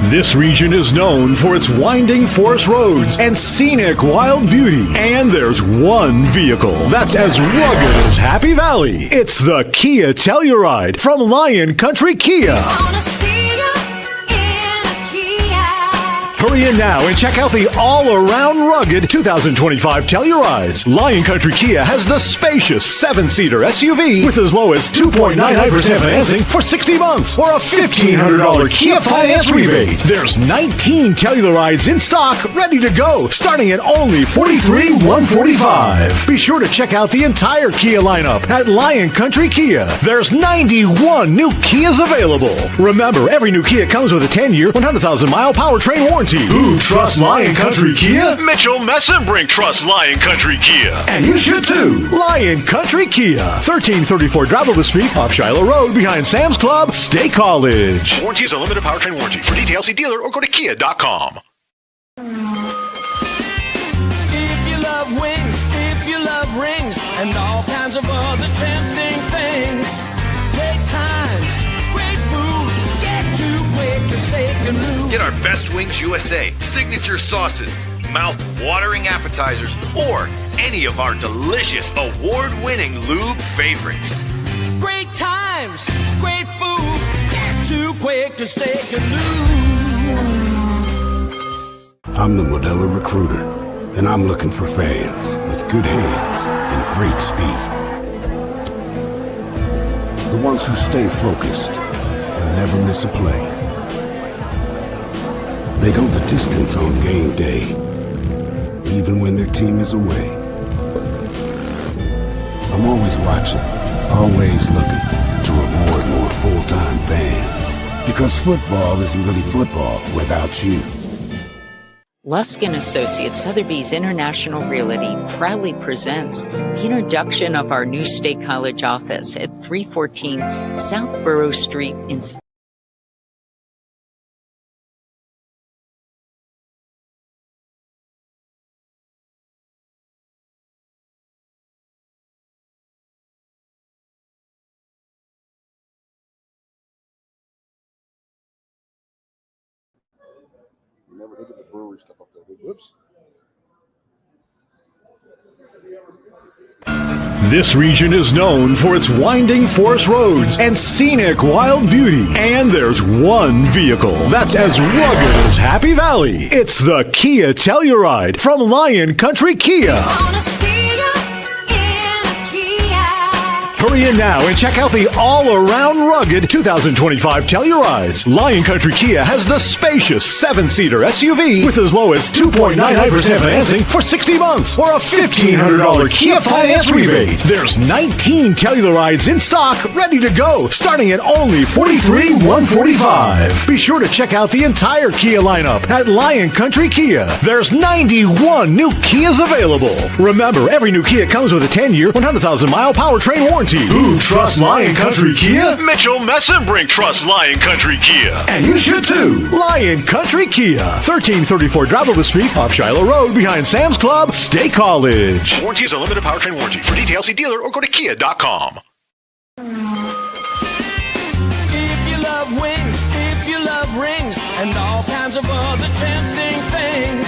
This region is known for its winding forest roads and scenic wild beauty. And there's one vehicle that's as rugged as Happy Valley. It's the Kia Telluride from Lion Country Kia. Hurry in now and check out the all-around rugged 2025 Tellurides. Lion Country Kia has the spacious 7-seater SUV with as low as 2.99% financing for 60 months or a $1,500 Kia finance rebate. There's 19 Tellurides in stock ready to go, starting at only $43,145. Be sure to check out the entire Kia lineup at Lion Country Kia. There's 91 new Kias available. Remember, every new Kia comes with a 10-year, 100,000-mile powertrain warranty. Who trusts Lion Country Kia? Mitchell Messenbrink trusts Lion Country Kia. And you should too. Lion Country Kia. 1334 Drabble Street off Shiloh Road behind Sam's Club, State College. Warranty is a limited powertrain warranty. For details, see dealer or go to kia.com. If you love wings, if you love rings, and all kinds of other tempting things, great times, great food, get to Quaker Steak Lube. Get our Best Wings USA, signature sauces, mouth-watering appetizers, or any of our delicious award-winning lube favorites. Great times, great food, get to Quaker Steak Lube. I'm the Modelo Recruiter, and I'm looking for fans with good hands and great speed. The ones who stay focused and never miss a play. They go the distance on game day, even when their team is away. I'm always watching, always looking to reward more full-time fans. Because football isn't really football without you. Lusk & Associates Sotheby's International Realty proudly presents the introduction of our new State College office at 314 South Borough Street in Never did the brewery stuff up there. Whoops. This region is known for its winding forest roads and scenic wild beauty. And there's one vehicle that's as rugged as Happy Valley. It's the Kia Telluride from Lion Country Kia. Hurry in now and check out the all-around rugged 2025 Tellurides. Lion Country Kia has the spacious 7-seater SUV with as low as 2.99% financing for 60 months or a $1,500 Kia finance rebate. There's 19 Tellurides in stock ready to go, starting at only $43,145. Be sure to check out the entire Kia lineup at Lion Country Kia. There's 91 new Kias available. Remember, every new Kia comes with a 10-year, 100,000-mile powertrain warranty. Who trusts Lion Country Kia? Mitchell Messenbrink trusts Lion Country Kia. And you should too. Lion Country Kia. 1334 Drabble Street off Shiloh Road behind Sam's Club, State College. Warranty is a limited powertrain warranty. For details, see dealer or go to kia.com. If you love wings, if you love rings, and all kinds of other tempting things,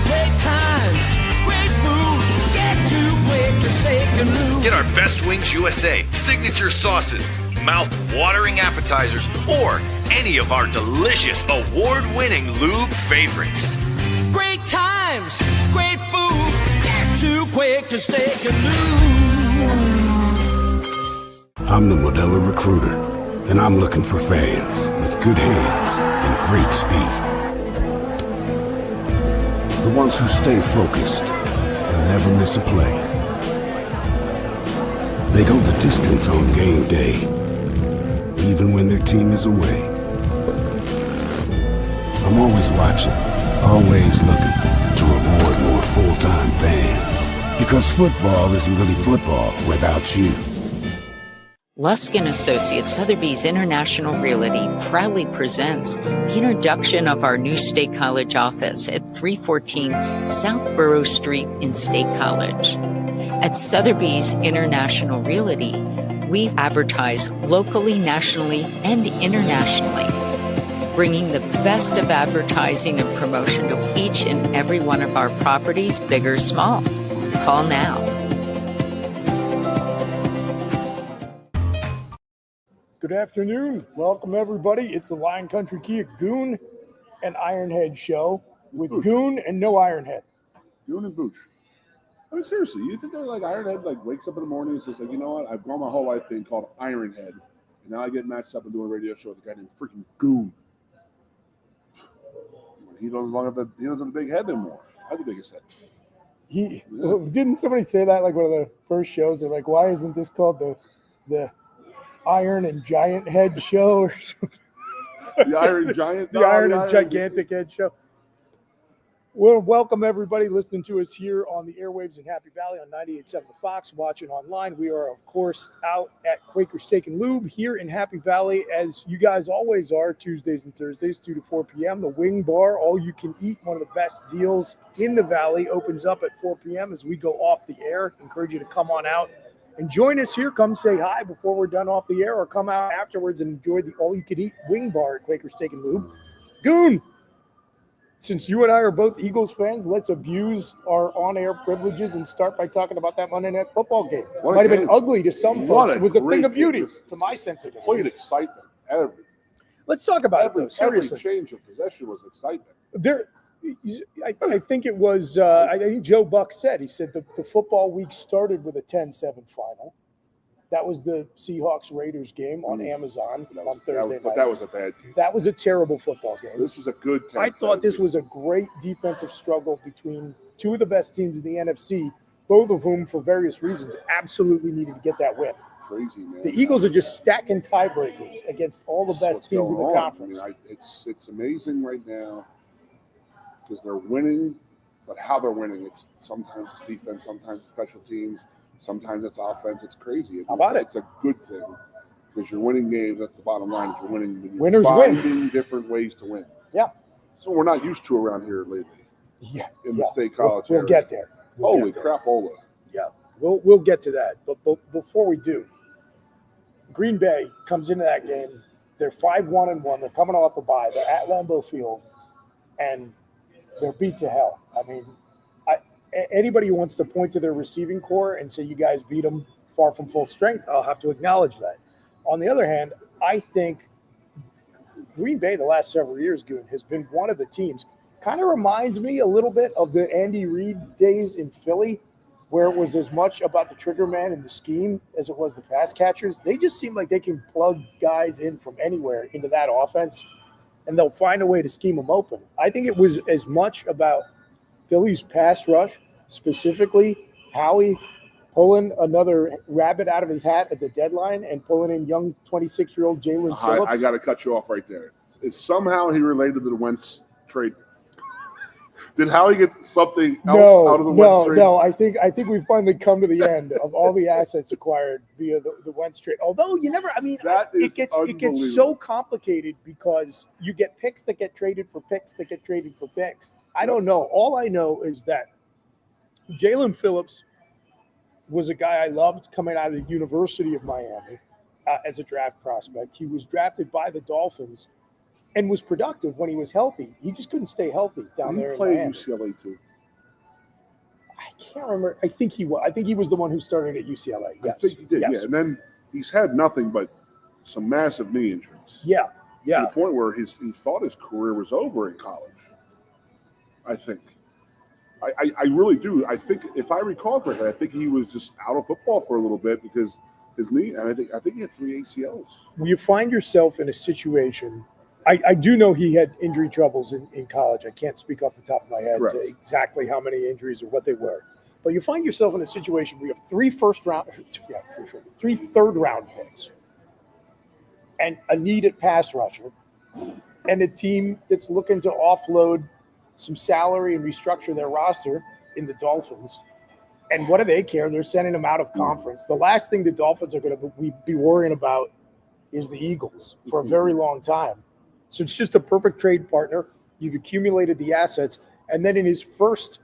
great times, great food, get to Quaker Steak Lube. Get our Best Wings USA, signature sauces, mouth-watering appetizers, or any of our delicious award-winning lube favorites. Great times, great food, get to Quaker Steak Lube. I'm the Modelo Recruiter, and I'm looking for fans with good hands and great speed. The ones who stay focused and never miss a play. They go the distance on game day, even when their team is away. I'm always watching, always looking to reward more full-time fans. Because football isn't really football without you. Lusk & Associates Sotheby's International Realty proudly presents the introduction of our new State College office at 314 South Borough Street in State College. At Sotheby's International Realty, we advertise locally, nationally, and internationally. bringing the best of advertising and promotion to each and every one of our properties, big or small. Call now. Good afternoon. Welcome, everybody. It's the Lion Country Kia Goon and Ironhead show with Booch. Goon and no Ironhead. Goon and Booch. I mean, seriously, you think that like Ironhead like wakes up in the morning and says like, you know what? I've gone my whole life being called Ironhead, and now I get matched up and doing a radio show with a guy named freaking Goon. He doesn't have the big head anymore. I have the biggest head. Didn't somebody say that like one of the first shows? They're like, why isn't this called the Iron and Giant Head show or something? The Iron Giant? The Iron and Gigantic Head show. Well, welcome everybody listening to us here on the airwaves in Happy Valley on 98.7 The Fox, watching online. We are, of course, out at Quaker Steak Lube here in Happy Valley, as you guys always are, Tuesdays and Thursdays, 2 to 4 p.m. The Wing Bar, all you can eat, one of the best deals in the Valley, opens up at 4 p.m. as we go off the air. Encourage you to come on out and join us here. Come say hi before we're done off the air, or come out afterwards and enjoy the all-you-can-eat Wing Bar at Quaker Steak Lube. Goon! Since you and I are both Eagles fans, let's abuse our on-air privileges and start by talking about that Monday Night Football game. It might have been ugly to some folks. It was a thing of beauty to my sense of it. Complete excitement. Let's talk about it, though, seriously. Every change of possession was excitement. I think it was, I think Joe Buck said, he said the football week started with a 10-7 final. That was the Seahawks-Raiders game on Amazon on Thursday night. But that was a bad game. That was a terrible football game. This was a good 10-7. I thought this was a great defensive struggle between two of the best teams in the NFC, both of whom, for various reasons, absolutely needed to get that win. Crazy, man. The Eagles are just stacking tiebreakers against all the best teams in the conference. I mean, it's amazing right now because they're winning, but how they're winning, it's sometimes it's defense, sometimes it's special teams. Sometimes it's offense. It's crazy. How about it? It's a good thing because you're winning games. That's the bottom line. If you're winning, you're winners finding different ways to win. Yeah. So we're not used to around here lately. Yeah. In the state college We'll area. get there. Holy crapola. Yeah. We'll get to that. But before we do, Green Bay comes into that game. They're 5-1-1. They're coming off a bye. They're at Lambeau Field, and they're beat to hell. I mean, anybody who wants to point to their receiving core and say you guys beat them far from full strength, I'll have to acknowledge that. On the other hand, I think Green Bay the last several years, Goon, has been one of the teams. Kind of reminds me a little bit of the Andy Reid days in Philly, where it was as much about the trigger man and the scheme as it was the pass catchers. They just seem like they can plug guys in from anywhere into that offense, and they'll find a way to scheme them open. I think it was as much about Philly's pass rush, specifically Howie pulling another rabbit out of his hat at the deadline and pulling in young 26-year-old Jalen Phillips. I got to cut you off right there. Is somehow he related to the Wentz trade? Did Howie get something else out of the Wentz trade? No. I think we've finally come to the end of all the assets acquired via the Wentz trade. Although you never, I mean, it gets so complicated because you get picks that get traded for picks that get traded for picks. I don't know. All I know is that Jalen Phillips was a guy I loved coming out of the University of Miami as a draft prospect. He was drafted by the Dolphins and was productive when he was healthy. He just couldn't stay healthy down there in Miami. He played UCLA too. I can't remember. I think he was the one who started at UCLA. Yes. I think he did. Yes. Yeah, and then he's had nothing but some massive knee injuries. Yeah. To the point where he thought his career was over in college. I think. I really do. I think, if I recall correctly, I think he was just out of football for a little bit because his knee, and I think he had 3 ACLs. When you find yourself in a situation, I do know he had injury troubles in college. I can't speak off the top of my head to exactly how many injuries or what they were. But you find yourself in a situation where you have 3 third-round picks and a needed pass rusher and a team that's looking to offload some salary and restructure their roster in the Dolphins. And what do they care? They're sending them out of conference. The last thing the Dolphins are going to be worrying about is the Eagles for a very long time. So it's just a perfect trade partner. You've accumulated the assets. And then in his first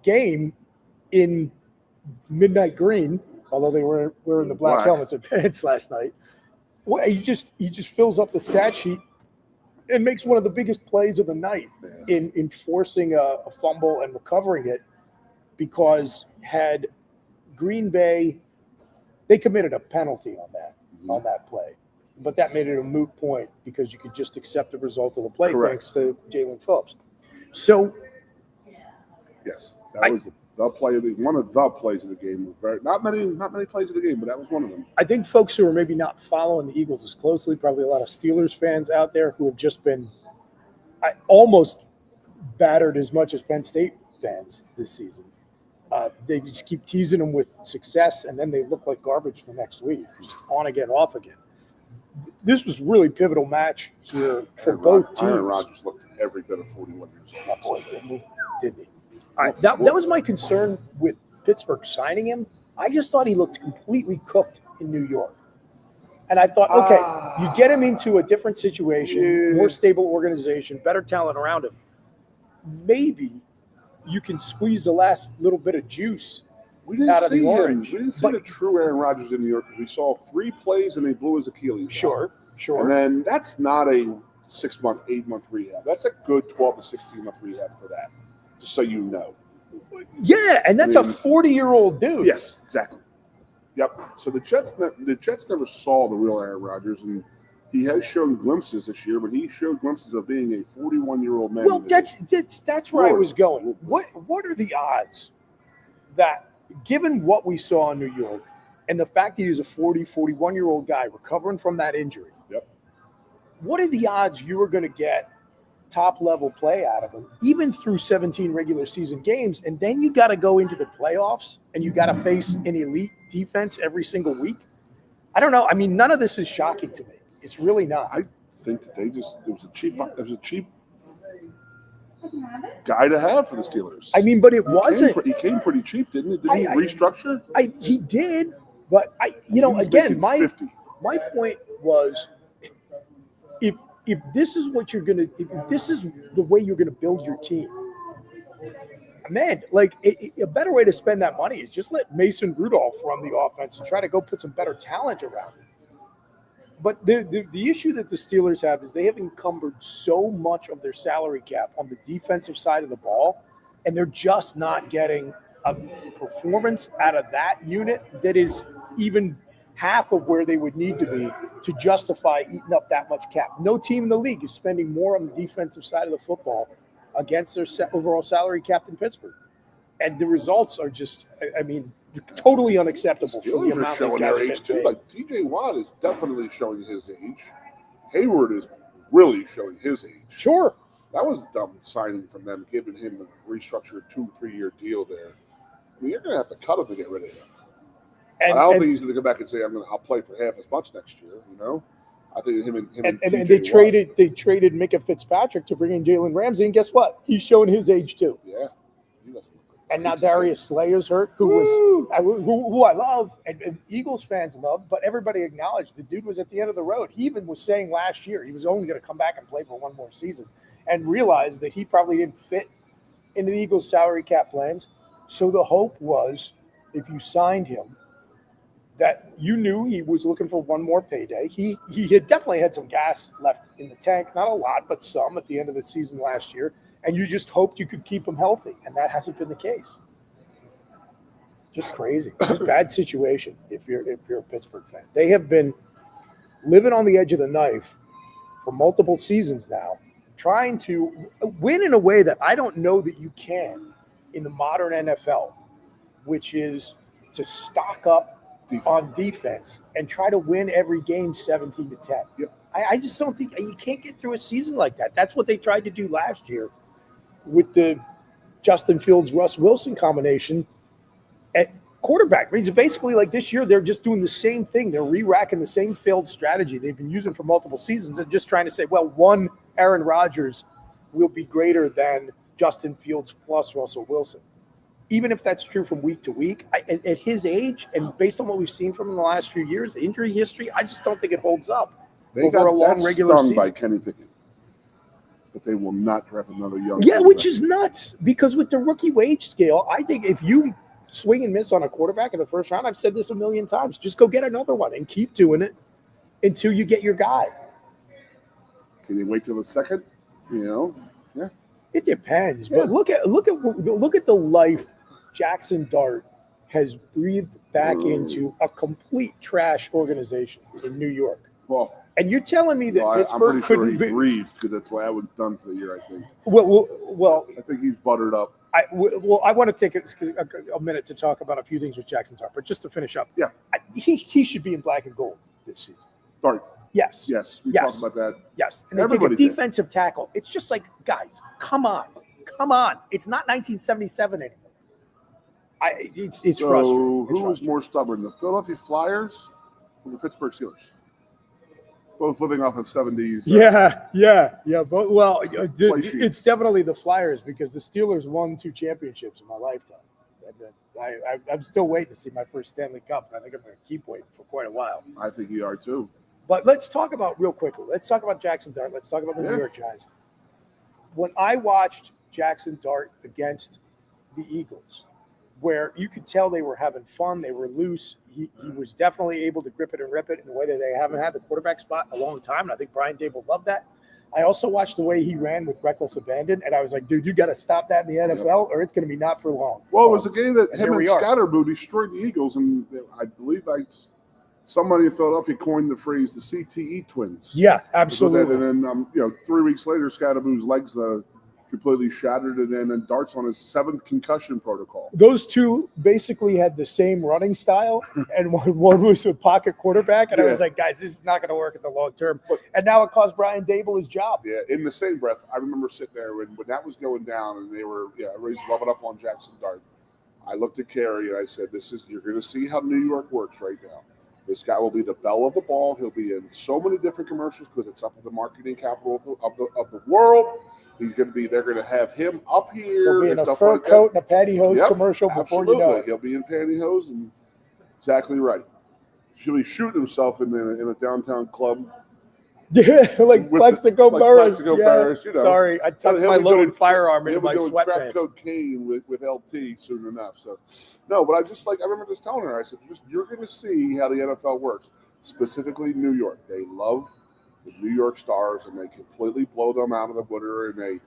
game in Midnight Green, although they were wearing the black helmets and pants last night, he just fills up the stat sheet and makes one of the biggest plays of the night in forcing a fumble and recovering it, because had Green Bay, they committed a penalty on that play, but that made it a moot point because you could just accept the result of the play. Correct. Thanks to Jalen Phillips. So yes, that was the play of one of the plays of the game. Not many plays of the game, but that was one of them. I think folks who are maybe not following the Eagles as closely, probably a lot of Steelers fans out there who have just been almost battered as much as Penn State fans this season. They just keep teasing them with success, and then they look like garbage the next week, just on again, off again. This was really pivotal match here for both teams. Aaron Rodgers looked every bit of 41 years old. That boy, didn't he? That was my concern with Pittsburgh signing him. I just thought he looked completely cooked in New York. And I thought, okay, you get him into a different situation, more stable organization, better talent around him. Maybe you can squeeze the last little bit of juice out of the orange. We didn't see the true Aaron Rodgers in New York. We saw 3 plays and they blew his Achilles. Sure. And then that's not a 6-month, 8-month rehab. That's a good 12 to 16-month rehab for that. Just so you know. Yeah, and that's a 40-year-old dude. Yes, exactly. Yep. So the Jets never saw the real Aaron Rodgers, and he has shown glimpses this year, but he showed glimpses of being a 41-year-old man. Well, that's where I was going. What are the odds that, given what we saw in New York and the fact that he was a 41-year-old guy recovering from that injury, what are the odds you were going to get top-level play out of him, even through 17 regular season games, and then you got to go into the playoffs and you got to face an elite defense every single week? I don't know. I mean, none of this is shocking to me. It's really not. I think that it was a cheap guy to have for the Steelers. I mean, but it wasn't. He came pretty cheap, didn't he? Did he restructure? He did, but again, my point was, if this is what you're gonna, if this is the way you're gonna build your team, man, like a better way to spend that money is just let Mason Rudolph run the offense and try to go put some better talent around it. But the issue that the Steelers have is they have encumbered so much of their salary cap on the defensive side of the ball, and they're just not getting a performance out of that unit that is even half of where they would need to be to justify eating up that much cap. No team in the league is spending more on the defensive side of the football against their overall salary cap than Pittsburgh. And the results are just, I mean, totally unacceptable. The Steelers are showing their age too. Like TJ Watt is definitely showing his age. Hayward is really showing his age. Sure. That was a dumb signing from them, giving him a restructured 2-3 year deal there. I mean, you're going to have to cut him to get rid of him. I don't think he's going to go back and say I'll play for half as much next year. You know, I think him and they traded Micah Fitzpatrick to bring in Jalen Ramsey, and guess what? He's showing his age too. Yeah. And now Darius Slayer's hurt, who I love and Eagles fans love, but everybody acknowledged the dude was at the end of the road. He even was saying last year he was only going to come back and play for one more season, and realized that he probably didn't fit into the Eagles' salary cap plans. So the hope was, if you signed him, that you knew he was looking for one more payday. He had definitely had some gas left in the tank, not a lot, but some at the end of the season last year. And you just hoped you could keep him healthy, and that hasn't been the case. Just crazy. Just bad situation if you're a Pittsburgh fan. They have been living on the edge of the knife for multiple seasons now, trying to win in a way that I don't know that you can in the modern NFL, which is to stock up on defense and try to win every game 17-10. Yep. I just don't think you can't get through a season like that. That's what they tried to do last year with the Justin Fields, Russ Wilson combination at quarterback. I mean, it's basically like this year, they're just doing the same thing. They're re-racking the same failed strategy they've been using for multiple seasons and just trying to say, well, one Aaron Rodgers will be greater than Justin Fields plus Russell Wilson. Even if that's true from week to week, at his age and based on what we've seen from him in the last few years, injury history, I just don't think it holds up over a long regular season. By Kenny Pickett. But they will not draft another young. Yeah, which is nuts because with the rookie wage scale, I think if you swing and miss on a quarterback in the first round, I've said this a million times, just go get another one and keep doing it until you get your guy. Can you wait till the second? Yeah. It depends, but look at the life Jackson Dart has breathed back into a complete trash organization in New York. Well, and you're telling me that I'm pretty sure he be, breathed because that's why I was done for the year. I think. Well, I think he's buttered up. I want to take a minute to talk about a few things with Jackson Dart, but just to finish up, he should be in black and gold this season. Dart. Yes. We talked about that. Yes. And they take a defensive tackle. It's just like, guys, come on. It's not 1977 anymore. It's frustrating. Who was more stubborn, the Philadelphia Flyers or the Pittsburgh Steelers? Both living off of 70s. Yeah. But, it's definitely the Flyers because the Steelers won 2 championships in my lifetime. And I'm still waiting to see my first Stanley Cup, and I think I'm going to keep waiting for quite a while. I think you are too. But let's talk about Jackson Dart. Let's talk about the New York Giants. When I watched Jackson Dart against the Eagles, where you could tell they were having fun, they were loose. He was definitely able to grip it and rip it in a way that they haven't had the quarterback spot in a long time, and I think Brian Dable loved that. I also watched the way he ran with reckless abandon, and I was like, dude, you got to stop that in the NFL, or it's going to be not for long. Well, it was a game that him and Scatterboo destroyed the Eagles, and I believe somebody in Philadelphia coined the phrase the CTE twins. Yeah, absolutely. And then, 3 weeks later, Scatterboo's legs completely shattered, and then Dart's on his 7th concussion protocol. Those two basically had the same running style, and one was a pocket quarterback, and I was like, guys, this is not going to work in the long term. And now it cost Brian Dable his job. Yeah, in the same breath, I remember sitting there when that was going down, and they were, everybody's loving up on Jackson Dart. I looked at Kerry, and I said, you're going to see how New York works right now. This guy will be the belle of the ball. He'll be in so many different commercials because it's up to the marketing capital of the world. He's going to be. They're going to have him up here. He'll be in a fur coat and a pantyhose commercial before you know it. He'll be in pantyhose, and exactly right. He'll be shooting himself in a downtown club. Yeah, like Plexico Burris. Burris, Sorry, I tucked my loaded firearm into my sweatpants. Crack cocaine with LT soon enough. So, no, but I remember just telling her, I said, you're going to see how the NFL works, specifically New York. They love the New York Stars, and they completely blow them out of the water, and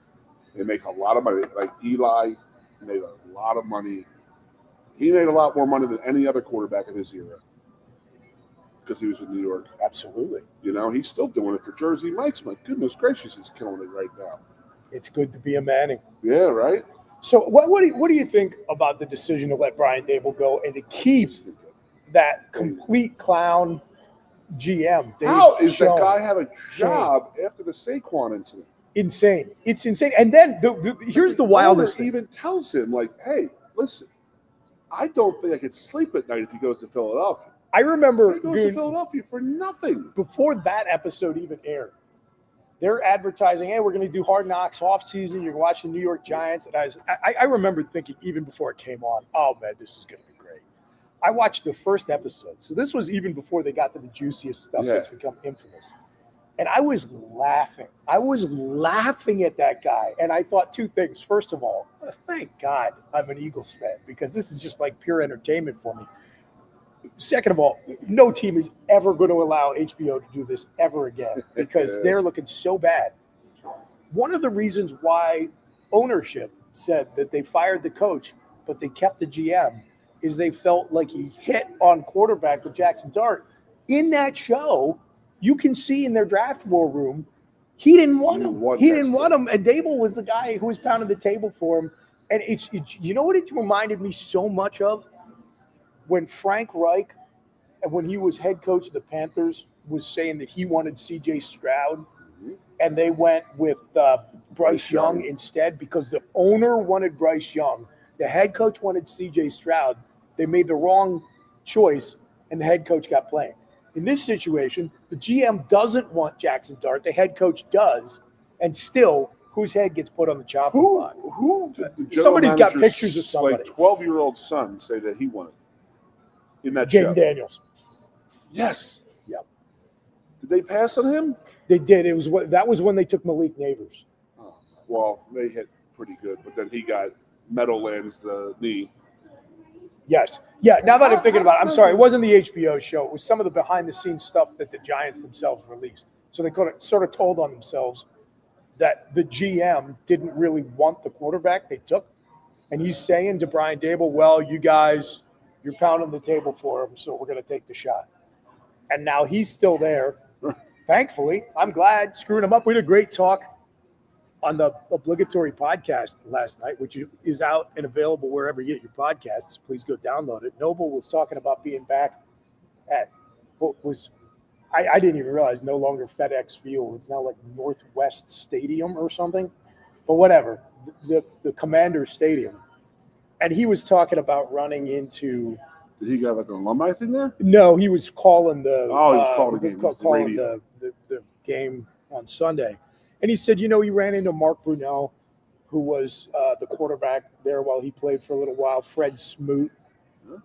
they make a lot of money. Like Eli made a lot of money. He made a lot more money than any other quarterback in his era because he was in New York. Absolutely. He's still doing it for Jersey Mike's. My goodness gracious, he's killing it right now. It's good to be a Manning. Yeah, right? So what do you think about the decision to let Brian Dable go and to keep that complete clown GM? How is that guy have a job after the Saquon incident? Insane. It's insane. And then here's the wildest thing. Even tells him, like, hey, listen, I don't think I could sleep at night if he goes to Philadelphia. I remember he goes to Philadelphia for nothing. Before that episode even aired, they're advertising, hey, we're going to do Hard Knocks off season. You're watching the New York Giants. And I remember thinking even before it came on, oh, man, this is going to be great. I watched the first episode. So this was even before they got to the juiciest stuff that's become infamous. And I was laughing. I was laughing at that guy. And I thought 2 things. First of all, thank God I'm an Eagles fan because this is just like pure entertainment for me. Second of all, no team is ever going to allow HBO to do this ever again because they're looking so bad. One of the reasons why ownership said that they fired the coach, but they kept the GM, is they felt like he hit on quarterback with Jackson Dart. In that show, you can see in their draft war room, he didn't want him. He didn't want him, and Dable was the guy who was pounding the table for him. And it's you know what it reminded me so much of? When Frank Reich, when he was head coach of the Panthers, was saying that he wanted C.J. Stroud, and they went with Bryce Young instead because the owner wanted Bryce Young. The head coach wanted C.J. Stroud. They made the wrong choice, and the head coach got blamed. In this situation, the GM doesn't want Jackson Dart. The head coach does, and still, whose head gets put on the chopping block? Somebody's got pictures of somebody. Like 12-year-old son say that he wanted. In that Jaden show. Daniels. Yes. Yep. Did they pass on him? They did. That was when they took Malik Neighbors. Oh, well, they hit pretty good, but then he got Meadowlands the knee. Yes. Yeah, now that I'm thinking about it, I'm sorry, it wasn't the HBO show. It was some of the behind-the-scenes stuff that the Giants themselves released. So they sort of told on themselves that the GM didn't really want the quarterback they took. And he's saying to Brian Dable, well, you guys, you're pounding the table for him, so we're going to take the shot. And now he's still there. Thankfully, I'm glad. Screwing him up. We had a great talk on the obligatory podcast last night, which is out and available wherever you get your podcasts. Please go download it. Noble was talking about being back at what was, I didn't even realize, no longer FedEx Field. It's now like Northwest Stadium or something. But whatever, the Commander's Stadium. And he was talking about running into. Did he got like an alumni thing there? No, he was calling the. Oh, he was calling the game. Calling the game on Sunday. And he said, he ran into Mark Brunell, who was the quarterback there while he played for a little while, Fred Smoot,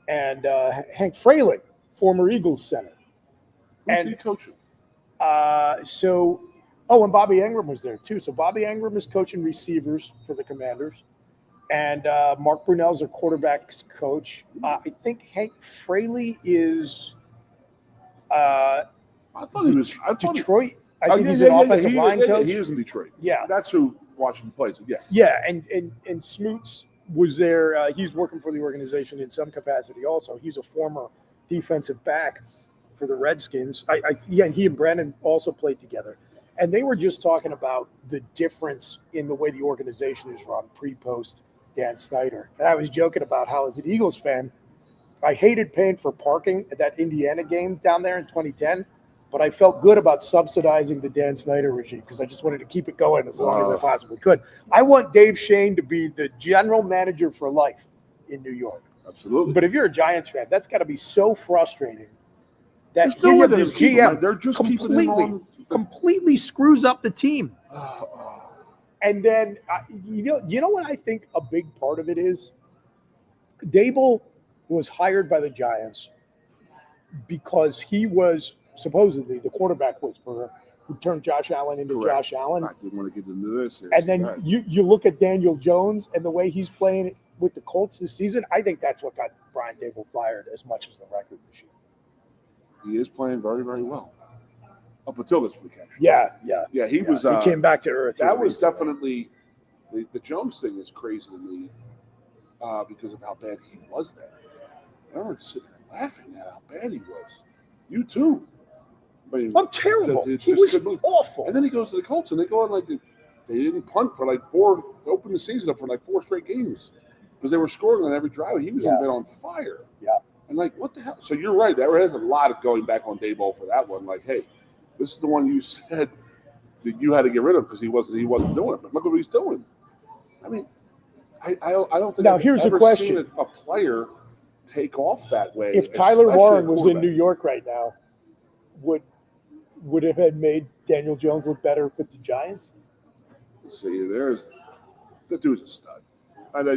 and Hank Fraley, former Eagles center. Who's he coaching? And Bobby Engram was there too. So Bobby Engram is coaching receivers for the Commanders. And Mark Brunell's a quarterback's coach. I think Hank Fraley is Detroit. I think he's an offensive line coach. He is in Detroit. Yeah. That's who Washington plays. Yes. Yeah, and Smoots was there. He's working for the organization in some capacity also. He's a former defensive back for the Redskins. And he and Brandon also played together. And they were just talking about the difference in the way the organization is run pre-post Dan Snyder. And I was joking about how, as an Eagles fan, I hated paying for parking at that Indiana game down there in 2010, but I felt good about subsidizing the Dan Snyder regime because I just wanted to keep it going as long as I possibly could. I want Dave Shane to be the general manager for life in New York. Absolutely. But if you're a Giants fan, that's got to be so frustrating that There's no way this GM they're just completely screws up the team. And then, you know what I think a big part of it is? Dable was hired by the Giants because he was supposedly the quarterback whisperer who turned Josh Allen into Josh Allen. I didn't want to get into this here. And then you look at Daniel Jones and the way he's playing with the Colts this season. I think that's what got Brian Dable fired as much as the record this year. He is playing very, very well. Up until this week, actually. Yeah. He was. He came back to earth. That was definitely the Jones thing is crazy to me because of how bad he was there. I remember just sitting there laughing at how bad he was. You too. I mean, I'm terrible. He was awful. And then he goes to the Colts, and they go on like they didn't punt for like open the season up for like 4 straight games because they were scoring on every drive. He was been on fire. Yeah. And like, what the hell? So you're right. There is a lot of going back on Daboll for that one. Like, hey, this is the one you said that you had to get rid of because he wasn't doing it. But look what he's doing. I mean, I don't think I've ever seen a player take off that way. If Tyler Warren was in New York right now, would it have made Daniel Jones look better with the Giants? See, the dude's a stud.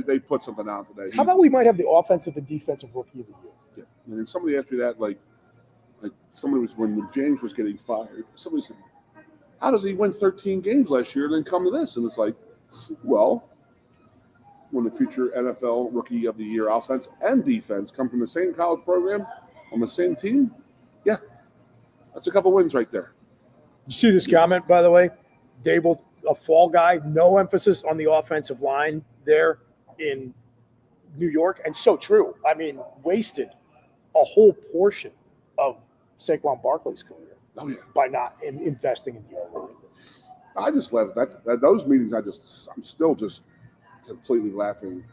They put something out today. How about we might have the offensive and defensive rookie of the year? Yeah. And somebody asked me that, like somebody was when James was getting fired. Somebody said, "How does he win 13 games last year and then come to this?" And it's like, well, when the future NFL Rookie of the Year offense and defense come from the same college program on the same team, yeah, that's a couple wins right there. You see this comment, by the way? Dable, a fall guy, no emphasis on the offensive line there in New York, and so true. I mean, wasted a whole portion of Saquon Barkley's career by not investing in the O-line. I just love that those meetings. I'm still just completely laughing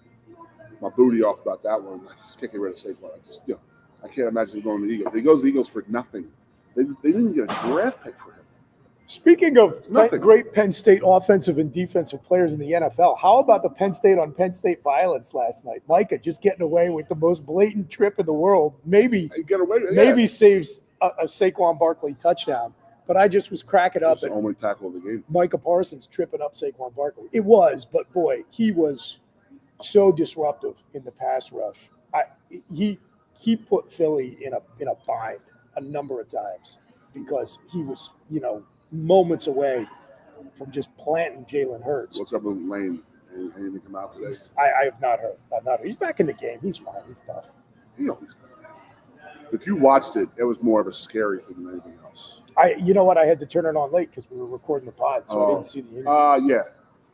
my booty off about that one. I just can't get rid of Saquon. I can't imagine going to the Eagles. He goes to the Eagles for nothing. They didn't get a draft pick for him. Speaking of great Penn State offensive and defensive players in the NFL, how about the Penn State on Penn State violence last night? Micah just getting away with the most blatant trip in the world. Maybe saves a Saquon Barkley touchdown. But I just was cracking up. The only tackle of the game. Micah Parsons tripping up Saquon Barkley. It was, but boy, he was so disruptive in the pass rush. He put Philly in a bind a number of times because he was, moments away from just planting Jalen Hurts. What's up with Lane? Anything come out today? I have not heard. He's back in the game. He's fine. He's tough. He always does that. if you watched it, it was more of a scary thing than anything else. You know what? I had to turn it on late because we were recording the pod, so I didn't see the interview. Yeah.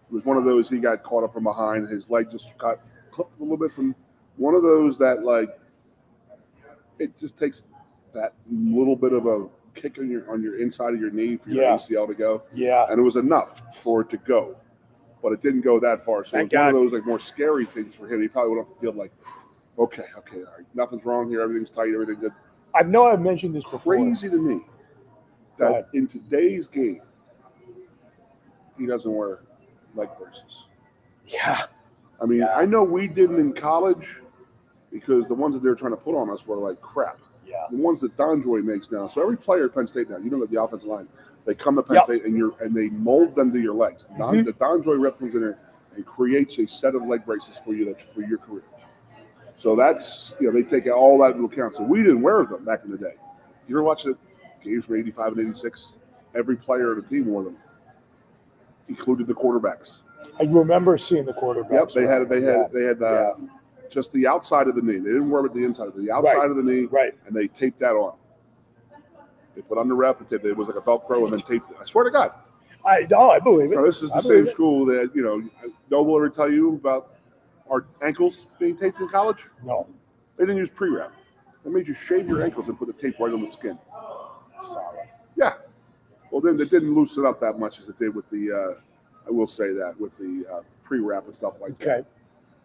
It was one of those, he got caught up from behind. His leg just got clipped a little bit from one of those that, like, it just takes that little bit of a kick on your inside of your knee for your ACL to go. Yeah. And it was enough for it to go. But it didn't go that far. So it was one of those, like, more scary things for him. He probably would have felt like, okay, all right, nothing's wrong here. Everything's tight. Everything's good. I know I've mentioned this before. Crazy to me that in today's game, he doesn't wear leg braces. Yeah. I mean, I know we didn't in college because the ones that they were trying to put on us were like crap. Yeah. The ones that Donjoy makes now. So every player at Penn State now, you know that the offensive line, they come to Penn State and they mold them to your legs. The Donjoy rep comes in there and creates a set of leg braces for you that's for your career. So that's, they take all that into account. So we didn't wear them back in the day. You ever watch the games from 85 and 86? Every player of the team wore them, included the quarterbacks. I remember seeing the quarterbacks. Yep, they had just the outside of the knee. They didn't wear it at the inside of the outside of the knee, and they taped that on. They put on the rep, and it was like a Velcro, and then taped it. I swear to God. I believe it. No, this is the same school that, Noble ever tell you about our ankles being taped in college? No. They didn't use pre-wrap. They made you shave your ankles and put the tape right on the skin. Sorry. Yeah. Well, then it didn't loosen up that much as it did with the, I will say that, with the pre-wrap and stuff like that. Okay.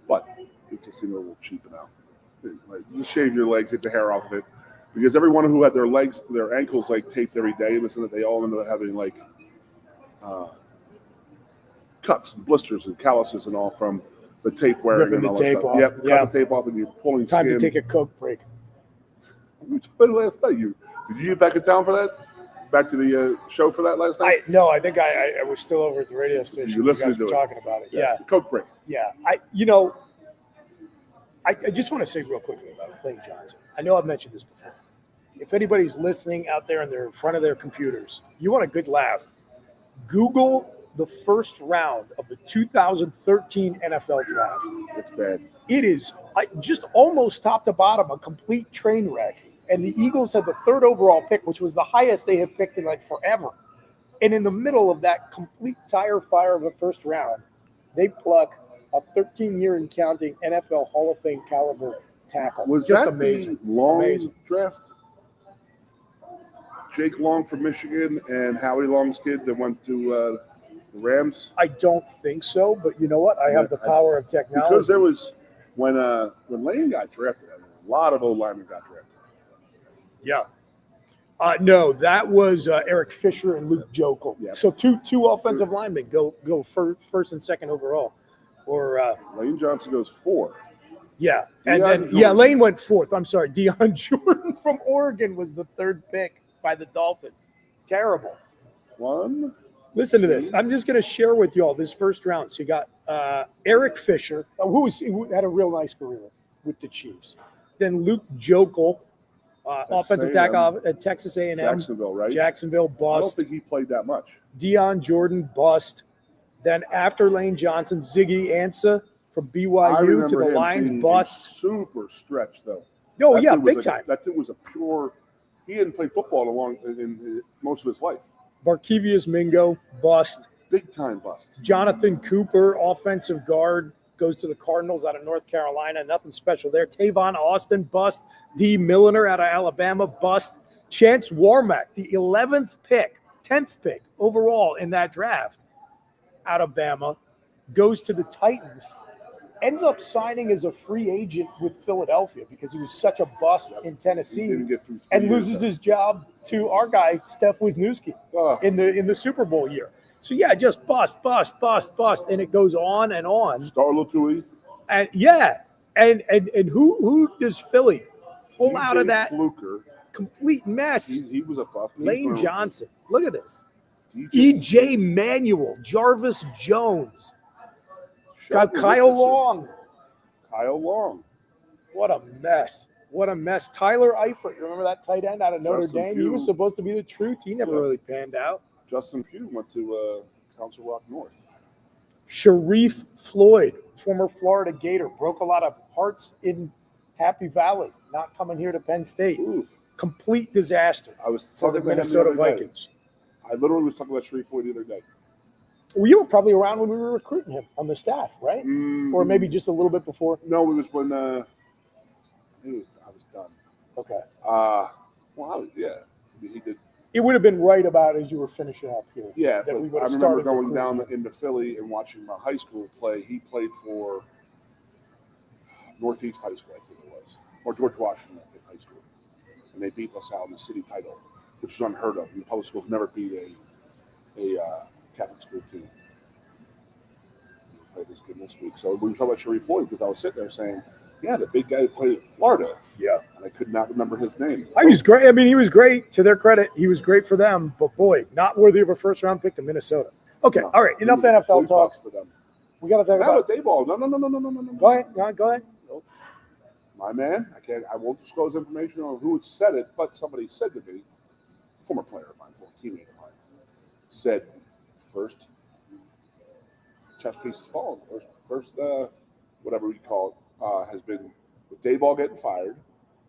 But it just seemed a little cheap now. Like, just shave your legs, get the hair off of it. Because everyone who had their ankles like taped every day, listen, that they all ended up having like cuts and blisters and calluses and all from the tape wearing ripping and all the tape that stuff. off. Yep, cut the tape off and you're pulling Time skin. to take a Coke break. We played last night. Did you get back in town for that? Back to the show for that last night? No, I think I was still over at the radio station. You listened to it. Talking about it. Yeah. Coke break. Yeah. I just want to say real quickly about Lane Johnson. I know I've mentioned this before. If anybody's listening out there and they're in front of their computers, you want a good laugh, Google the first round of the 2013 NFL draft. It's bad. It is just almost top to bottom, a complete train wreck. And the Eagles had the third overall pick, which was the highest they have picked in like forever. And in the middle of that complete tire fire of a first round, they pluck a 13-year and counting NFL Hall of Fame caliber tackle. Was just that amazing? The Long draft? Jake Long from Michigan and Howie Long's kid that went to the Rams? I don't think so, but you know what? I have the power of technology. Because there was when Lane got drafted, a lot of O-linemen got drafted. Yeah. No, that was Eric Fisher and Luke Jokel. Yep. So two offensive linemen go first and second overall. Or Lane Johnson goes 4. Yeah, and then Lane went 4th. I'm sorry, Deion Jordan from Oregon was the 3rd pick by the Dolphins. Terrible. Listen to this. I'm just going to share with you all this first round. So you got Eric Fisher, who had a real nice career with the Chiefs. Then Luke Jokel, offensive tackle at Texas A&M. Jacksonville, right? Jacksonville, bust. I don't think he played that much. Deion Jordan, bust. Then after Lane Johnson, Ziggy Ansah from BYU to the Lions, bust. Super stretch, though. Oh, yeah, big time. That dude was a pure – he hadn't played football in most of his life. Barkevius Mingo, bust. Big time bust. Jonathan Cooper, offensive guard, goes to the Cardinals out of North Carolina. Nothing special there. Tavon Austin, bust. D. Milliner out of Alabama, bust. Chance Warmack, the 10th pick overall in that draft out of Bama, goes to the Titans, ends up signing as a free agent with Philadelphia because he was such a bust in Tennessee, and loses his job to our guy, Steph Wisniewski, in the Super Bowl year. So, yeah, just bust, and it goes on and on. Star Latui. And, yeah, and who does Philly pull DJ out of that Fluker. Complete mess? He was a bust. Lane Johnson. Look at this. E.J. Manuel, Jarvis Jones. Got Kyle Long. What a mess. Tyler Eifert, remember that tight end out of Notre Dame? He was supposed to be the truth. He never really panned out. Justin Pugh went to Council Rock North. Sharif Floyd, former Florida Gator, broke a lot of hearts in Happy Valley not coming here to Penn State. Ooh. Complete disaster I was for talking the about him Minnesota the other day. Vikings. I literally was talking about Shreveport the other day. Well, you were probably around when we were recruiting him on the staff, right? Or maybe just a little bit before. No, it was when I was done. Okay. He did. It would have been right about as you were finishing up here. Yeah, that but we would I have remember started going recruiting down him. into Philly and watching my high school play. He played for Northeast High School, I think it was, or George Washington, I think, High School, and they beat LaSalle in the city title, which is unheard of. And the public schools never beat a Catholic school team. We played this game this week. So we were talking about Sharif Floyd because I was sitting there saying, yeah, the big guy who played at Florida. Yeah. And I could not remember his name. He was great. I mean, he was great. To their credit, he was great for them. But, boy, not worthy of a first-round pick to Minnesota. Okay, No, all right, enough he was NFL a talk. bust for them. We got to talk Now about with Dayball. No. Go ahead. Go ahead. Nope. My man, I won't disclose information on who said it, but somebody said to me, a former player of mine, former teammate of mine, said, first chess piece has fallen. First whatever we call it, has been with Dayball getting fired,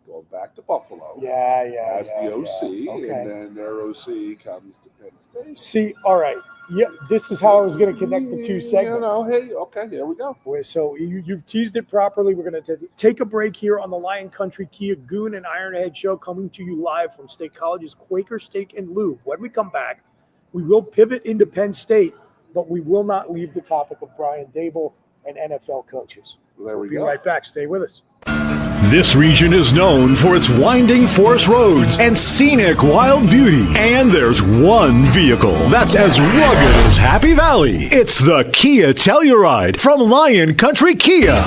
going back to Buffalo. Yeah. As the OC, Okay. and then their OC comes to Penn State. See, all right. Yeah, this is how I was going to connect the two segments. Hey, okay, here we go. So you've teased it properly. We're going to take a break here on the Lion Country Kia Goon and Ironhead show, coming to you live from State College's Quaker Steak and Lube. When we come back, we will pivot into Penn State, but we will not leave the topic of Brian Daboll and NFL coaches. There we Be go. right back. Stay with us. This region is known for its winding forest roads and scenic wild beauty. And there's one vehicle that's as rugged as Happy Valley. It's the Kia Telluride from Lion Country Kia.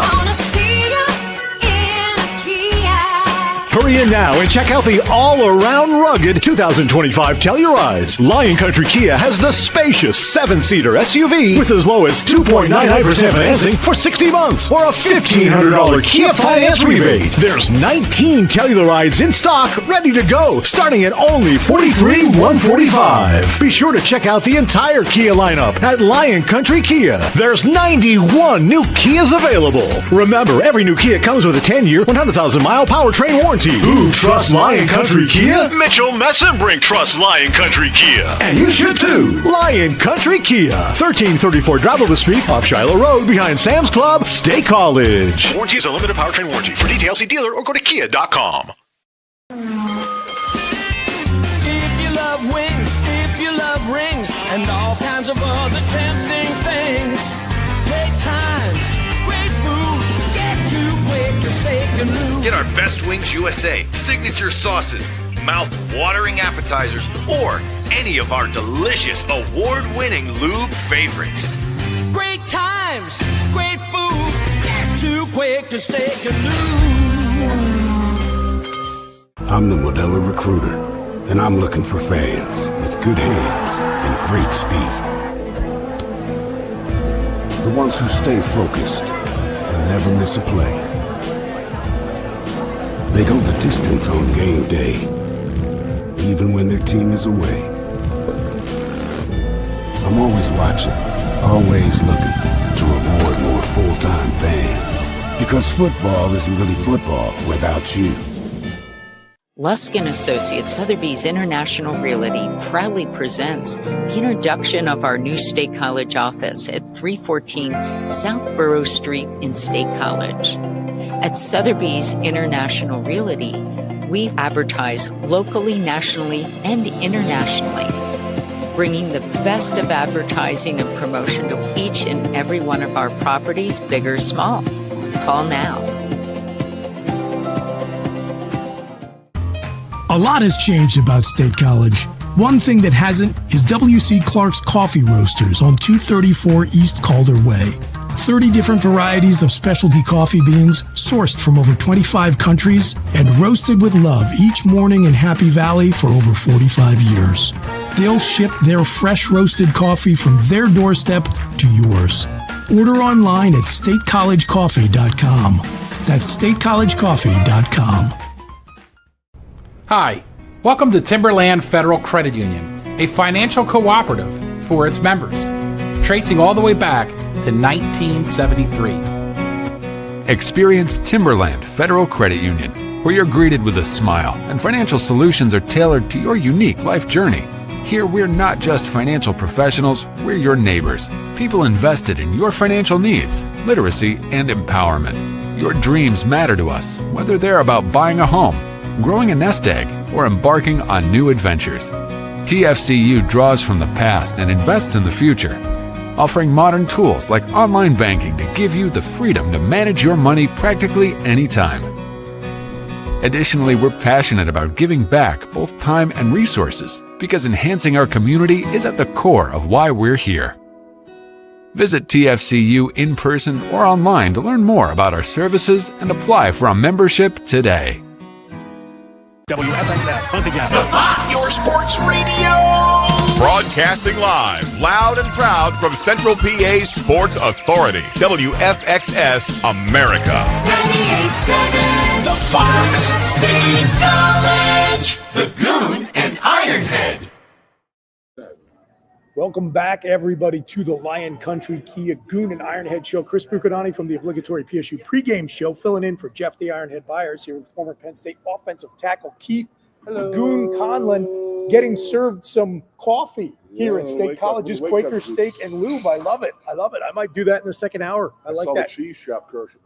Hurry in now and check out the all-around rugged 2025 Tellurides. Lion Country Kia has the spacious 7-seater SUV with as low as 2.99% financing for 60 months or a $1,500 Kia finance rebate. There's 19 Tellurides in stock ready to go, starting at only $43,145. Be sure to check out the entire Kia lineup at Lion Country Kia. There's 91 new Kias available. Remember, every new Kia comes with a 10-year, 100,000-mile powertrain warranty. Who trusts Lion Country Kia? Mitchell Messenbrink trusts Lion Country Kia. And you should too. Lion Country Kia. 1334 Drabble Street, off Shiloh Road, behind Sam's Club, State College. Warranty is a limited powertrain warranty. For details, see dealer or go to kia.com. If you love wings, if you love rings, and all kinds of other tempting things, great times, great food, get to Quaker Steak and Lube. Get our Best Wings USA signature sauces, mouth-watering appetizers, or any of our delicious award-winning lube favorites. Great times, great food, get to Quaker Steak and Lube. I'm the Modelo Recruiter, and I'm looking for fans with good hands and great speed. The ones who stay focused and never miss a play. They go the distance on game day, even when their team is away. I'm always watching, always looking to reward more full-time fans. Because football isn't really football without you. Lusk & Associates Sotheby's International Realty proudly presents the introduction of our new State College office at 314 South Borough Street in State College. At Sotheby's International Realty, we advertise locally, nationally, and internationally, bringing the best of advertising and promotion to each and every one of our properties, big or small. Call now. A lot has changed about State College. One thing that hasn't is W.C. Clark's Coffee Roasters on 234 East Calder Way. 30 different varieties of specialty coffee beans sourced from over 25 countries and roasted with love each morning in Happy Valley for over 45 years. They'll ship their fresh roasted coffee from their doorstep to yours. Order online at statecollegecoffee.com. That's statecollegecoffee.com. Hi, welcome to Timberland Federal Credit Union, a financial cooperative for its members, tracing all the way back to 1973. Experience Timberland Federal Credit Union, where you're greeted with a smile and financial solutions are tailored to your unique life journey. Here, we're not just financial professionals, we're your neighbors. People invested in your financial needs, literacy, and empowerment. Your dreams matter to us, whether they're about buying a home, growing a nest egg, or embarking on new adventures. TFCU draws from the past and invests in the future, offering modern tools like online banking to give you the freedom to manage your money practically anytime. Additionally, we're passionate about giving back both time and resources because enhancing our community is at the core of why we're here. Visit TFCU in person or online to learn more about our services and apply for a membership today. WFXX, once again, the Fox, your sports radio. Broadcasting live, loud and proud from Central PA's Sports Authority, WFXS America. 98.7, the Fox, State College, the Goon and Ironhead. Welcome back, everybody, to the Lion Country Kia Goon and Ironhead show. Chris Bucadani from the obligatory PSU pregame show, filling in for Jeff the Ironhead Byers here with former Penn State offensive tackle Keith Goon Conlin, getting served some coffee here at State College's Quaker Steak and Lube. I love it. I might do that in the second hour. I like that. The cheese shop commercial.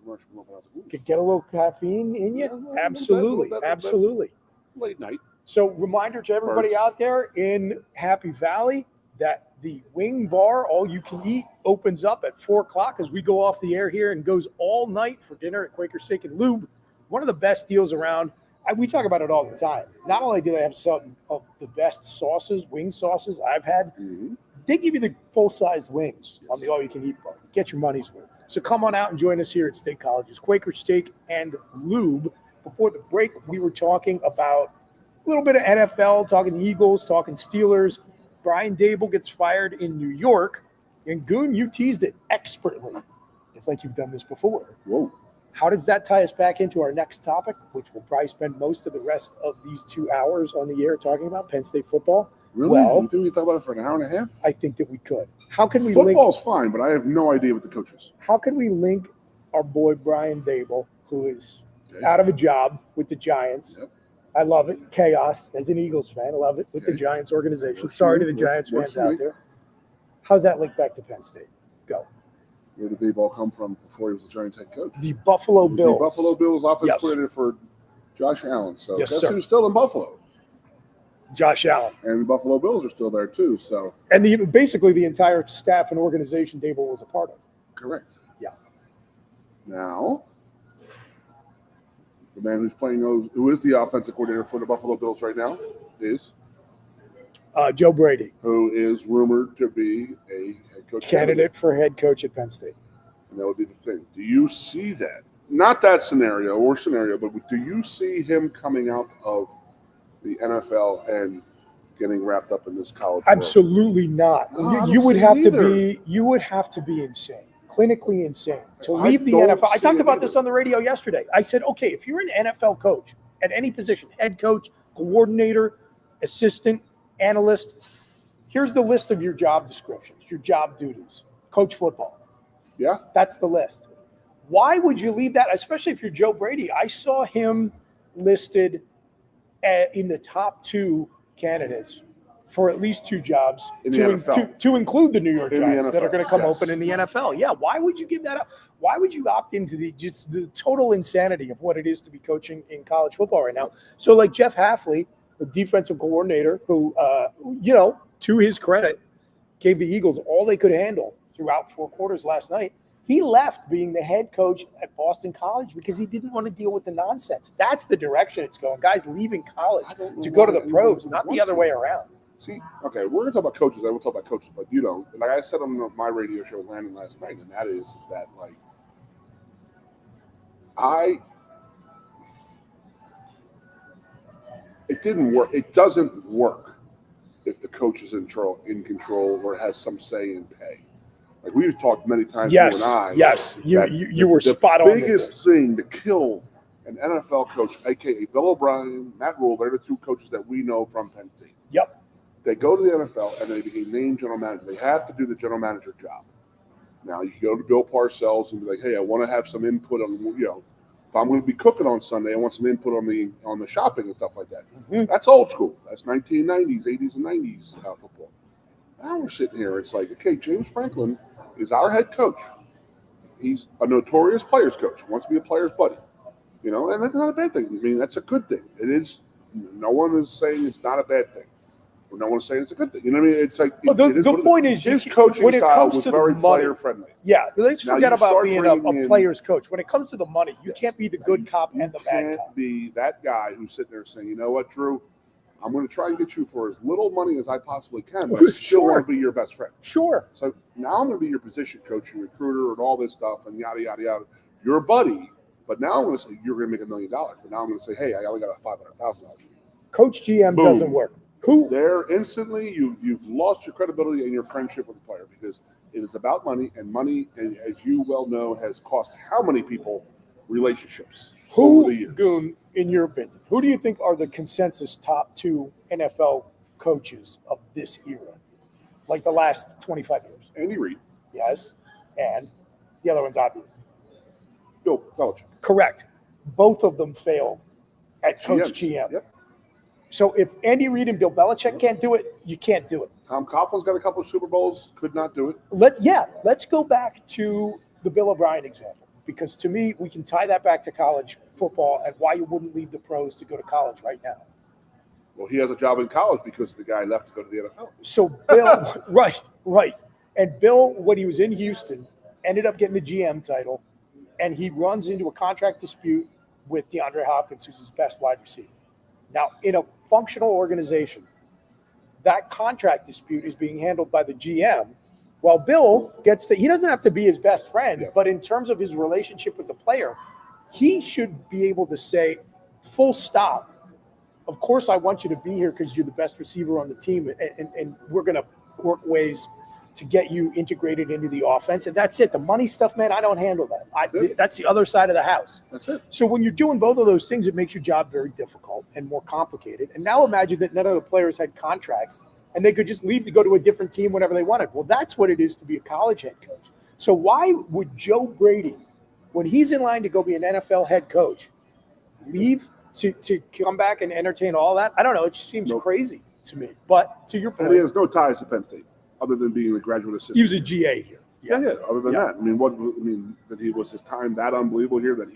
Could get a little caffeine in you? Absolutely. Late night. So reminder to everybody out there in Happy Valley that the wing bar, all you can eat, opens up at 4 o'clock as we go off the air here and goes all night for dinner at Quaker Steak and Lube. One of the best deals around. We talk about it all the time. Not only do they have some of the best sauces, wing sauces I've had, they give you the full-sized wings on the all-you-can-eat bar. Get your money's worth. So come on out and join us here at State College's Quaker Steak and Lube. Before the break, we were talking about a little bit of NFL, talking Eagles, talking Steelers. Brian Dable gets fired in New York, and Goon, you teased it expertly. It's like you've done this before. Whoa. How does that tie us back into our next topic, which we'll probably spend most of the rest of these 2 hours on the air talking about, Penn State football? Really? Well, you think we can talk about it for an hour and a half? I think that we could. How can we Football's fine, but I have no idea what the coach is. How can we link our boy Brian Dable, who is out of a job with the Giants? Yep. I love it. Chaos. As an Eagles fan, I love it with the Giants organization. Sorry to the Giants fans out there. How's that linked back to Penn State? Go. Where did Dable come from before he was the Giants head coach? The Buffalo Bills. The Buffalo Bills offense coordinator for Josh Allen. So yes, guess sir. who's still in Buffalo? Josh Allen. And the Buffalo Bills are still there too. So basically the entire staff and organization Dable was a part of. Correct. Yeah. Now, the man who is the offensive coordinator for the Buffalo Bills right now is Joe Brady, who is rumored to be a head coach candidate for head coach at Penn State. And that would be the thing. Do you see that? Not that scenario, but do you see him coming out of the NFL and getting wrapped up in this college world? Absolutely not. No, you would have to be insane. Clinically insane to leave the NFL. I talked about this on the radio yesterday. I said, okay, if you're an NFL coach at any position, head coach, coordinator, assistant, analyst, here's the list of your job descriptions, your job duties. Coach football. Yeah. That's the list. Why would you leave that, especially if you're Joe Brady? I saw him listed in the top 2 candidates for at least 2 jobs to include the New York Giants that are going to come open in the NFL. Yeah, why would you give that up? Why would you opt into the total insanity of what it is to be coaching in college football right now? So like Jeff Hafley, the defensive coordinator, who, to his credit, gave the Eagles all they could handle throughout 4 quarters last night. He left being the head coach at Boston College because he didn't want to deal with the nonsense. That's the direction it's going. Guys leaving college to go to the pros, not the other way around. See, okay, we're going to talk about coaches. I will talk about coaches, but like I said on my radio show with Landon last night, and that is that, like, it didn't work. It doesn't work if the coach is in control or has some say in pay. Like we've talked many times, you and I. Yes, you were spot on. The biggest thing to kill an NFL coach, a.k.a. Bill O'Brien, Matt Rule, they're the 2 coaches that we know from Penn State. Yep. They go to the NFL and they become named general manager. They have to do the general manager job. Now you can go to Bill Parcells and be like, hey, I want to have some input on, if I'm going to be cooking on Sunday, I want some input on the shopping and stuff like that. Mm-hmm. That's old school. That's 1990s, 80s, and 90s football. Now we're sitting here. It's like, okay, James Franklin is our head coach. He's a notorious players coach. Wants to be a player's buddy. And that's not a bad thing. I mean, that's a good thing. It is. No one is saying it's not a bad thing. Or no one is saying it's a good thing. You know what I mean? It's like the point is his coaching style was very player friendly. Yeah, let's forget about being a player's coach. When it comes to the money, you can't be the good cop and the bad cop. You can't be that guy who's sitting there saying, you know what, Drew, I'm going to try and get you for as little money as I possibly can, but I still want to be your best friend. Sure. So now I'm going to be your position coach and recruiter and all this stuff and yada, yada, yada. You're a buddy, but now I'm going to say you're going to make $1 million. But now I'm going to say, hey, I only got a $500,000 for you. Coach GM Boom. Doesn't work. Who? There instantly you've lost your credibility and your friendship with the player because it is about money, and as you well know, has cost how many people relationships over the years. Goon, in your opinion, who do you think are the consensus top 2 NFL coaches of this era? Like the last 25 years? Andy Reid. Yes. And the other one's obvious. Bill Belichick. Correct. Both of them failed at Coach GM. Yep. So if Andy Reid and Bill Belichick can't do it, you can't do it. Tom Coughlin's got a couple of Super Bowls, could not do it. Let's go back to the Bill O'Brien example, because to me, we can tie that back to college football and why you wouldn't leave the pros to go to college right now. Well, he has a job in college because the guy left to go to the NFL. So Bill, right. And Bill, when he was in Houston, ended up getting the GM title, and he runs into a contract dispute with DeAndre Hopkins, who's his best wide receiver. Now, in a functional organization, that contract dispute is being handled by the GM, while Bill he doesn't have to be his best friend, but in terms of his relationship with the player, he should be able to say, full stop, of course I want you to be here because you're the best receiver on the team, and we're going to work ways to get you integrated into the offense. And that's it. The money stuff, man, I don't handle that. That's the other side of the house. That's it. So when you're doing both of those things, it makes your job very difficult and more complicated. And now imagine that none of the players had contracts and they could just leave to go to a different team whenever they wanted. Well, that's what it is to be a college head coach. So why would Joe Brady, when he's in line to go be an NFL head coach, leave to come back and entertain all that? I don't know. It just seems crazy to me. But to your point. And he has no ties to Penn State. Other than being a graduate assistant. He was a GA here. Yeah. Other than that, that he was his time that unbelievable here that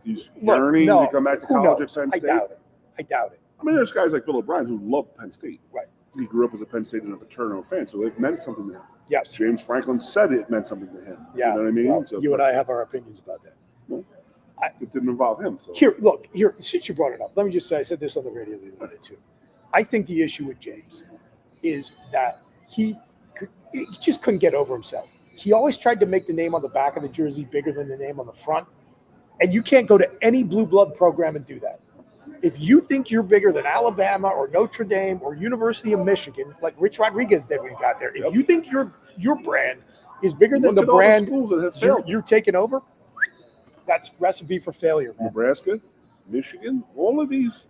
he's yearning to come back to college at Penn State. I doubt it. I mean, there's guys like Bill O'Brien who loved Penn State. Right. He grew up as a Penn State and a Paterno fan, so it meant something to him. Yes. James Franklin said it meant something to him. Yeah. You know what I mean? Well, you and I have our opinions about that. Well, it didn't involve him. So Here, since you brought it up, let me just say, I said this on the radio the other day too. I think the issue with James is that he just couldn't get over himself. He always tried to make the name on the back of the jersey bigger than the name on the front. And you can't go to any blue blood program and do that. If you think you're bigger than Alabama or Notre Dame or University of Michigan, like Rich Rodriguez did when he got there, if you think your brand is bigger than the brand you're taking over, that's recipe for failure, man. Nebraska, Michigan, all of these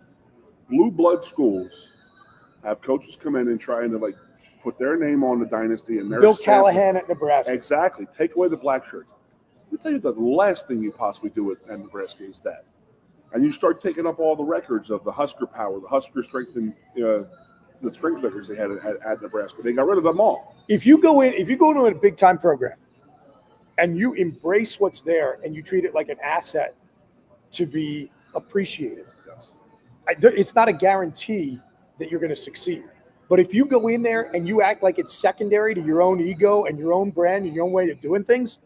blue blood schools have coaches come in and trying to put their name on the dynasty and their Bill Callahan at Nebraska. Exactly. Take away the black shirts. Let me tell you, the last thing you possibly do at Nebraska is that. And you start taking up all the records of the Husker power, the Husker strength, and the strength records they had at Nebraska. They got rid of them all. If you go into a big time program and you embrace what's there and you treat it like an asset to be appreciated, it's not a guarantee that you're going to succeed. But if you go in there and you act like it's secondary to your own ego and your own brand and your own way of doing things,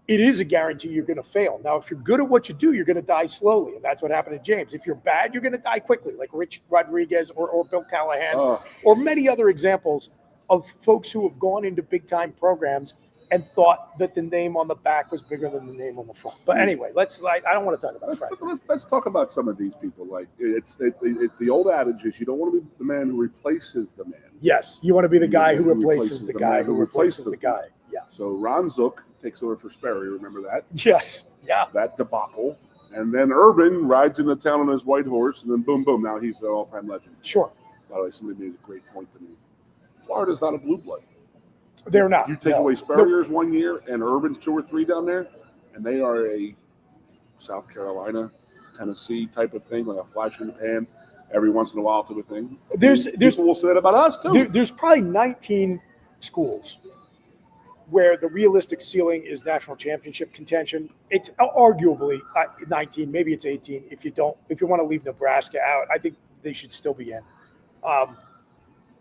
it is a guarantee you're going to fail. Now, if you're good at what you do, you're going to die slowly. And that's what happened to James. If you're bad, you're going to die quickly, like Rich Rodriguez or Bill Callahan or many other examples of folks who have gone into big-time programs and thought that the name on the back was bigger than the name on the front. But anyway, I don't want to talk about it. Let's talk about some of these people. It's the old adage is you don't want to be the man who replaces the man. Yes, you want to be the guy who replaces the guy who replaces the guy. Yeah. So Ron Zook takes over for Sperry. Remember that? Yes. Yeah. That debacle. And then Urban rides into town on his white horse, and then boom, boom. Now he's an all-time legend. Sure. By the way, somebody made a great point to me. Florida's not a blue blood. They're not. You take away Spurrier's 1 year and Urban's 2 or 3 down there, and they are a South Carolina, Tennessee type of thing, like a flash in the pan every once in a while type of thing. People will say that about us too. There's probably 19 schools where the realistic ceiling is national championship contention. It's arguably 19, maybe it's 18. If you want to leave Nebraska out, I think they should still be in.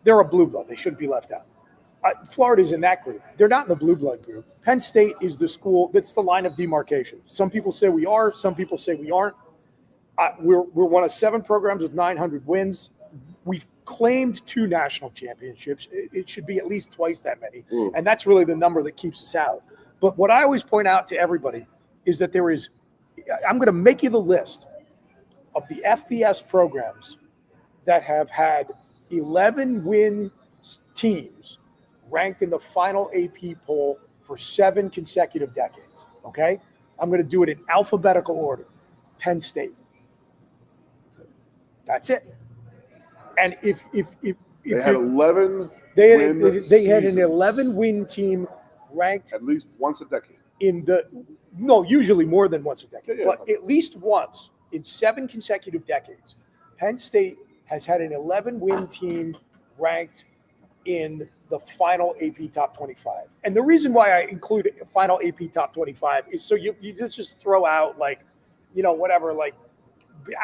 They're a blue blood. They shouldn't be left out. Florida's in that group. They're not in the blue blood group. Penn State is the school that's the line of demarcation. Some people say we are. Some people say we aren't. We're one of 7 programs with 900 wins. We've claimed 2 national championships. It should be at least twice that many. Ooh. And that's really the number that keeps us out. But what I always point out to everybody is that I'm going to make you the list of the FBS programs that have had 11 win teams ranked in the final AP poll for 7 consecutive decades. Okay? I'm going to do it in alphabetical order. Penn State. That's it. And if they had 11 they had an 11-win team ranked at least once a decade. Usually more than once a decade, Yeah. but at least once in 7 consecutive decades, Penn State has had an 11-win team ranked in the final AP Top 25. And the reason why I include a final AP Top 25 is so you just throw out whatever, like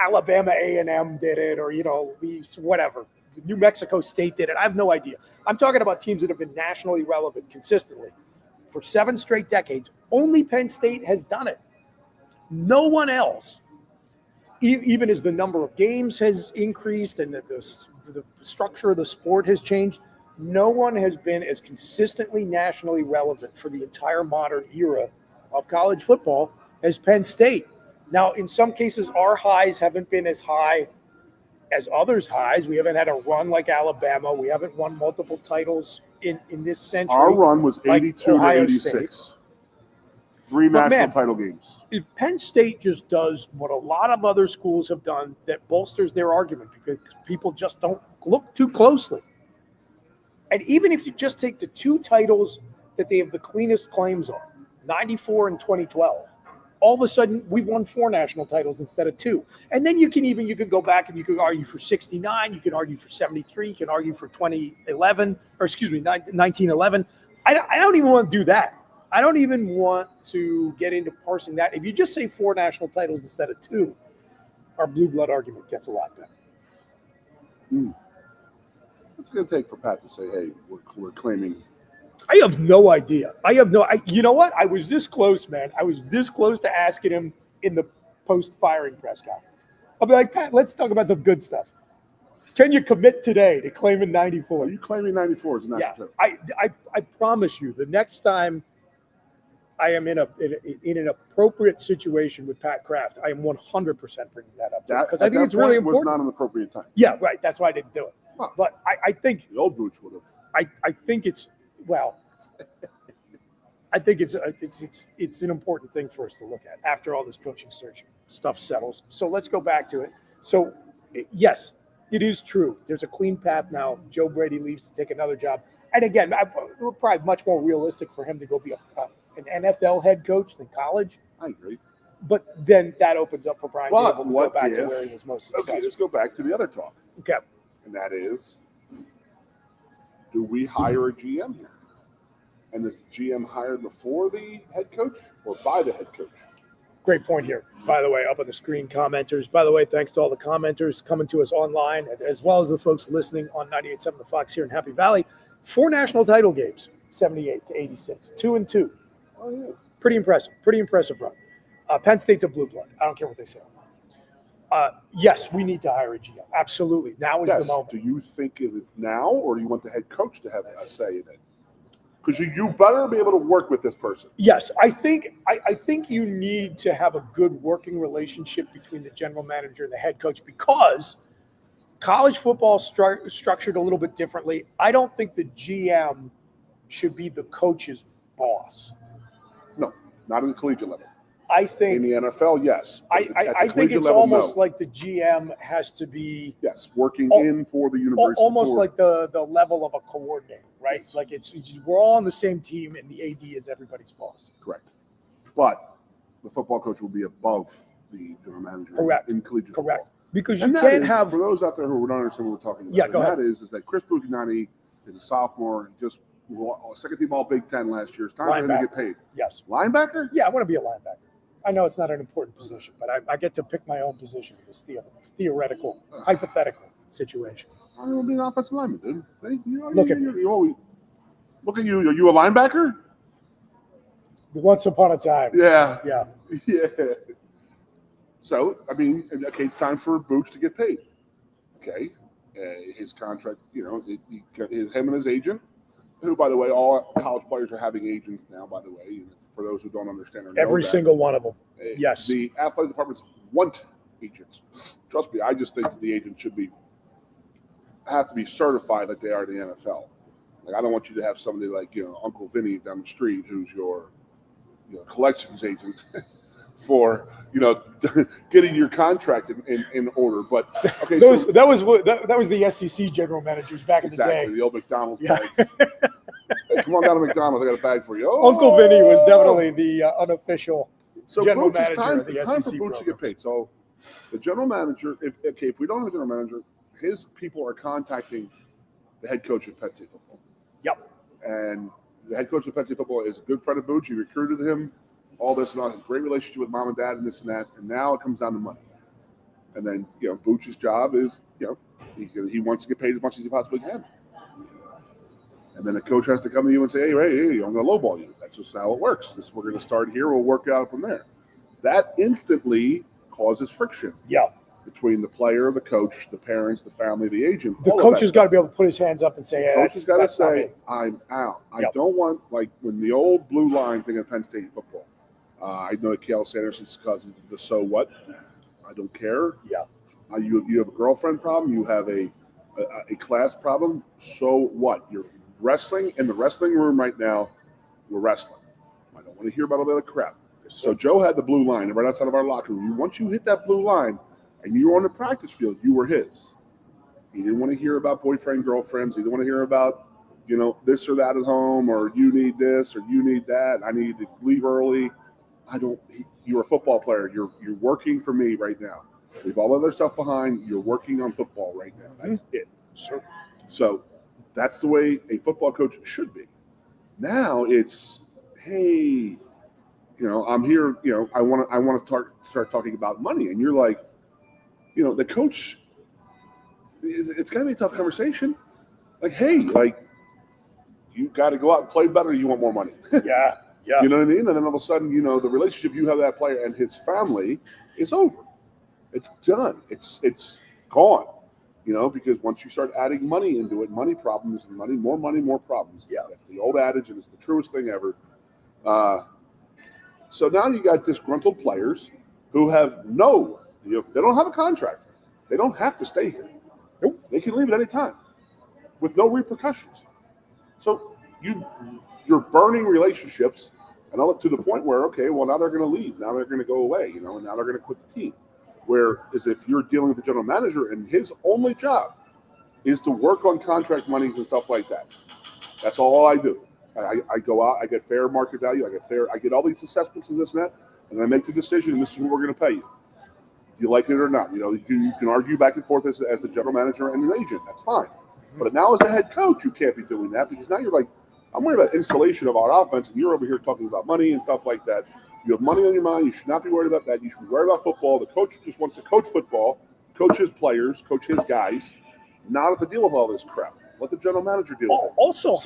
Alabama A&M did it, or these whatever. New Mexico State did it. I have no idea. I'm talking about teams that have been nationally relevant consistently for 7 straight decades. Only Penn State has done it. No one else, even as the number of games has increased and the structure of the sport has changed, no one has been as consistently nationally relevant for the entire modern era of college football as Penn State. Now, in some cases, our highs haven't been as high as others' highs. We haven't had a run like Alabama. We haven't won multiple titles in this century. Our run was 82 to 86. State. 3 national title games. If Penn State just does what a lot of other schools have done that bolsters their argument, because people just don't look too closely. And even if you just take the 2 titles that they have the cleanest claims on, 94 and 2012, all of a sudden we've won 4 national titles instead of 2. And then you can go back and you can argue for 69, you can argue for 73, you can argue for 1911. I don't even want to do that. I don't even want to get into parsing that. If you just say 4 national titles instead of 2, our blue blood argument gets a lot better. What's it going to take for Pat to say, hey, we're claiming? I have no idea. You know what? I was this close, man. I was this close to asking him in the post-firing press conference. I'll be like, Pat, let's talk about some good stuff. Can you commit today to claiming 94? Are you claiming 94 as a national title? I promise you, the next time I am in an appropriate situation with Pat Kraft, I am 100% bringing that up because I think it's really important. Was not an appropriate time. Yeah, right. That's why I didn't do it. Huh. But I think the old Booch would have. I think it's I think it's an important thing for us to look at after all this coaching search stuff settles. So let's go back to it. So yes, it is true. There's a clean path now. Joe Brady leaves to take another job, and again, probably much more realistic for him to go be an NFL head coach than college. I agree. But then that opens up for Brian Dable to go back to where he was most successful. Okay, let's go back to the other talk. Okay. And that is, do we hire a GM here? And is the GM hired before the head coach or by the head coach? Great point here. By the way, up on the screen, commenters. By the way, thanks to all the commenters coming to us online, as well as the folks listening on 98.7 The Fox here in Happy Valley. 4 national title games, 78 to 86, 2-2. Oh, yeah. Pretty impressive run. Penn State's a blue blood. I don't care what they say. Yes, we need to hire a GM. Absolutely. Now is the moment. Do you think it is now, or do you want the head coach to have a say in it? Because you better be able to work with this person. Yes, I think you need to have a good working relationship between the general manager and the head coach, because college football structured a little bit differently. I don't think the GM should be the coach's boss. No, not at the collegiate level. I think in the NFL, yes. I think it's almost like the GM has to be working in for the university, almost like the level of a coordinator, right? Yes. Like it's we're all on the same team, and the AD is everybody's boss. Correct, but the football coach will be above the general manager. Correct. In collegiate Correct. football. Because you can't have, for those out there who don't understand what we're talking about. Yeah, go ahead. That is that Chris Buchanani is a sophomore. He just second team All Big Ten last year. It's time for him to get paid. Yes. Linebacker? Yeah, I want to be a linebacker. I know it's not an important position, but I get to pick my own position in this theoretical, hypothetical situation. I want to be an offensive lineman, dude. See? Look at me. Look at you. Are you a linebacker? Once upon a time. Yeah. Yeah. Yeah. So, I mean, okay, it's time for Booch to get paid. Okay. His contract, him and his agent, who, by the way, all college players are having agents now, by the way, for those who don't understand or know every single one of them. Yes. The athletic departments want agents. Trust me, I just think that the agent have to be certified like they are in the NFL. Like, I don't want you to have somebody like, Uncle Vinny down the street who's your, collections agent for, getting your contract in order. But okay, that was the SEC general managers back in the day. The old McDonald's bags. Hey, come on down to McDonald's. I got a bag for you. Oh! Uncle Vinny was definitely the unofficial general Coach, manager time, of the time SEC for Boots to get paid. So the general manager, if we don't have a general manager, his people are contacting the head coach of Penn State football. Yep. And the head coach of Penn State football is a good friend of Booch. He recruited him, all this and all. Has a great relationship with mom and dad and this and that. And now it comes down to money. And then, Booch's job is, he wants to get paid as much as he possibly can. And then the coach has to come to you and say, hey, I'm going to lowball you. That's just how it works. We're going to start here. We'll work out from there. That instantly causes friction. Yeah. Between the player, the coach, the parents, the family, the agent. The coach has got to be able to put his hands up and say, hey, coach has got to say, I'm out. I don't want, like, when the old blue line thing at Penn State football. I know that Kale Sanderson's cousin, the so what? I don't care. Yeah. You have a girlfriend problem. You have a class problem. So what? You're wrestling in the wrestling room right now. We're wrestling. I don't want to hear about all the other crap. So Joe had the blue line right outside of our locker room. Once you hit that blue line and you were on the practice field, you were his. He didn't want to hear about boyfriend, girlfriends. He didn't want to hear about, this or that at home, or you need this or you need that. I need to leave early. You're a football player. You're working for me right now. Leave all other stuff behind. You're working on football right now. That's it. Sure. So that's the way a football coach should be. Now it's, hey, I'm here. I want to start talking about money, and you're like, the coach. It's got to be a tough conversation. Like, hey, you got to go out and play better. Or you want more money? Yeah. Yeah. You know what I mean? And then all of a sudden, the relationship you have with that player and his family is over. It's done. It's gone. Because once you start adding money into it, money problems, more problems. Yeah. That's the old adage, and it's the truest thing ever. So now you got disgruntled players who have they don't have a contract. They don't have to stay here. Nope. They can leave at any time with no repercussions. So you're burning relationships, and all up to the point where, okay, well, now they're going to leave. Now they're going to go away, and now they're going to quit the team. Whereas if you're dealing with the general manager and his only job is to work on contract monies and stuff like that, that's all I do. I go out, I get fair market value, I get all these assessments and this and that, and I make the decision, and this is what we're going to pay you. You like it or not. You can argue back and forth as the general manager and an agent. That's fine. But now as the head coach, you can't be doing that, because now you're like, I'm worried about installation of our offense, and you're over here talking about money and stuff like that. You have money on your mind. You should not be worried about that. You should be worried about football. The coach just wants to coach football, coach his players, coach his guys, not have to deal with all this crap. Let the general manager deal with it. Also,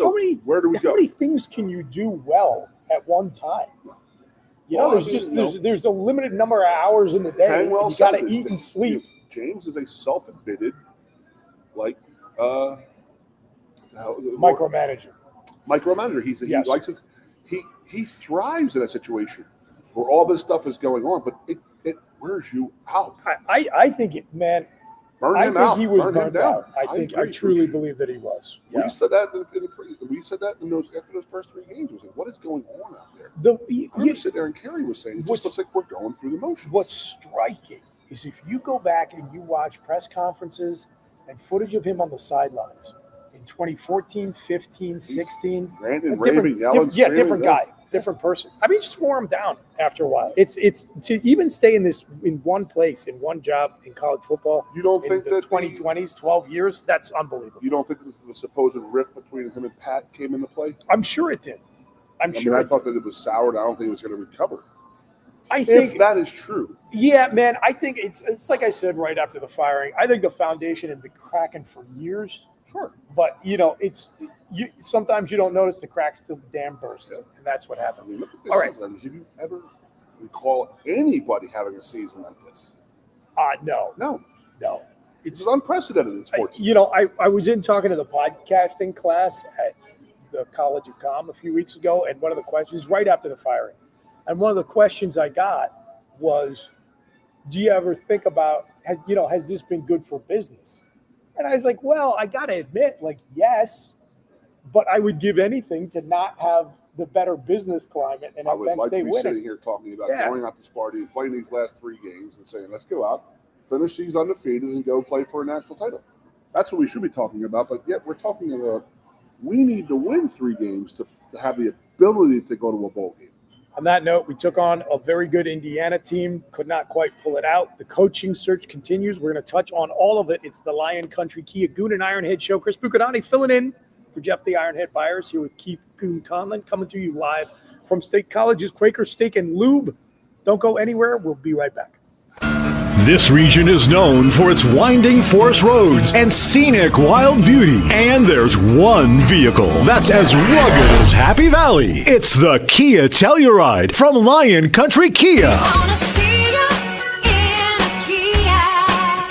where do we go? How many things can you do well at one time? There's a limited number of hours in the day. You got to eat and sleep. James is a self-admitted, micromanager. He likes his. He thrives in a situation where all this stuff is going on, but it wears you out. I think Burn him I out. think he was Burn him burned down. out. I truly believe that he was. Yeah. We said that in those after those first 3 games. We said, what is going on out there? You sit there and Kerry was saying, it just looks like we're going through the motions. What's striking is if you go back and you watch press conferences and footage of him on the sidelines in 2014, 15, 16. Ranting, raving, yelling, screaming, different guy, different person. I mean, just wore him down after a while. It's to even stay in one place, in one job in college football. You don't think the that 2020s, 12 years, that's unbelievable. You don't think the supposed rift between him and Pat came into play? I'm sure it did. I thought that it was soured. I don't think it was going to recover. I think if that is true. Yeah, man. I think it's like I said right after the firing. I think the foundation had been cracking for years. Sure. But sometimes you don't notice the cracks till the dam bursts, and that's what happened. I mean, look at this. All right. Have you ever recall anybody having a season like this? No. It's unprecedented in sports. I was in talking to the podcasting class at the College of Com a few weeks ago, and one of the questions right after the firing, and one of the questions I got was, do you ever think about, has this been good for business? And I was like, well, I got to admit, yes, but I would give anything to not have the better business climate and have Penn State to be winning. Sitting here talking about going out to Sparty and playing these last 3 games and saying, let's go out, finish these undefeated, and go play for a national title. That's what we should be talking about. But yet we're talking about we need to win 3 games to have the ability to go to a bowl game. On that note, we took on a very good Indiana team, could not quite pull it out. The coaching search continues. We're going to touch on all of it. It's the Lion Country Kia Goon and Ironhead show. Chris Bucadani filling in for Jeff the Ironhead Byers here with Keith Goon Conlin, coming to you live from State College's Quaker Steak and Lube. Don't go anywhere. We'll be right back. This region is known for its winding forest roads and scenic wild beauty. And there's one vehicle that's as rugged as Happy Valley. It's the Kia Telluride from Lion Country Kia.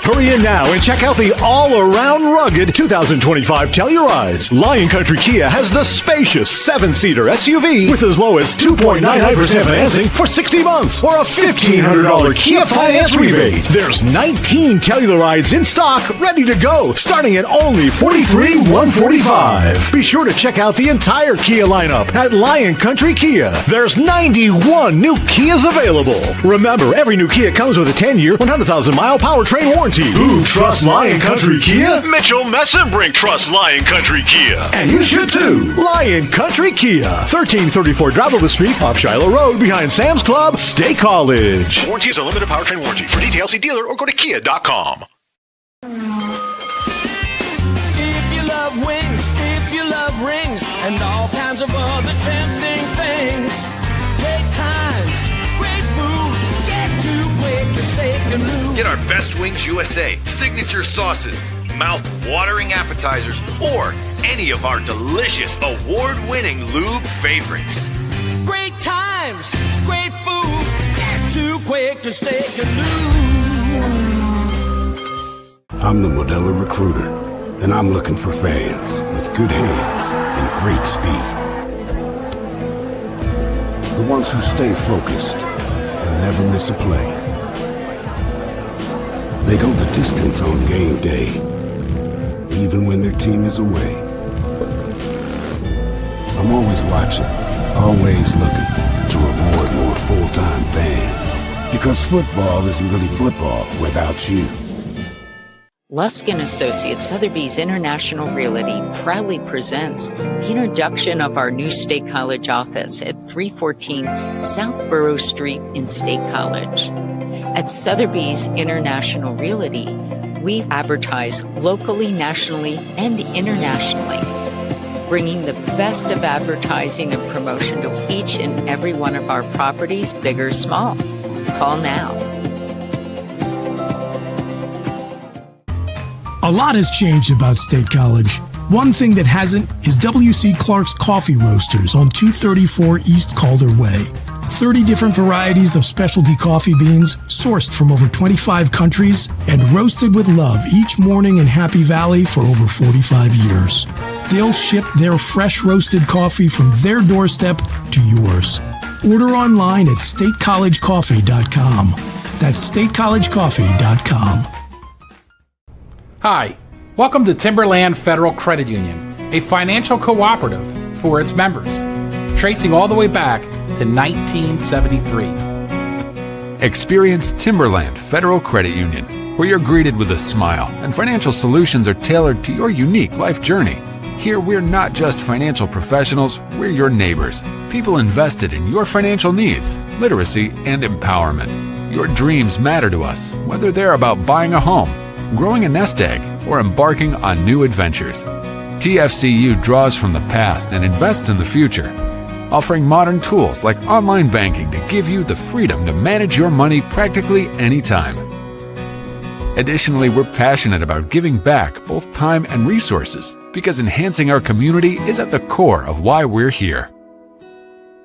Hurry in now and check out the all-around rugged 2025 Tellurides. Lion Country Kia has the spacious 7-seater SUV with as low as 2.99% financing for 60 months or a $1,500 Kia finance rebate. There's 19 Tellurides in stock ready to go, starting at only $43,145. Be sure to check out the entire Kia lineup at Lion Country Kia. There's 91 new Kias available. Remember, every new Kia comes with a 10-year, 100,000-mile powertrain warranty. Who trusts Lion Country Kia? Mitchell Messenbrink trusts Lion Country Kia. And you should too. Lion Country Kia. 1334 Dravova Street, off Shiloh Road, behind Sam's Club, State College. Warranty is a limited powertrain warranty. For details, see dealer or go to kia.com. If you love wings, if you love rings, and all kinds of other tempting things, great times, great food, get to Quaker Steak Lube. Get our Best Wings USA, signature sauces, mouth-watering appetizers, or any of our delicious award-winning lube favorites. Great times, great food, get to Quaker Steak Lube. I'm the Modelo Recruiter, and I'm looking for fans with good hands and great speed. The ones who stay focused and never miss a play. They go the distance on game day, even when their team is away. I'm always watching, always looking to reward more full-time fans. Because football isn't really football without you. Lusk & Associates Sotheby's International Realty proudly presents the introduction of our new State College office at 314 South Borough Street in State College. At Sotheby's International Realty, we advertise locally, nationally, and internationally, bringing the best of advertising and promotion to each and every one of our properties, big or small. Call now. A lot has changed about State College. One thing that hasn't is W.C. Clark's Coffee Roasters on 234 East Calder Way. 30 different varieties of specialty coffee beans sourced from over 25 countries and roasted with love each morning in Happy Valley for over 45 years. They'll ship their fresh roasted coffee from their doorstep to yours. Order online at statecollegecoffee.com. That's statecollegecoffee.com. Hi, welcome to Timberland Federal Credit Union, a financial cooperative for its members, tracing all the way back to 1973. Experience Timberland Federal Credit Union, where you're greeted with a smile and financial solutions are tailored to your unique life journey. Here, we're not just financial professionals, we're your neighbors. People invested in your financial needs, literacy, and empowerment. Your dreams matter to us, whether they're about buying a home, growing a nest egg, or embarking on new adventures. TFCU draws from the past and invests in the future, offering modern tools like online banking to give you the freedom to manage your money practically anytime. Additionally, we're passionate about giving back both time and resources because enhancing our community is at the core of why we're here.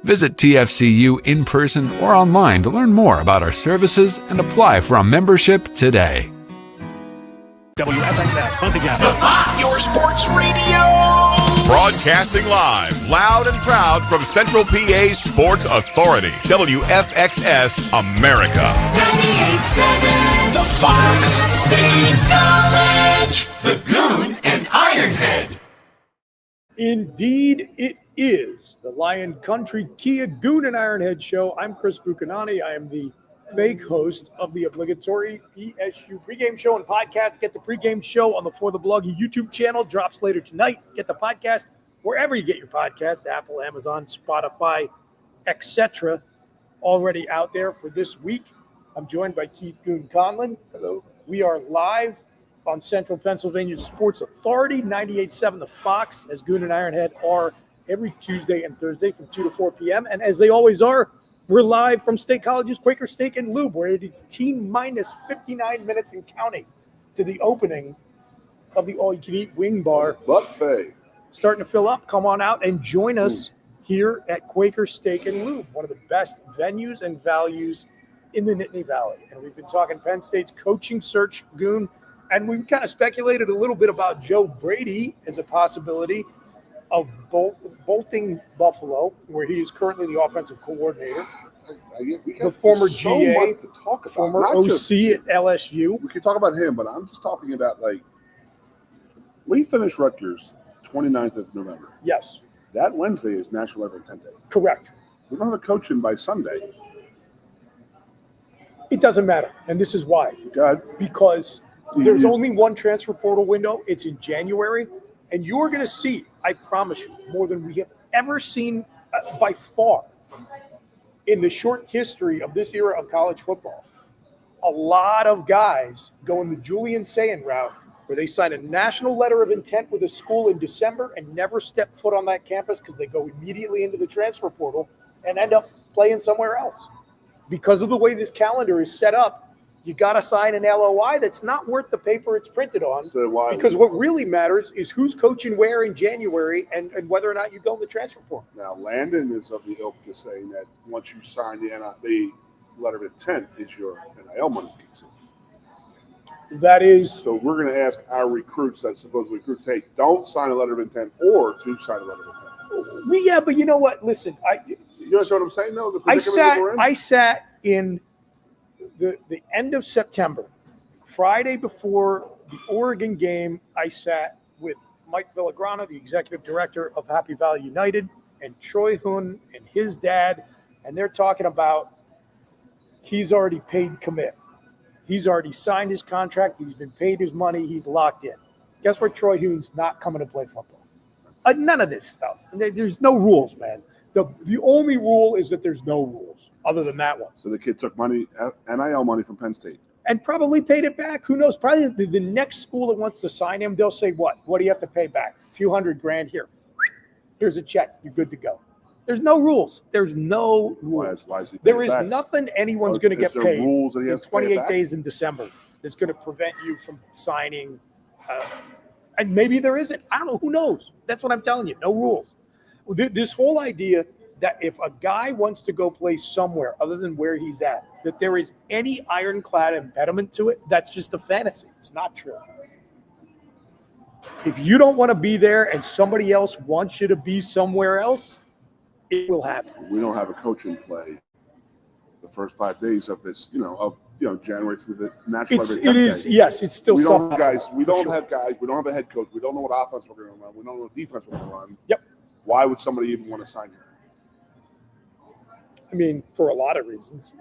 Visit TFCU in person or online to learn more about our services and apply for a membership today. WFXX, once again, the Fox, your sports radio. Broadcasting live, loud and proud from Central PA's Sports Authority, WFXS America. 98.7, the Fox State College, the Goon and Ironhead. Indeed, it is the Lion Country Kia Goon and Ironhead show. I'm Chris Buchanani. I am the fake host of the obligatory PSU pregame show and podcast. Get the pregame show on the For the Blog YouTube channel. Drops later tonight. Get the podcast wherever you get your podcast, Apple, Amazon, Spotify, etc. Already out there for this week. I'm joined by Keith Goon Conlin. Hello. We are live on Central Pennsylvania's Sports Authority, 98.7 The Fox, as Goon and Ironhead are every Tuesday and Thursday from 2 to 4 p.m. And as they always are, we're live from State College's Quaker Steak and Lube, where it is T-minus 59 minutes and counting to the opening of the all-you-can-eat wing bar. Buffet. Starting to fill up. Come on out and join us here at Quaker Steak and Lube, one of the best venues and values in the Nittany Valley. And we've been talking Penn State's coaching search, Goon, and we've kind of speculated a little bit about Joe Brady as a possibility of bolting Buffalo, where he is currently the offensive coordinator. The former GA, former OC at LSU. We could talk about him, but I'm just talking about, like, we finished Rutgers 29th of November. Yes. That Wednesday is National Letter of Intent Day. Correct. We don't have a coach in by Sunday. It doesn't matter, and this is why. God. Because there's only one transfer portal window. It's in January, and you're going to see, I promise you, more than we have ever seen by far in the short history of this era of college football. A lot of guys going the Julian Sayin route, where they sign a national letter of intent with a school in December and never step foot on that campus because they go immediately into the transfer portal and end up playing somewhere else. Because of the way this calendar is set up, you got to sign an LOI that's not worth the paper it's printed on. So because what really matters is who's coaching where in January and whether or not you go in the transfer portal. Now, Landon is of the ilk to saying that once you sign the letter of intent, is your NIL money kicks in. That is. So we're going to ask our recruits that supposedly recruits, hey, don't sign a letter of intent or to sign a letter of intent. Yeah, but you know what? Listen, you understand what I'm saying? No, I sat in the end of September, Friday before the Oregon game. I sat with Mike Villagrana, the executive director of Happy Valley United, and Troy Hoon and his dad, and they're talking about he's already paid commit. He's already signed his contract. He's been paid his money. He's locked in. Guess what? Troy Hoon's not coming to play football. None of this stuff. There's no rules, man. The only rule is that there's no rules other than that one. So the kid took money, NIL money from Penn State. And probably paid it back. Who knows? Probably the next school that wants to sign him, they'll say, what? What do you have to pay back? A few $100,000 here. Here's a check. You're good to go. There's no rules. There's no rules. There is nothing anyone's going to get paid in 28 days in December that's going to prevent you from signing. And maybe there isn't. I don't know. Who knows? That's what I'm telling you. No rules. This whole idea that if a guy wants to go play somewhere other than where he's at, that there is any ironclad impediment to it, that's just a fantasy. It's not true. If you don't want to be there and somebody else wants you to be somewhere else, it will happen. We don't have a coach in play the first 5 days of this, of January through the national. It is. Yes, it's still. We don't have guys. We don't sure. have guys. We don't have a head coach. We don't know what offense we're going to run. We don't know what defense we're going to run. Yep. Why would somebody even want to sign here? I mean, for a lot of reasons,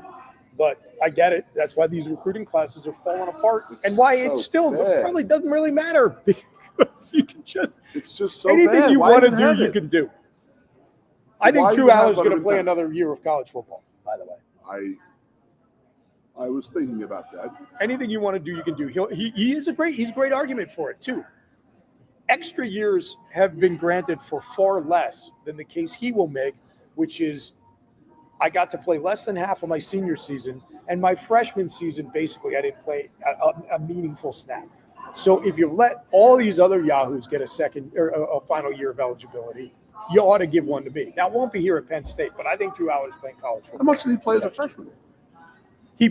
but I get it. That's why these recruiting classes are falling apart, and why it still probably doesn't really matter because you can just. It's just so anything bad. you Why want to even do, have you it? can do. I think Why Drew even have Allen's going to Letterman play time? another year of college football. By the way, I was thinking about that. anything you want to do, you can do. He's a great argument for it too. Extra years have been granted for far less than the case he will make, which is I got to play less than half of my senior season, and my freshman season, basically, I didn't play a meaningful snap. So if you let all these other yahoos get a second or a final year of eligibility, you ought to give one to me. Now, it won't be here at Penn State, but I think Drew Allen is playing college football. How much did he play as a freshman? He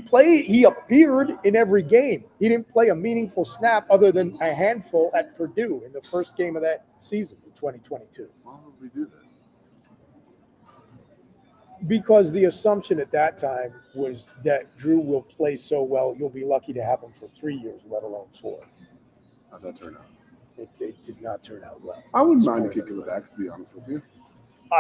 appeared in every game. He didn't play a meaningful snap other than a handful at Purdue in the first game of that season in 2022. Why would we do that? Because the assumption at that time was that Drew will play so well, you'll be lucky to have him for 3 years, let alone 4. How'd that turn out? It did not turn out well. I wouldn't mind a kick in the back, to be honest with you.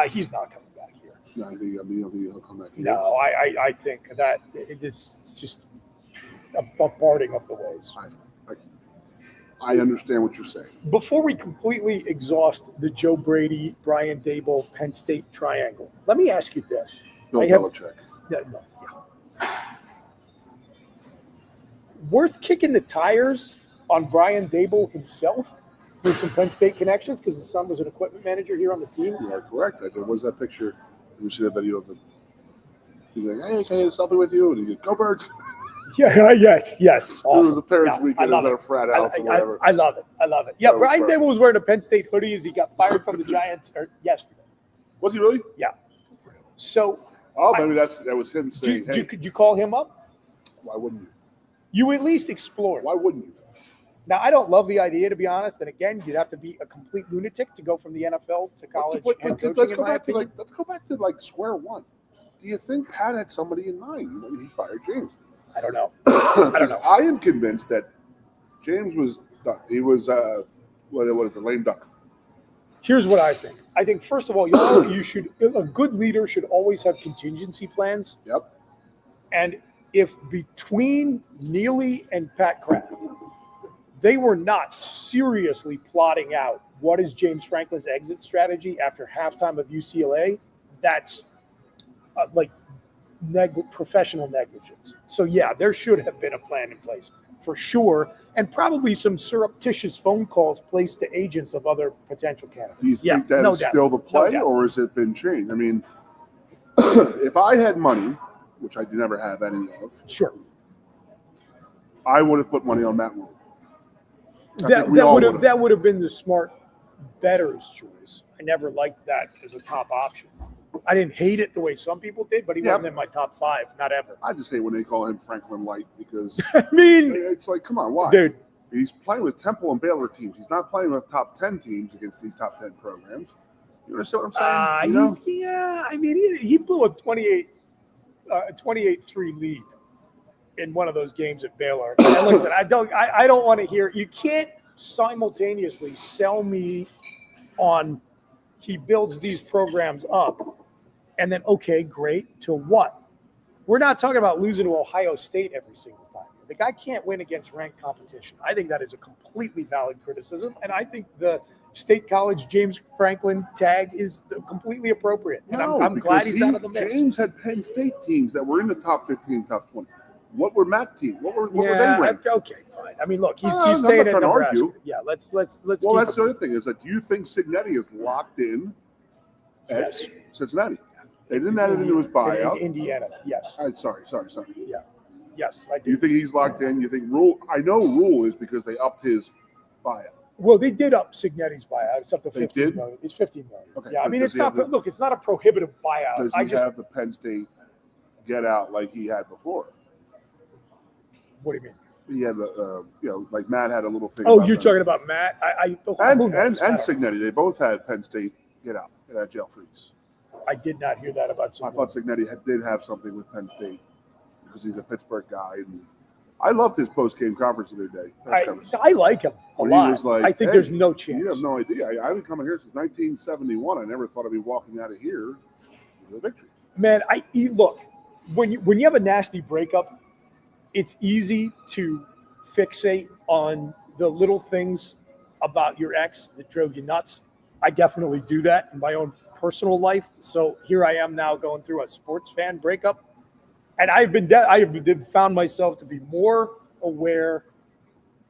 He's not coming back here. No, I think he'll come back here. No, I think that it's just a parting of the ways. I understand what you're saying. Before we completely exhaust the Joe Brady, Brian Dable, Penn State triangle, let me ask you this. Bill Belichick. Worth kicking the tires on Brian Dable himself with some Penn State connections because his son was an equipment manager here on the team? You are correct. There was that picture. We see a video of him. He's like, hey, can I get a selfie with you? And he goes, go Birds. Yeah, yes. Awesome. It was a parents' weekend at a frat house or whatever. I love it. Yeah, Brian Dable was wearing a Penn State hoodie as he got fired from the Giants yesterday. Was he really? Yeah. So. Oh, maybe that was him saying, hey. Could you call him up? Why wouldn't you? You at least explore. Why wouldn't you? Now, I don't love the idea, to be honest. And again, you'd have to be a complete lunatic to go from the NFL to college. Let's go back to square one. Do you think Pat had somebody in mind when he fired James? I don't know. I am convinced that James was done. He was what is it, lame duck. Here's what I think. I think first of all, you should. A good leader should always have contingency plans. Yep. And if between Neely and Pat Kraft, they were not seriously plotting out what is James Franklin's exit strategy after halftime of UCLA, that's professional negligence. So, yeah, there should have been a plan in place for sure, and probably some surreptitious phone calls placed to agents of other potential candidates. Do you think that is still the play, or has it been changed? I mean, if I had money, which I never have any of, sure, I would have put money on Matt Rule. That would have been the smart better's choice. I never liked that as a top option. I didn't hate it the way some people did, but he wasn't in my top 5, not ever. I just hate when they call him Franklin Light because I mean, it's like, come on, why? Dude. He's playing with Temple and Baylor teams. He's not playing with top 10 teams against these top 10 programs. You understand what I'm saying? I mean, he blew a 28-3 lead in one of those games at Baylor. And listen, I don't want to hear. You can't simultaneously sell me on he builds these programs up and then, okay, great, to what? We're not talking about losing to Ohio State every single time. The guy can't win against ranked competition. I think that is a completely valid criticism, and I think the State College James Franklin tag is completely appropriate. And I'm glad he's out of the mix. James had Penn State teams that were in the top 15, top 20. What were Matt teams? What were they ranked? Okay, fine. I mean, look, he's staying in Nebraska. Argue. Yeah, let's. Well, that's the other thing is that do you think Signetti is locked in at Cincinnati? They didn't add it into his buyout. In Indiana, yes. Sorry. Yeah. Yes, I do. You think he's locked in? You think Rule? I know Rule is because they upped his buyout. Well, they did up Signetti's buyout. It's up to $15 million. It's $15 million. Okay. Yeah, I mean, it's not. Look, it's not a prohibitive buyout. Does he have the Penn State get out like he had before? What do you mean? He had the, like Matt had a little thing. Oh, you're talking about Matt? And Signetti. They both had Penn State get out, get out jail freeze. I did not hear that about Signetti. I thought Signetti did have something with Penn State because he's a Pittsburgh guy. And I loved his post-game conference the other day. I like him a lot. He was like, I think there's no chance. You have no idea. I've been coming here since 1971. I never thought I'd be walking out of here with a victory. Man, look, when you have a nasty breakup, it's easy to fixate on the little things about your ex that drove you nuts. I definitely do that in my own personal life. So here I am now going through a sports fan breakup. And I have found myself to be more aware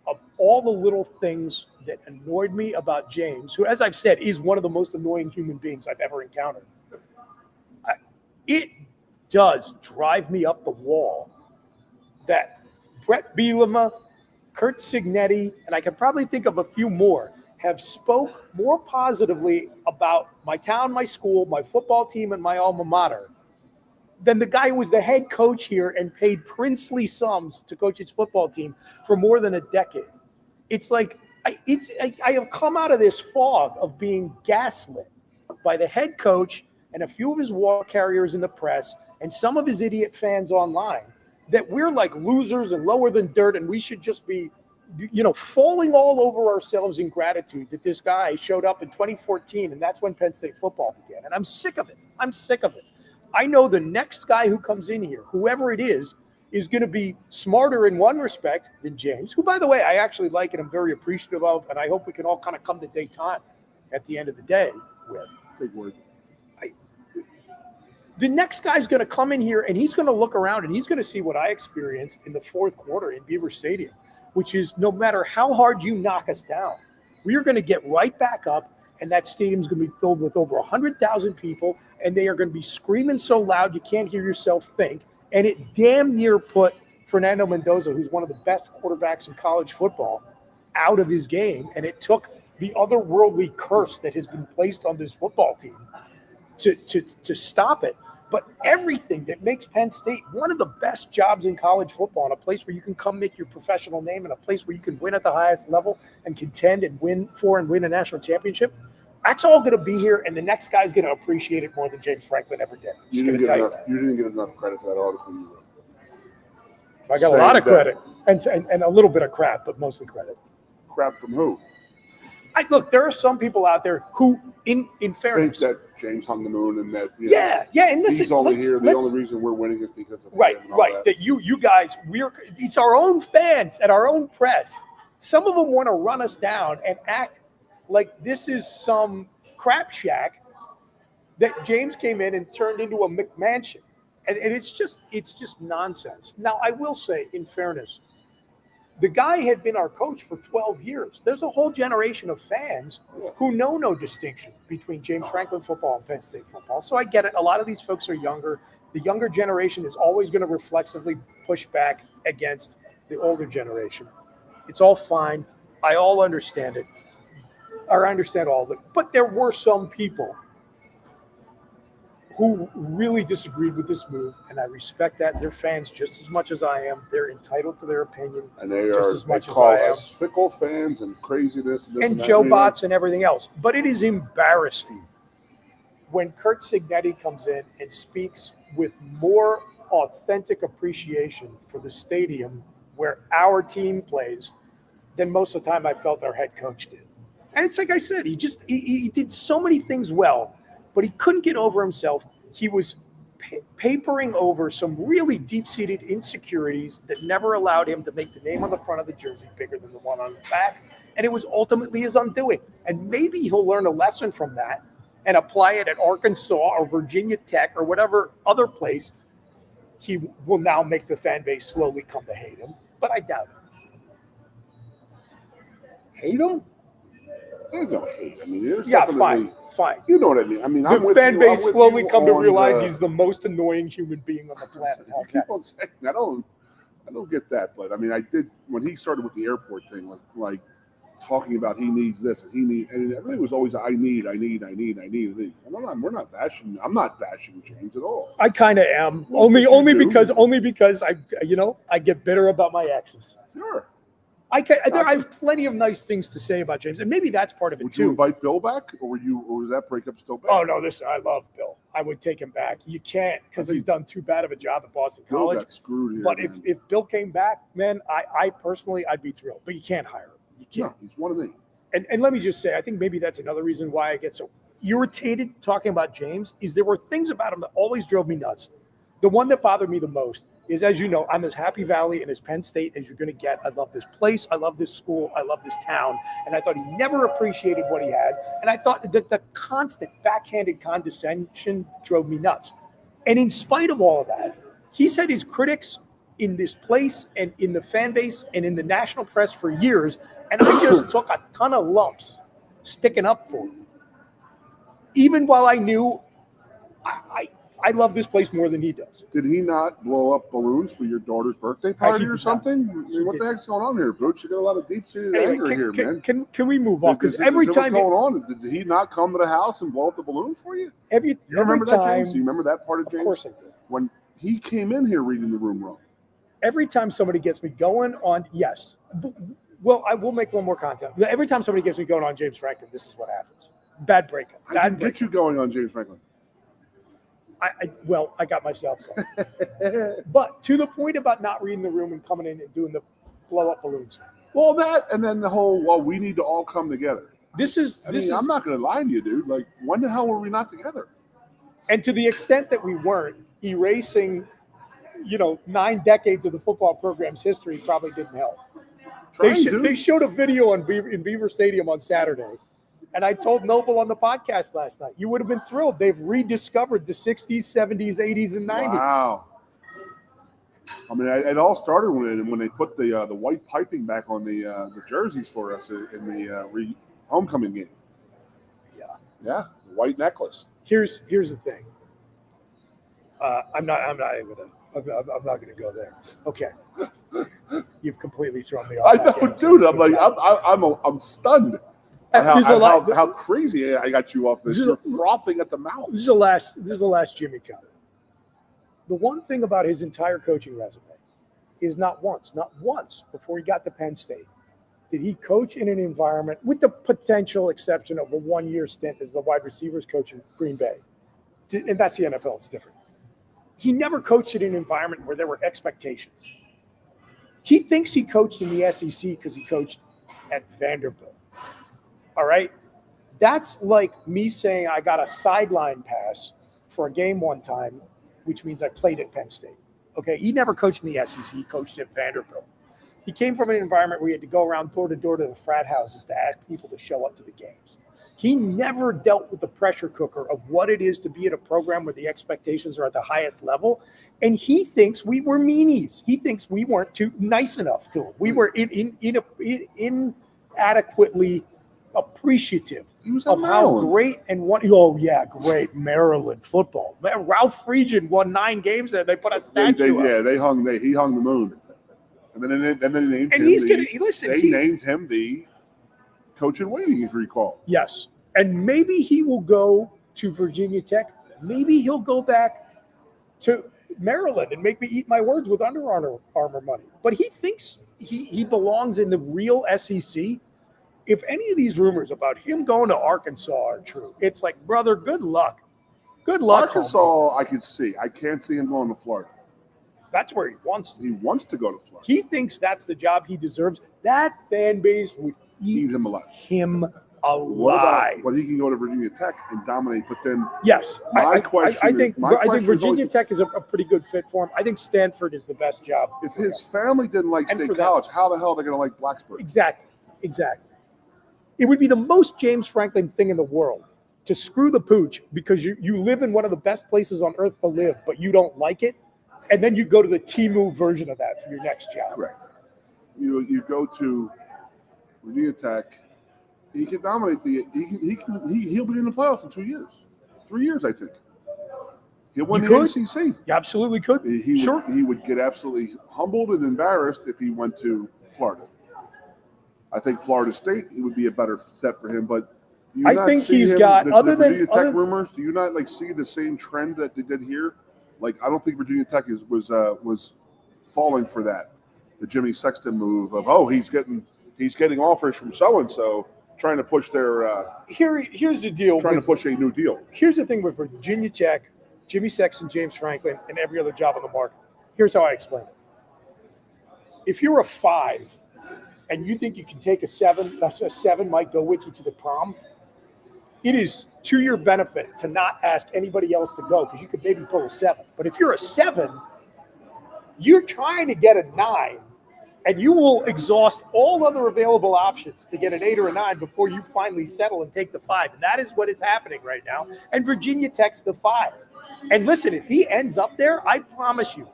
of all the little things that annoyed me about James, who, as I've said, is one of the most annoying human beings I've ever encountered. It does drive me up the wall that Brett Bielema, Kurt Signetti, and I can probably think of a few more, have spoke more positively about my town, my school, my football team, and my alma mater than the guy who was the head coach here and paid princely sums to coach his football team for more than a decade. It's like I have come out of this fog of being gaslit by the head coach and a few of his war carriers in the press and some of his idiot fans online that we're like losers and lower than dirt and we should just be, falling all over ourselves in gratitude that this guy showed up in 2014 and that's when Penn State football began. And I'm sick of it. I know the next guy who comes in here, whoever it is going to be smarter in one respect than James, who, by the way, I actually like and I'm very appreciative of, and I hope we can all kind of come to Daytime at the end of the day with. Big word. The next guy's going to come in here and he's going to look around and he's going to see what I experienced in the fourth quarter in Beaver Stadium, which is no matter how hard you knock us down, we are going to get right back up, and that stadium's going to be filled with over 100,000 people, and they are going to be screaming so loud you can't hear yourself think. And it damn near put Fernando Mendoza, who's one of the best quarterbacks in college football, out of his game. And it took the otherworldly curse that has been placed on this football team to stop it. But everything that makes Penn State one of the best jobs in college football, and a place where you can come make your professional name, and a place where you can win at the highest level and contend and win a national championship, that's all going to be here, and the next guy's going to appreciate it more than James Franklin ever did. You didn't get enough credit for that article you wrote. I got a lot of credit and a little bit of crap, but mostly credit. Crap from who? Look, there are some people out there who, in fairness, think that James hung the moon and that and this he's only here. The only reason we're winning is because of right. That you guys, it's our own fans and our own press. Some of them want to run us down and act like this is some crap shack that James came in and turned into a McMansion, and it's just nonsense. Now, I will say, in fairness, the guy had been our coach for 12 years. There's a whole generation of fans who know no distinction between James Franklin football and Penn State football. So I get it. A lot of these folks are younger. The younger generation is always going to reflexively push back against the older generation. It's all fine. I all understand it. I understand all of it. But there were some people who really disagreed with this move, and I respect that. They're fans just as much as I am. They're entitled to their opinion and they just are, as much they as call I am. us fickle fans and craziness and Joe Bots and everything else. But it is embarrassing when Kurt Signetti comes in and speaks with more authentic appreciation for the stadium where our team plays than most of the time I felt our head coach did. And it's like I said, he did so many things well, but he couldn't get over himself. He was papering over some really deep-seated insecurities that never allowed him to make the name on the front of the jersey bigger than the one on the back. And it was ultimately his undoing. And maybe he'll learn a lesson from that and apply it at Arkansas or Virginia Tech or whatever other place. He will now make the fan base slowly come to hate him, but I doubt it. Hate him? There's no hate. I mean, there's fine. You know what I mean. I mean, the fan base slowly come to realize he's the most annoying human being on the planet. You keep on saying, I don't get that, but I mean, I did when he started with the airport thing, like talking about he needs this and everything was always I need. And we're not bashing. I'm not bashing James at all. I kind of am only because I get bitter about my exes. Sure. I have plenty of nice things to say about James, and maybe that's part of it Would too. you invite Bill back, or was that breakup still bad? Oh no, listen, I love Bill. I would take him back. You can't because he's done too bad of a job at Boston Bill College. got screwed here. But man. if Bill came back, man, I personally I'd be thrilled. But you can't hire him. You can't. No, he's one of me. And let me just say, I think maybe that's another reason why I get so irritated talking about James. Is there were things about him that always drove me nuts. The one that bothered me the most is, as you know, I'm as Happy Valley and as Penn State as you're going to get. I love this place. I love this school. I love this town. And I thought he never appreciated what he had. And I thought that the constant backhanded condescension drove me nuts. And in spite of all of that, he said his critics in this place and in the fan base and in the national press for years. And I just took a ton of lumps sticking up for him. Even while I knew I love this place more than he does. Did he not blow up balloons for your daughter's birthday party or something? What the heck's going on here, Boots? You got a lot of deep-seated anger here, man. Can we move on? Because every time what's going on, did he not come to the house and blow up the balloon for you? You remember that, James? Do you remember that part of James? Of course I do. When he came in here reading the room wrong. Every time somebody gets me going on, yes. Well, I will make one more content. Every time somebody gets me going on James Franklin, this is what happens. Bad breakup. I can get you going on James Franklin. I got myself going. But to the point about not reading the room and coming in and doing the blow up balloons. Well, that and then the whole, we need to all come together. I'm not going to lie to you, dude. Like, when the hell were we not together? And to the extent that we weren't, erasing, 9 decades of the football program's history probably didn't help. They showed a video in Beaver Stadium on Saturday. And I told Noble on the podcast last night, you would have been thrilled. They've rediscovered the 60s, 70s, 80s, and 90s. Wow. I mean, it all started when they put the white piping back on the jerseys for us in the homecoming game. Yeah. Yeah, the white necklace. Here's the thing. I'm not gonna go there. Okay. You've completely thrown me off. I know, dude. I'm like, I'm stunned. How crazy I got you off this. You're frothing at the mouth. This is the last Jimmy comment. The one thing about his entire coaching resume is not once before he got to Penn State did he coach in an environment, with the potential exception of a 1-year stint as the wide receivers coach in Green Bay. And that's the NFL, it's different. He never coached in an environment where there were expectations. He thinks he coached in the SEC because he coached at Vanderbilt. All right? That's like me saying I got a sideline pass for a game one time, which means I played at Penn State. Okay? He never coached in the SEC. He coached at Vanderbilt. He came from an environment where he had to go around door to door to the frat houses to ask people to show up to the games. He never dealt with the pressure cooker of what it is to be at a program where the expectations are at the highest level. And he thinks we were meanies. He thinks we weren't too nice enough to him. We were inadequately appreciative of how great and great Maryland football. Ralph Friedgen won 9 games there. They put a statue up. He hung the moon. And then they named him. They named him the coach in waiting, if you recall. Yes. And maybe he will go to Virginia Tech. Maybe he'll go back to Maryland and make me eat my words with Under Armour money. But he thinks he belongs in the real SEC. If any of these rumors about him going to Arkansas are true, it's like, brother, good luck. Good luck. Arkansas, homie. I could see. I can't see him going to Florida. That's where he wants to. He wants to go to Florida. He thinks that's the job he deserves. That fan base would eat him alive. But he can go to Virginia Tech and dominate. But then, yes, I think Virginia Tech is a pretty good fit for him. I think Stanford is the best job. If his family didn't like State College, how the hell are they going to like Blacksburg? Exactly. It would be the most James Franklin thing in the world to screw the pooch because you live in one of the best places on earth to live, but you don't like it. And then you go to the T-move version of that for your next job. Correct. You go to Virginia Tech. He can dominate he'll be in the playoffs in 2 years, 3 years, I think. He'll win the ACC. You absolutely could. He would get absolutely humbled and embarrassed if he went to Florida. I think Florida State, he would be a better set for him. But do you not see the Virginia Tech rumors? Do you not see the same trend that they did here? I don't think Virginia Tech was falling for that. Jimmy Sexton move of he's getting offers from so and so, trying to push their here's the deal. Trying to push a new deal. Here's the thing with Virginia Tech, Jimmy Sexton, James Franklin, and every other job on the market. Here's how I explain it. If you're a 5 and you think you can take a 7 might go with you to the prom, it is to your benefit to not ask anybody else to go because you could maybe pull a 7. But if you're a 7, you're trying to get a 9, and you will exhaust all other available options to get an 8 or a 9 before you finally settle and take the 5. And that is what is happening right now. And Virginia Tech's the 5. And listen, if he ends up there, I promise you,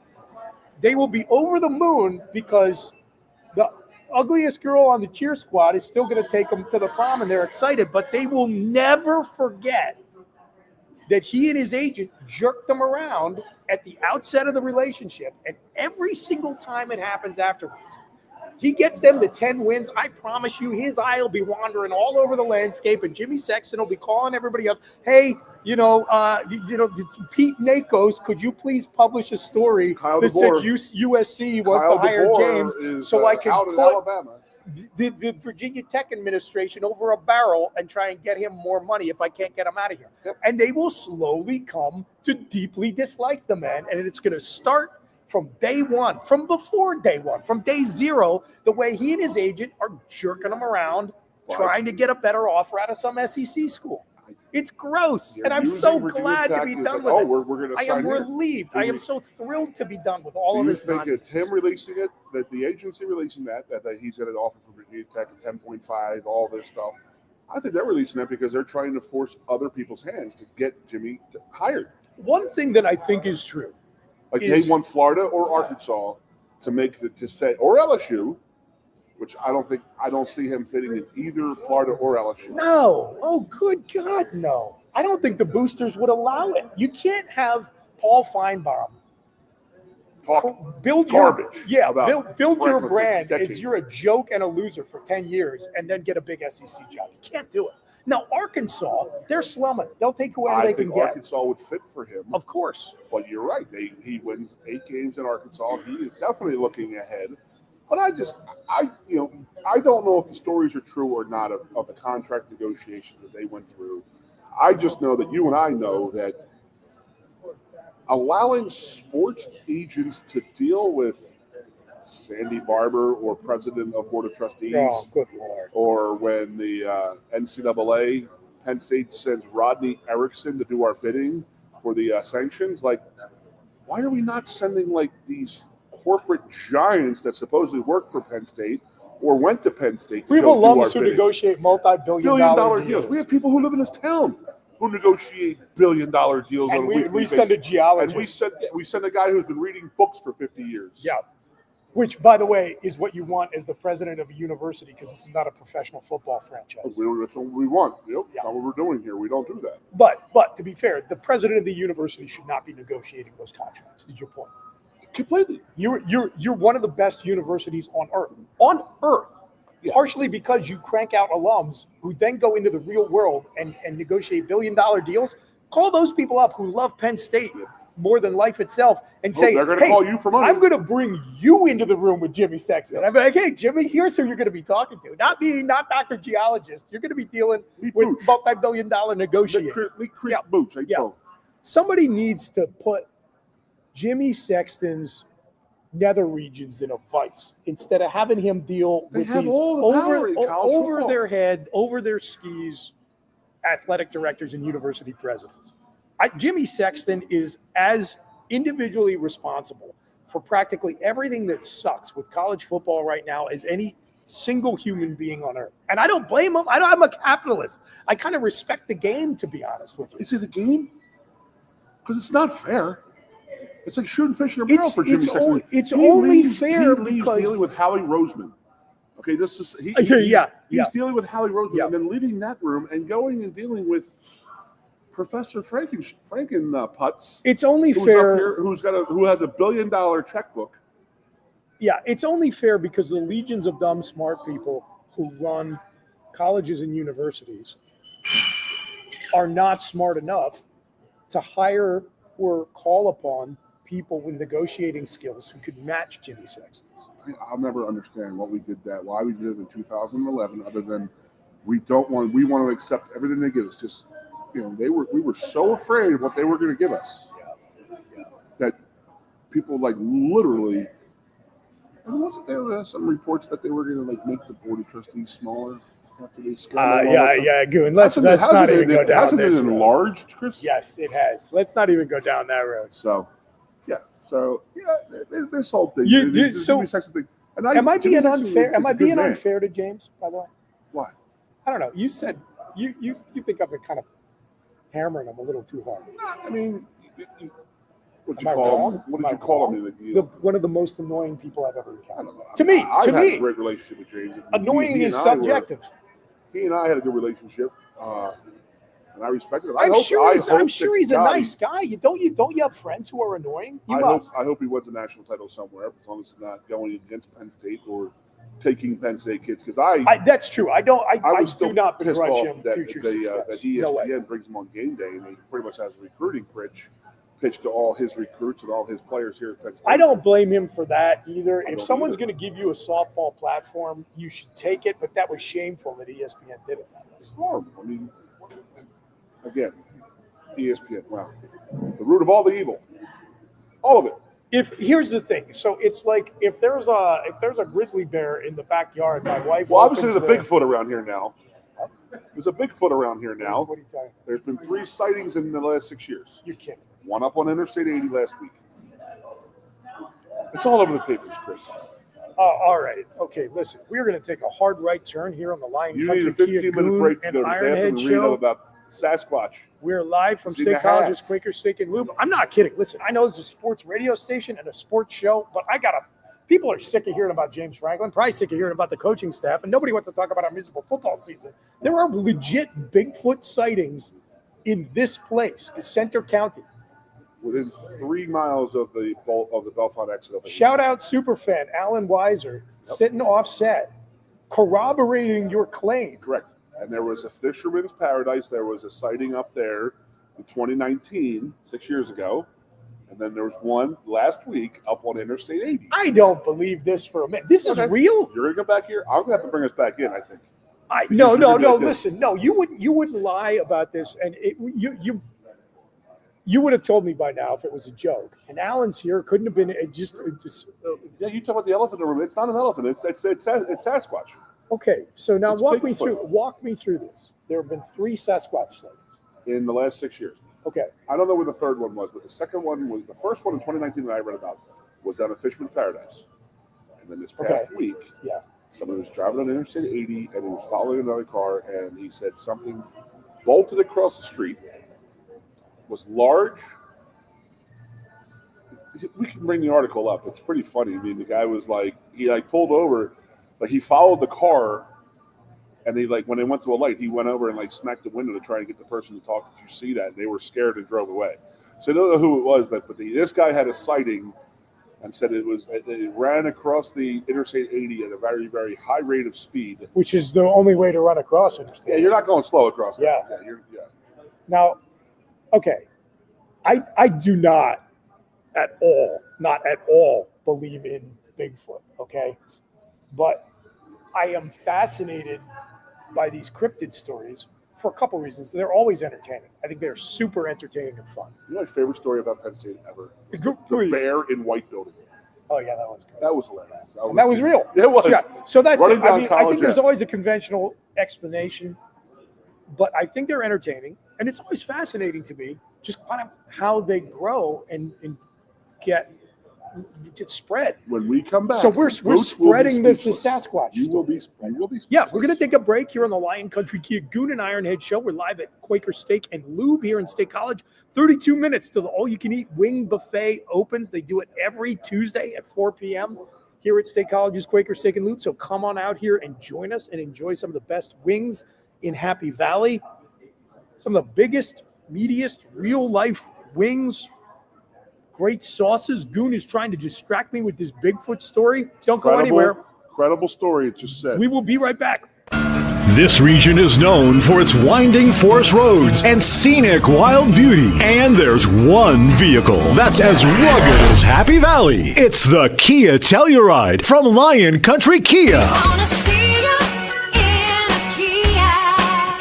they will be over the moon because the ugliest girl on the cheer squad is still going to take them to the prom, and they're excited. But they will never forget that he and his agent jerked them around at the outset of the relationship, and every single time it happens afterwards. He gets them to 10 wins. I promise you, his eye will be wandering all over the landscape, and Jimmy Sexton will be calling everybody up. Hey, it's Pete Nakos. Could you please publish a story that said USC wants to hire James so I can put the Virginia Tech administration over a barrel and try and get him more money if I can't get him out of here. Yep. And they will slowly come to deeply dislike the man, and it's going to start from day one, from before day one, from day 0, the way he and his agent are jerking him around, trying to get a better offer out of some SEC school. It's gross, and I'm so glad to be done with it. We're going to I am relieved. I am so thrilled to be done with all of this nonsense. Do you think it's him releasing it, that the agency releasing that he's going to offer for Virginia Tech at 10.5, all this stuff? I think they're releasing that because they're trying to force other people's hands to get Jimmy hired. One thing that I think is true. Like they want Florida or Arkansas to say, or LSU, which I don't see him fitting in either Florida or LSU. No. Oh, good God, no. I don't think the boosters would allow it. You can't have Paul Feinbaum build your brand as you're a joke and a loser for 10 years and then get a big SEC job. You can't do it. Now, Arkansas, they're slumming. They'll take whoever they can get. Arkansas would fit for him. Of course. But you're right. He wins 8 games in Arkansas. He is definitely looking ahead. But I don't know if the stories are true or not of the contract negotiations that they went through. I just know that you and I know that allowing sports agents to deal with Sandy Barber or president of Board of Trustees, good Lord. Or when the NCAA, Penn State sends Rodney Erickson to do our bidding for the sanctions, like, why are we not sending like these corporate giants that supposedly work for Penn State or went to Penn State? We have alums who negotiate multi-billion-dollar deals. We have people who live in this town who negotiate billion-dollar deals on a weekly basis. We send a geologist. And we send a guy who's been reading books for 50 years. Yeah. Which, by the way, is what you want as the president of a university, because this is not a professional football franchise. That's what we want. That's not what we're doing here. We don't do that. But to be fair, the president of the university should not be negotiating those contracts. Is your point? Completely. You're one of the best universities on earth. On earth. Yeah. Partially because you crank out alums who then go into the real world and negotiate billion-dollar deals. Call those people up who love Penn State more than life itself and say, they're going to call you for money. I'm going to bring you into the room with Jimmy Sexton. I'm like, hey, Jimmy, here's who you're going to be talking to. Not me, not Dr. Geologist. You're going to be dealing with multi-billion-dollar negotiators. Boots. Somebody needs to put Jimmy Sexton's nether regions in a vice instead of having him deal with these over their head, over their skis, athletic directors and university presidents. Jimmy Sexton is as individually responsible for practically everything that sucks with college football right now as any single human being on earth. And I don't blame him. I'm a capitalist. I kind of respect the game, to be honest with you. Is it a game? Because it's not fair. It's like shooting fish in a barrel for Jimmy Sexton. It's only fair because he's dealing with Howie Roseman. Okay, he's dealing with Howie Roseman and then leaving that room and going and dealing with Professor Frankenputz. It's only fair. Up here, who has $1 billion checkbook. Yeah, it's only fair because the legions of dumb, smart people who run colleges and universities are not smart enough to hire or call upon people with negotiating skills who could match Jimmy Sexton's. I'll never understand why we did it in 2011, other than we want to accept everything they give us. Just, we were so afraid of what they were going to give us that people literally. And wasn't there some reports that they were going to make the board of trustees smaller after they scaled? Goon. Let's not even go down hasn't this been road. Enlarged, Chris? Yes, it has. Let's not even go down that road. This whole thing. Thing. Am I being unfair? Am I being unfair to James? By the way, why? I don't know. You said you think I've been kind of hammering him a little too hard. I mean, what did you call him? One of the most annoying people I've ever encountered. I've had a great relationship with James. Annoying is subjective. He and I had a good relationship, and I respected him. I'm sure he's a nice guy. Don't you have friends who are annoying? I hope he wins a national title somewhere, as long as it's not going against Penn State or taking Penn State kids. Because that's true. I do not pissed begrudge off him that future that success. ESPN brings him on game day, and he pretty much has a recruiting pitch to all his recruits and all his players here at Penn State. I don't blame him for that either. If someone's going to give you a softball platform, you should take it. But that was shameful that ESPN did it. It's horrible. I mean, again, ESPN. Wow, the root of all the evil, all of it. Here's the thing, so it's like if there's a grizzly bear in the backyard, my wife. Well, obviously there's a Bigfoot around here now. There's a Bigfoot around here now. What are you talking about? There's been 3 sightings in the last 6 years. You're kidding. One up on Interstate 80 last week. It's all over the papers, Chris. All right. Okay, listen. We're going to take a hard right turn here on the Lion You Country need a 15-minute Goon break to and go to the bathroom Ironhead and read show. up about Sasquatch. We're live from It's in State the College's hat. Quaker Steak and Lube. I'm not kidding. Listen, I know this is a sports radio station and a sports show, but people are sick of hearing about James Franklin, probably sick of hearing about the coaching staff, and nobody wants to talk about our miserable football season. There are legit Bigfoot sightings in this place, Center County. Within 3 miles of the Belfont exit. Shout out superfan Alan Weiser, sitting offset, corroborating your claim. Correct. And there was a Fisherman's Paradise. There was a sighting up there in 2019, 6 years ago. And then there was one last week up on Interstate 80. I don't believe this for a minute. This is real? You're going to go back here? I'm going to have to bring us back in, I think. No. Listen, no. You wouldn't lie about this, and you would have told me by now if it was a joke. And Alan's here. Couldn't have been. Yeah, you talk about the elephant in the room. It's not an elephant. It's Sasquatch. Okay, so now It's walk me Bigfoot. through this. There have been 3 Sasquatch sightings in the last 6 years. Okay. I don't know where the third one was, but the first one in 2019 that I read about was down at Fisherman's Paradise. And then this past week, someone was driving on Interstate 80 and he was following another car, and he said something bolted across the street, was large. We can bring the article up. It's pretty funny. I mean, the guy was he pulled over, he followed the car. And they when they went to a light, he went over and smacked the window to try and get the person to talk. Did you see that? And they were scared and drove away. So I don't know who it was this guy had a sighting and said it ran across the Interstate 80 at a very, very high rate of speed. Which is the only way to run across it. Yeah, you're not going slow across that. Yeah. Now, okay, I do not at all believe in Bigfoot. Okay, but I am fascinated by these cryptid stories for a couple reasons. They're always entertaining. I think they're super entertaining and fun. You know my favorite story about Penn State ever? The bear in White Building. Oh, yeah, that was good. That was hilarious. That was real. It was. Yeah. So that's Running down I College think there's Ave. always a conventional explanation, but I think they're entertaining. And it's always fascinating to me just kind of how they grow and get spread. When we come back, so we're spreading the Sasquatch. You will be speechless. Yeah, we're going to take a break here on the Lion Country Kia Goon and Ironhead show. We're live at Quaker Steak and Lube here in State College. 32 minutes till the all-you-can-eat wing buffet opens. They do it every Tuesday at 4 p.m. here at State College's Quaker Steak and Lube. So come on out here and join us and enjoy some of the best wings in Happy Valley. Some of the biggest, meatiest, real-life wings. Great sauces. Goon is trying to distract me with this Bigfoot story. Don't go anywhere. Incredible story, it just said. We will be right back. This region is known for its winding forest roads and scenic wild beauty. And there's one vehicle that's as rugged as Happy Valley. It's the Kia Telluride from Lion Country Kia.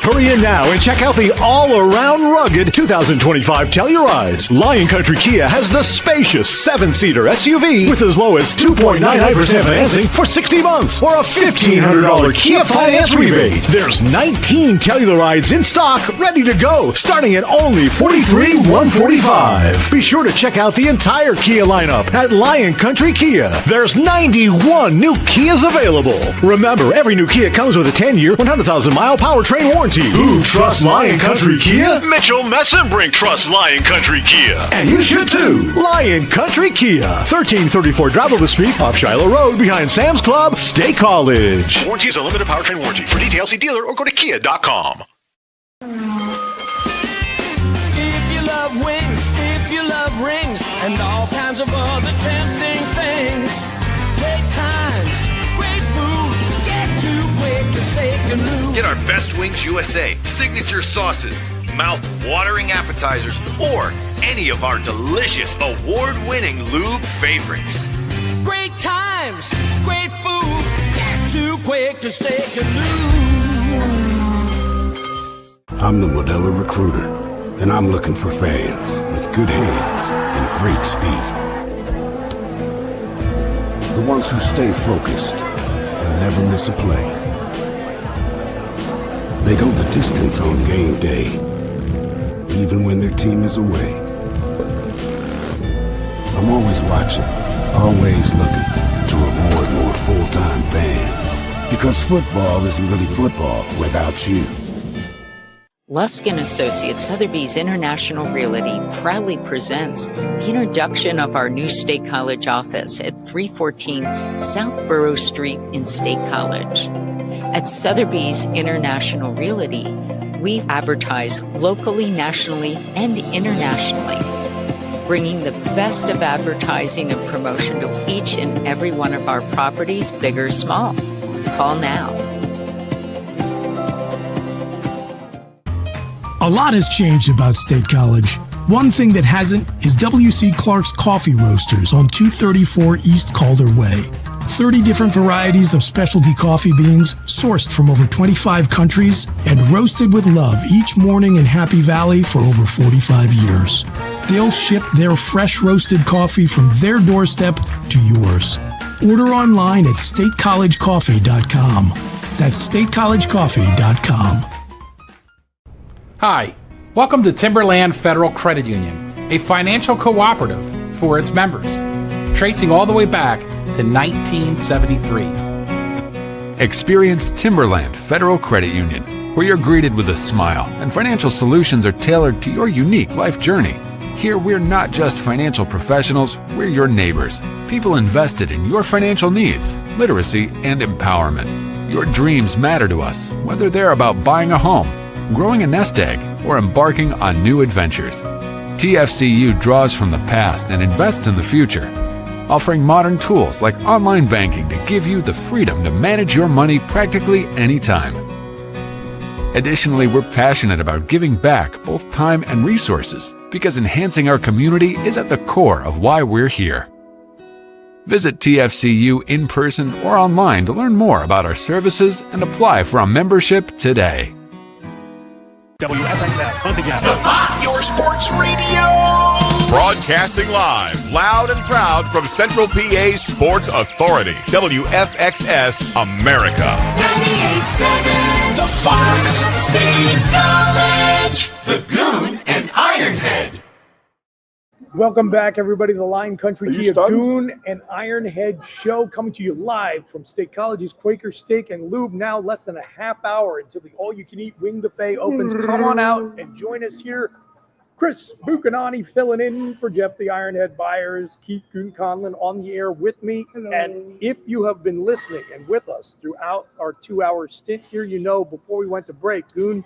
Hurry in now and check out the all-around rugged 2025 Tellurides. Lion Country Kia has the spacious 7-seater SUV with as low as 2.99% financing for 60 months or a $1,500 Kia finance rebate. There's 19 Tellurides in stock ready to go, starting at only $43,145. Be sure to check out the entire Kia lineup at Lion Country Kia. There's 91 new Kias available. Remember, every new Kia comes with a 10-year, 100,000-mile powertrain warranty. Who trusts Lion Country Kia? Mitchell Messenbrink trusts Lion Country Kia. And you should too. Lion Country Kia. 1334 Dravova Street, off Shiloh Road, behind Sam's Club, State College. Warranty is a limited powertrain warranty. For details, see dealer or go to kia.com. If you love wings, if you love rings, and all kinds of other tempting things, great times, great food, get to Quaker Steak Lube. Get our Best Wings USA, signature sauces, mouth-watering appetizers, or any of our delicious award-winning lube favorites. Great times, great food, get to Quaker Steak Lube. I'm the Modelo Recruiter, and I'm looking for fans with good hands and great speed. The ones who stay focused and never miss a play. They go the distance on game day, even when their team is away. I'm always watching, always looking to reward more full-time fans. Because football isn't really football without you. Lusk & Associates Sotheby's International Realty proudly presents the introduction of our new State College office at 314 South Borough Street in State College. At Sotheby's International Realty, we advertise locally, nationally, and internationally, bringing the best of advertising and promotion to each and every one of our properties, big or small. Call now. A lot has changed about State College. One thing that hasn't is W.C. Clark's Coffee Roasters on 234 East Calder Way. 30 different varieties of specialty coffee beans sourced from over 25 countries and roasted with love each morning in Happy Valley for over 45 years. They'll ship their fresh roasted coffee from their doorstep to yours. Order online at statecollegecoffee.com. That's statecollegecoffee.com. Hi, welcome to Timberland Federal Credit Union, a financial cooperative for its members, tracing all the way back to 1973. Experience Timberland Federal Credit Union, where you're greeted with a smile and financial solutions are tailored to your unique life journey. Here, we're not just financial professionals, we're your neighbors, people invested in your financial needs, literacy, and empowerment. Your dreams matter to us, whether they're about buying a home, growing a nest egg, or embarking on new adventures. TFCU draws from the past and invests in the future, offering modern tools like online banking to give you the freedom to manage your money practically anytime. Additionally, we're passionate about giving back both time and resources because enhancing our community is at the core of why we're here. Visit TFCU in person or online to learn more about our services and apply for a membership today. WFXS, once again, your sports radio. Broadcasting live, loud and proud from Central PA's Sports Authority, WFXS America. 98.7, the Fox State College, the Goon and Ironhead. Welcome back, everybody, to the Lion Country Are you Kia stunned? Goon and Ironhead show, coming to you live from State College's Quaker Steak and Lube. Now less than a half hour until the all-you-can-eat wing buffet opens. Come on out and join us here. Chris Buchanani filling in for Jeff the Ironhead Byers, Keith Goon Conlin on the air with me. Hello. And if you have been listening and with us throughout our 2-hour stint here, you know before we went to break, Goon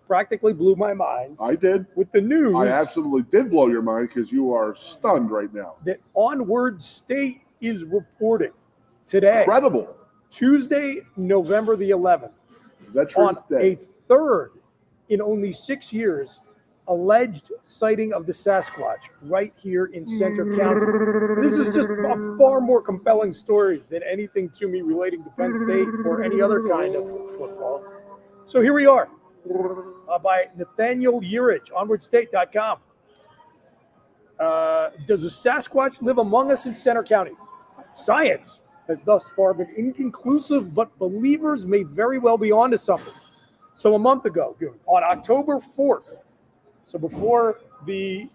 practically blew my mind. I did. With the news. I absolutely did blow your mind because you are stunned right now. That Onward State is reporting today. Incredible. Tuesday, November the 11th. Veterans on Day. a third in only 6 years alleged sighting of the Sasquatch right here in Center County. This is just a far more compelling story than anything to me relating to Penn State or any other kind of football. So here we are by Nathaniel Urich, onwardstate.com. Does a Sasquatch live among us in Center County? Science has thus far been inconclusive, but believers may very well be onto something. So a month ago, on October 4th, so before the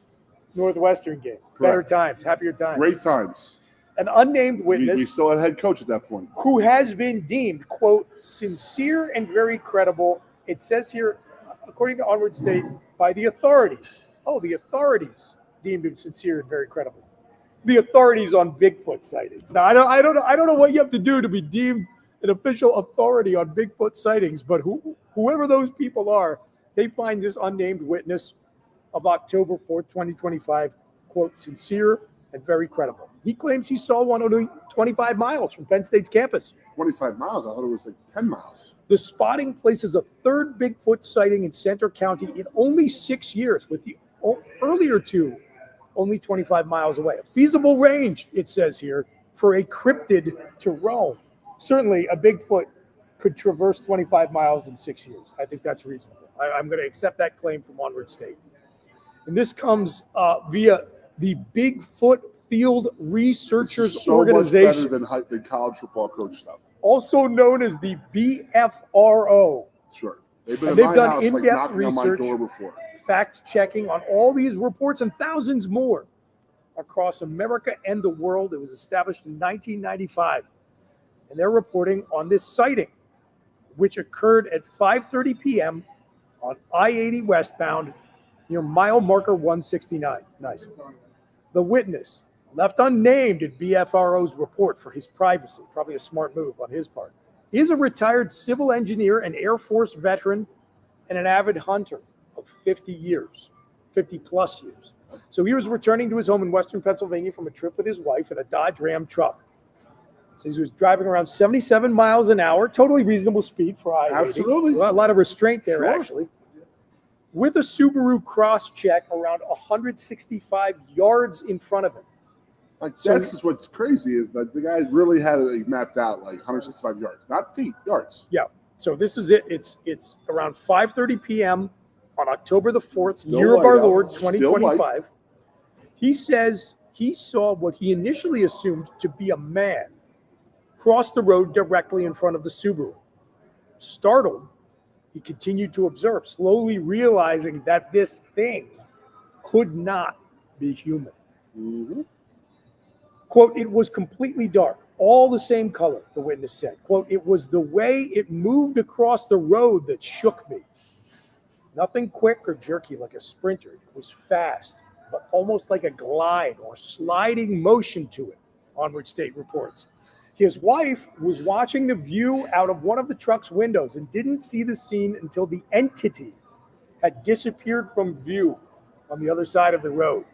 Northwestern game, Correct. Better times, happier times. Great times. An unnamed witness We still had head coach at that point. who has been deemed, quote, sincere and very credible. It says here, according to Onward State, by the authorities. Oh, the authorities deemed him sincere and very credible. The authorities on Bigfoot sightings. Now, I don't know what you have to do to be deemed an official authority on Bigfoot sightings, but whoever those people are, they find this unnamed witness of October 4th, 2025, quote, sincere and very credible. He claims he saw one only 25 miles from Penn State's campus. 25 miles? I thought it was like 10 miles. The spotting places a third Bigfoot sighting in Center County in only 6 years, with the earlier two only 25 miles away. A feasible range, it says here, for a cryptid to roam. Certainly, a Bigfoot could traverse 25 miles in 6 years. I think that's reasonable. I'm going to accept that claim from Onward State. And this comes via the Bigfoot Field Researchers Organization. Much better than college football coach stuff. Also known as the BFRO. Sure. They've done in-depth knocking research, on my door before. fact-checking on all these reports and thousands more across America and the world. It was established in 1995. And they're reporting on this sighting, which occurred at 5:30 p.m. on I-80 westbound near mile marker 169. Nice. The witness, left unnamed in BFRO's report for his privacy, probably a smart move on his part. He is a retired civil engineer, an Air Force veteran, and an avid hunter of 50 plus years. So he was returning to his home in western Pennsylvania from a trip with his wife in a Dodge Ram truck. So he was driving around 77 miles an hour, totally reasonable speed for I-80. Absolutely. Well, a lot of restraint there, Sure. actually. With a Subaru Crosscheck around 165 yards in front of him. Like, So- that's just what's crazy is that the guy really had it mapped out like 165 yards, not feet, yards. Yeah. So this is it. It's around 5:30 p.m. on October the 4th, Still year of light our out. Lord, Still 2025. He says he saw what he initially assumed to be a man cross the road directly in front of the Subaru. Startled, he continued to observe, slowly realizing that this thing could not be human. Mm-hmm. Quote, it was completely dark, all the same color, the witness said. Quote, it was the way it moved across the road that shook me. Nothing quick or jerky like a sprinter. It was fast, but almost like a glide or sliding motion to it, Onward State reports. His wife was watching the view out of one of the truck's windows and didn't see the scene until the entity had disappeared from view on the other side of the road.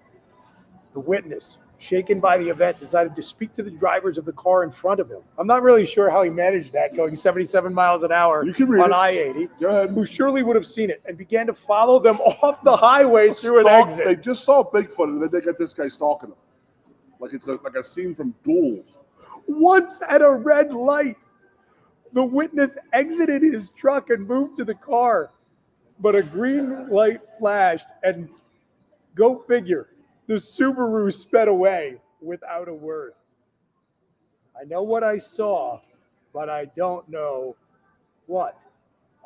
The witness, shaken by the event, decided to speak to the drivers of the car in front of him. I'm not really sure how he managed that, going 77 miles an hour You can read on it. I-80. Go ahead. Who surely would have seen it, and began to follow them off the highway through an exit. They just saw Bigfoot, and then they got this guy stalking them. Like it's like a scene from Duel. Once at a red light, the witness exited his truck and moved to the car, but a green light flashed, and go figure, the Subaru sped away without a word. I know what I saw, but I don't know what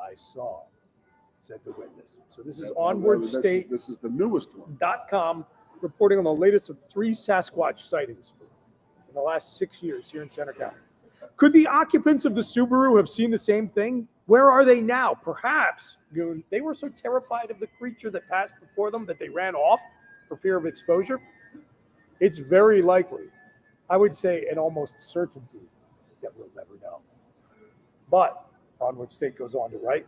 I saw, said the witness. So this is OnwardState.com This is the newest one. reporting on the latest of 3 Sasquatch sightings in the last 6 years here in Center County. Could the occupants of the Subaru have seen the same thing? Where are they now? Perhaps, Goon, they were so terrified of the creature that passed before them that they ran off for fear of exposure. It's very likely, I would say an almost certainty, that we'll never know. But, Onward State goes on to write,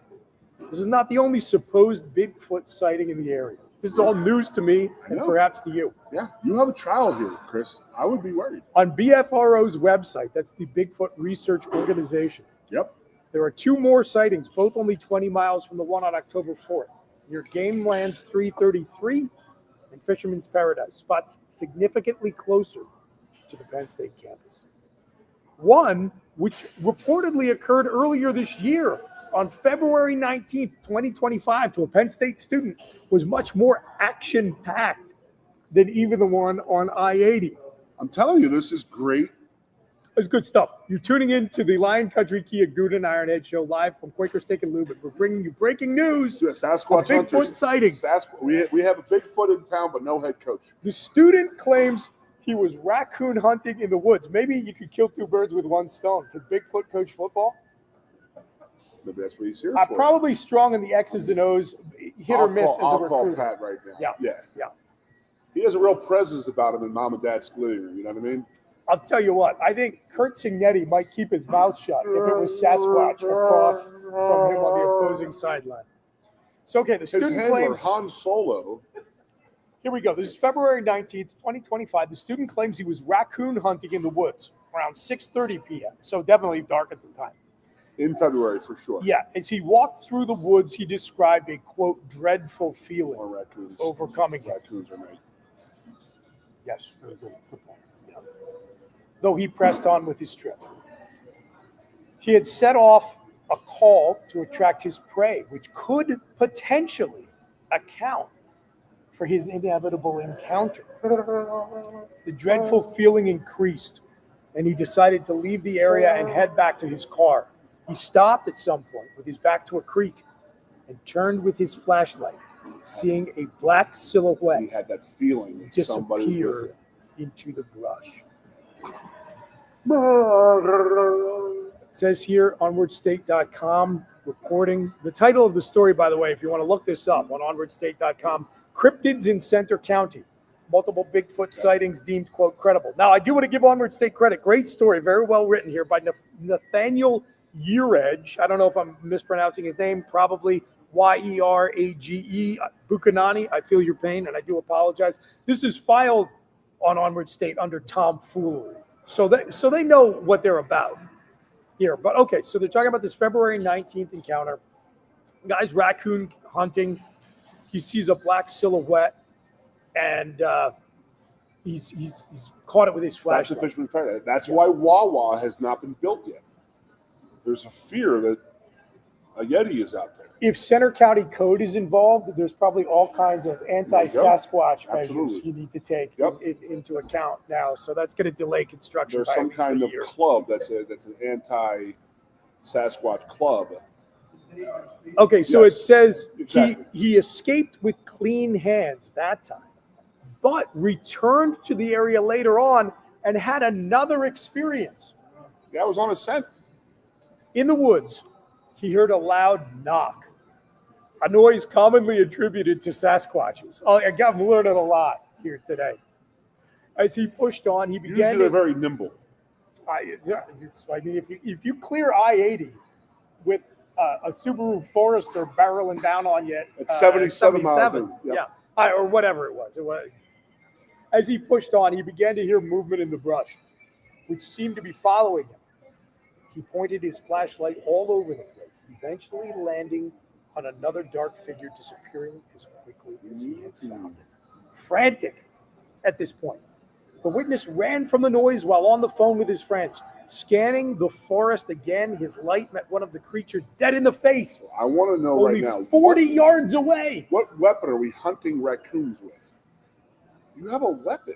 this is not the only supposed Bigfoot sighting in the area. This is all news to me and perhaps to you. Yeah, you have a trial here, Chris. I would be worried. On BFRO's website, that's the Bigfoot Research Organization. Yep. There are 2 more sightings, both only 20 miles from the one on October 4th. Near Game Lands 333 and Fisherman's Paradise, spots significantly closer to the Penn State campus. One, which reportedly occurred earlier this year on February 19th, 2025, to a Penn State student, was much more action-packed than even the one on I-80. I'm telling you, this is great. It's good stuff. You're tuning in to the Lion Country Kia Goon Ironhead show live from Quaker Steak Lube. We're bringing you breaking news. Yeah, Sasquatch Bigfoot hunters. sightings. We have a Bigfoot in town, but no head coach. The student claims he was raccoon hunting in the woods. Maybe you could kill 2 birds with 1 stone. Could Bigfoot coach football? Maybe that's what he's here I'm for. probably strong in the X's and O's, hit or miss as a I'll call recruiter. Pat right now. Yeah. He has a real presence about him in mom and dad's living room. You know what I mean? I'll tell you what, I think Kurt Signetti might keep his mouth shut if it was Sasquatch across from him on the opposing sideline. So, okay, the His student handler, claims... Han Solo. Here we go. This is February 19th, 2025. The student claims he was raccoon hunting in the woods around 6:30 p.m., so definitely dark at the time. In February, for sure. Yeah, as he walked through the woods, he described a, quote, dreadful feeling Or raccoons. overcoming him. Raccoons are nice. Yes, very good. Good point. Yeah. Though he pressed on with his trip. He had set off a call to attract his prey, which could potentially account for his inevitable encounter. The dreadful feeling increased, and he decided to leave the area and head back to his car. He stopped at some point with his back to a creek and turned with his flashlight, seeing a black silhouette. He had that feeling that somebody was with disappear him. into the brush. It says here, onwardstate.com, reporting. The title of the story, by the way, if you want to look this up on onwardstate.com, Cryptids in Center County. Multiple Bigfoot sightings deemed, quote, credible. Now, I do want to give Onward State credit. Great story, very well written here by Nathaniel Yearedge. I don't know if I'm mispronouncing his name, probably Yerage Buchanani. I feel your pain, and I do apologize. This is filed on Onward State under tomfoolery. So they know what they're about here. But, okay, so they're talking about this February 19th encounter. Guy's raccoon hunting. He sees a black silhouette, and he's caught it with his flashlight. That's the Fisherman's Paradise. That's why Wawa has not been built yet. There's a fear that a Yeti is out there. If Center County Code is involved, there's probably all kinds of anti-Sasquatch measures you need to take into account now. So that's going to delay construction. There's by some at least kind a of year. club that's an anti-Sasquatch club. Okay, so Yes, it says exactly. he escaped with clean hands that time, but returned to the area later on and had another experience. Yeah, I was on a scent. In the woods, he heard a loud knock, a noise commonly attributed to Sasquatches. Oh, I'm learning a lot here today. As he pushed on, he began Usually they're to... very nimble. I mean, if you clear I-80 with a Subaru Forester barreling down on you At 77 miles an hour. yeah, or whatever it was. As he pushed on, he began to hear movement in the brush, which seemed to be following him. He pointed his flashlight all over the place, eventually landing on another dark figure disappearing as quickly as he had found it. Frantic at this point, the witness ran from the noise while on the phone with his friends. Scanning the forest again, his light met one of the creatures dead in the face. I want to know Only right now. 40 yards away. What weapon are we hunting raccoons with? You have a weapon.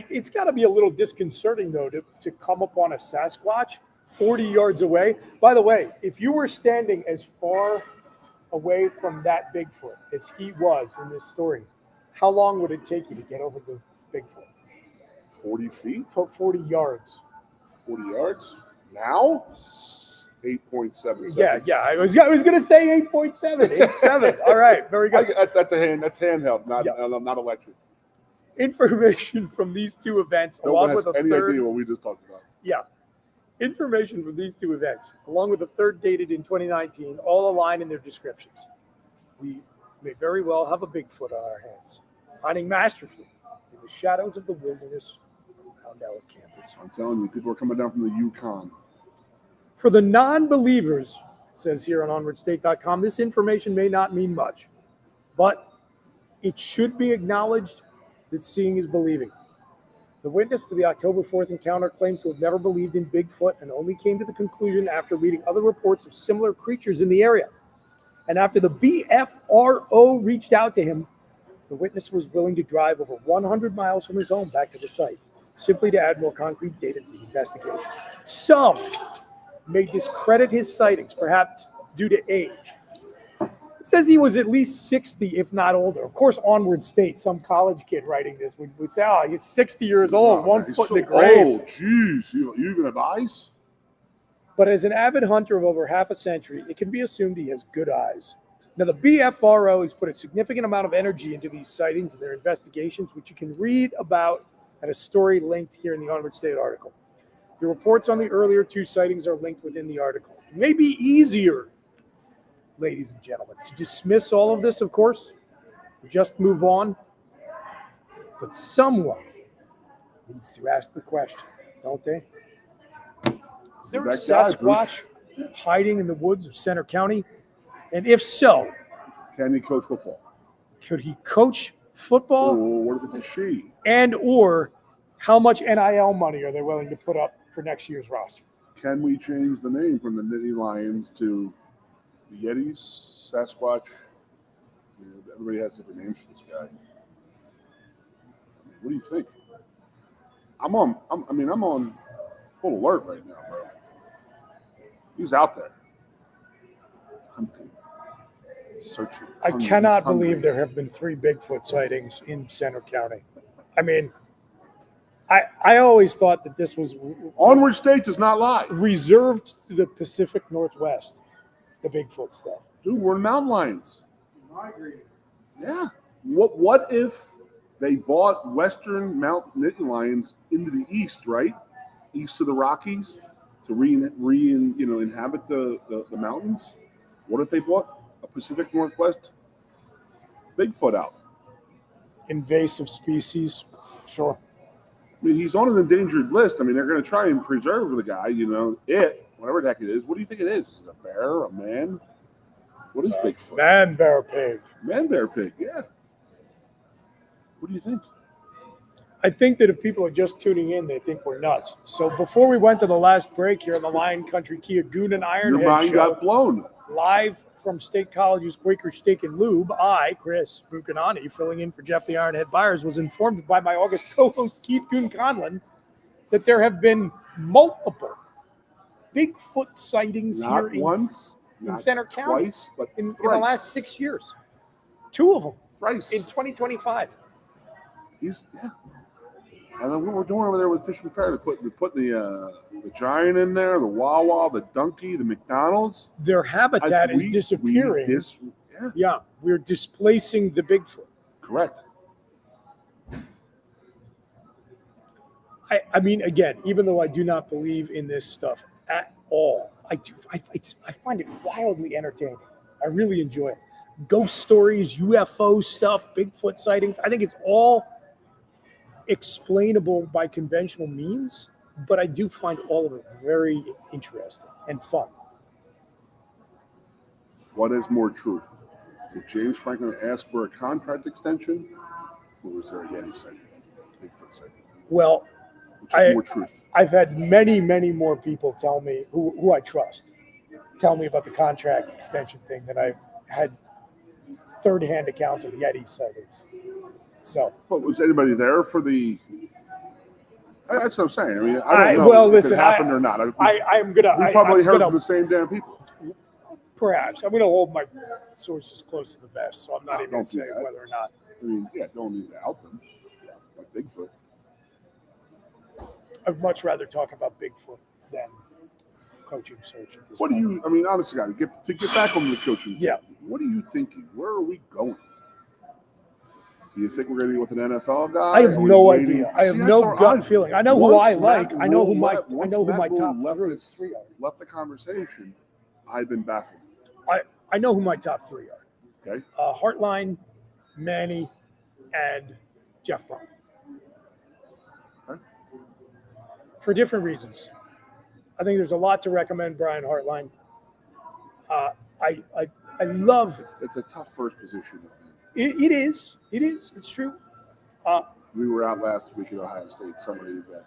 It's got to be a little disconcerting, though, to come upon a Sasquatch 40 yards away. By the way, if you were standing as far away from that Bigfoot as he was in this story, how long would it take you to get over the Bigfoot? 40 feet? 40 yards. 40 yards? Now? 8.7 seconds. Yeah. I was going to say 8.7. 8.7. All right. Very good. That's handheld, not electric. Information from these two events, No along one has with a any third. idea what we just talked about. Yeah. Information from these two events, along with a third dated in 2019, all align in their descriptions. We may very well have a Bigfoot on our hands, hiding masterfully in the shadows of the wilderness around our campus. I'm telling you, people are coming down from the Yukon. For the non-believers, it says here on onwardstate.com, this information may not mean much, but it should be acknowledged that seeing is believing. The witness to the October 4th encounter claims to have never believed in Bigfoot and only came to the conclusion after reading other reports of similar creatures in the area. And after the BFRO reached out to him, the witness was willing to drive over 100 miles from his home back to the site, simply to add more concrete data to the investigation. Some may discredit his sightings, perhaps due to age. It says he was at least 60, if not older. Of course, Onward State, some college kid writing this would say, oh, he's 60 years old, 1 foot in the grave. Oh, geez. You even have eyes? But as an avid hunter of over half a century, it can be assumed he has good eyes. Now, the BFRO has put a significant amount of energy into these sightings and their investigations, which you can read about at a story linked here in the Onward State article. The reports on the earlier 2 sightings are linked within the article. It may be easier, ladies and gentlemen, to dismiss all of this, of course, just move on. But someone needs to ask the question, don't they? Is there a Sasquatch hiding in the woods of Center County? And if so, can he coach football? Could he coach football? Or what if it's a she? And or how much NIL money are they willing to put up for next year's roster? Can we change the name from the Nittany Lions to the Yetis, Sasquatch? Everybody has different names for this guy. What do you think? I'm on full alert right now, bro. He's out there. Hunting. Searching. I cannot believe there have been 3 Bigfoot sightings in Center County. I mean, I always thought that this was Onward State does not lie. Reserved to the Pacific Northwest, the Bigfoot stuff. Dude, we're mountain lions. I agree. Yeah. What if they bought Western mountain Nittany lions into the east, right? East of the Rockies to inhabit the mountains? What if they bought a Pacific Northwest Bigfoot out? Invasive species, sure. I mean, he's on an endangered list. I mean, they're going to try and preserve the guy, whatever the heck it is. What do you think it is? Is it a bear, a man? What is Bigfoot? Man, bear, pig. Man, bear, pig, yeah. What do you think? I think that if people are just tuning in, they think we're nuts. So before we went to the last break here on the Lion Country Kia Goon and Ironhead Your mind show, got blown. Live from State College's Quaker Steak and Lube, I, Chris Buchanani, filling in for Jeff the Ironhead Byers, was informed by my August co-host Keith Goon Conlin that there have been multiple Bigfoot sightings Not here once, in Center County twice, but in the last 6 years. 2 of them thrice in 2025. And then what we're doing over there with Fish and Paradise, putting the giant in there, the Wawa, the Donkey, the McDonald's. Their habitat is disappearing. We're displacing the Bigfoot. Correct. I mean, again, even though I do not believe in this stuff at all, I find it wildly entertaining. I really enjoy it. Ghost stories, UFO stuff, Bigfoot sightings. I think it's all explainable by conventional means, but I do find all of it very interesting and fun. What is more truth? Did James Franklin ask for a contract extension, or was there a Yeti sighting, Bigfoot sighting? Well, which is more truth? I've had many, many more people tell me, who I trust, tell me about the contract extension thing than I've had third-hand accounts of Yeti sightings. So, but was anybody there for the? That's what I'm saying. I mean, I don't know if it happened or not. I'm gonna. We probably heard from the same damn people. Perhaps I'm gonna hold my sources close to the vest, so I'm not even saying whether or not. I mean, don't need to out them. Like Bigfoot. I'd much rather talk about Bigfoot than coaching search. At this what point. do you? I mean, honestly, to get back on the coaching. Yeah. What are you thinking? Where are we going? Do you think we're going to be with an NFL guy? I have no idea. I have no gut feeling. I know who I like. I know who my top 3 are. Left the conversation. I've been baffled. I know who my top 3 are. Okay. Hartline, Manny, and Jeff Brown. Okay. For different reasons. I think there's a lot to recommend Brian Hartline. I love. It's a tough first position. It is. It's true. We were out last week at Ohio State. Somebody that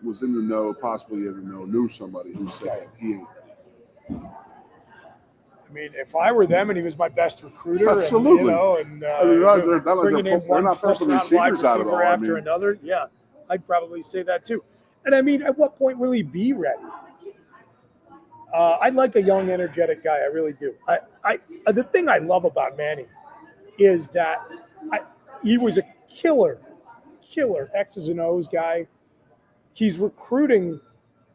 was in the know, possibly in the know, knew somebody who said that he ain't ready. I mean, if I were them and he was my best recruiter, absolutely, bringing in one first-round wide receiver after another, yeah, I'd probably say that too. And I mean, at what point will he be ready? I like a young, energetic guy. I really do. The thing I love about Manny is that he was a killer X's and O's guy. He's recruiting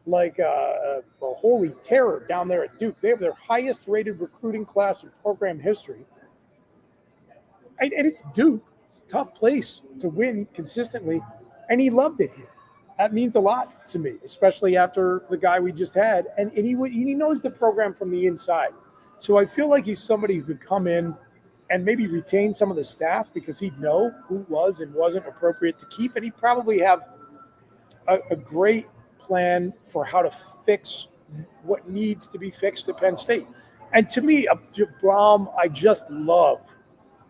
like a holy terror down there at Duke. They have their highest rated recruiting class in program history. And it's Duke. It's a tough place to win consistently. And he loved it here. That means a lot to me, especially after the guy we just had. And he knows the program from the inside. So I feel like he's somebody who could come in and maybe retain some of the staff because he'd know who was and wasn't appropriate to keep. And he'd probably have a great plan for how to fix what needs to be fixed at Penn State. And to me, Braum, I just love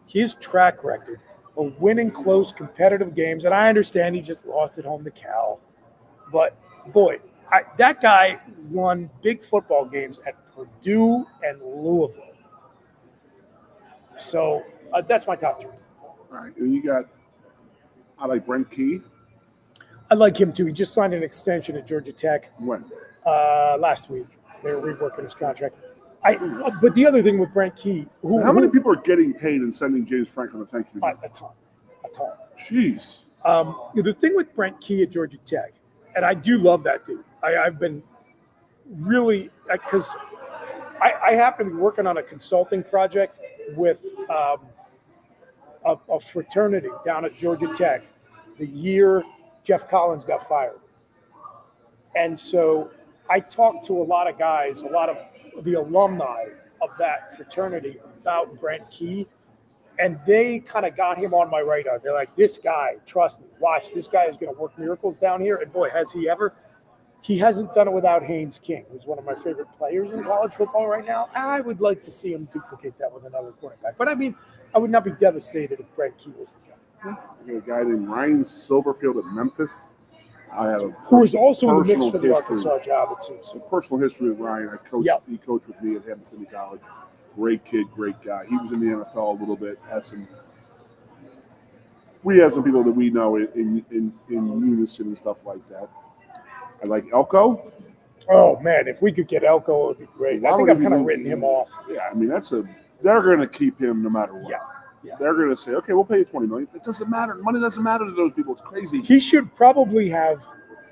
his track record of winning close competitive games. And I understand he just lost at home to Cal. But, boy, that guy won big football games at Purdue and Louisville. So that's my top three. All right. And you got, I like Brent Key. I like him too. He just signed an extension at Georgia Tech. When? Last week. They're reworking his contract. But the other thing with Brent Key. How many people are getting paid and sending James Franklin a thank you? A ton. Jeez. The thing with Brent Key at Georgia Tech, and I do love that dude. I've been really, because I happen to be working on a consulting project with a fraternity down at Georgia Tech the year Jeff Collins got fired. And so I talked to a lot of guys, a lot of the alumni of that fraternity about Brent Key, and they kind of got him on my radar. They're like, this guy, trust me, watch, this guy is going to work miracles down here. And boy, has he ever. He hasn't done it without Haynes King, who's one of my favorite players in college football right now. I would like to see him duplicate that with another quarterback. But I mean, I would not be devastated if Brent Key was the guy. I got a guy named Ryan Silverfield at Memphis. I have who is also in the mix for the Arkansas job, it seems. A personal history with Ryan. He coached with me at Hampton City College. Great kid, great guy. He was in the NFL a little bit. We had some people that we know in unison and stuff like that. I like Elko. Oh man, if we could get Elko, it would be great. I think I've kind of written him off. Yeah, I mean they're going to keep him no matter what. Yeah. They're going to say, okay, we'll pay you $20 million. It doesn't matter. Money doesn't matter to those people. It's crazy. He should probably have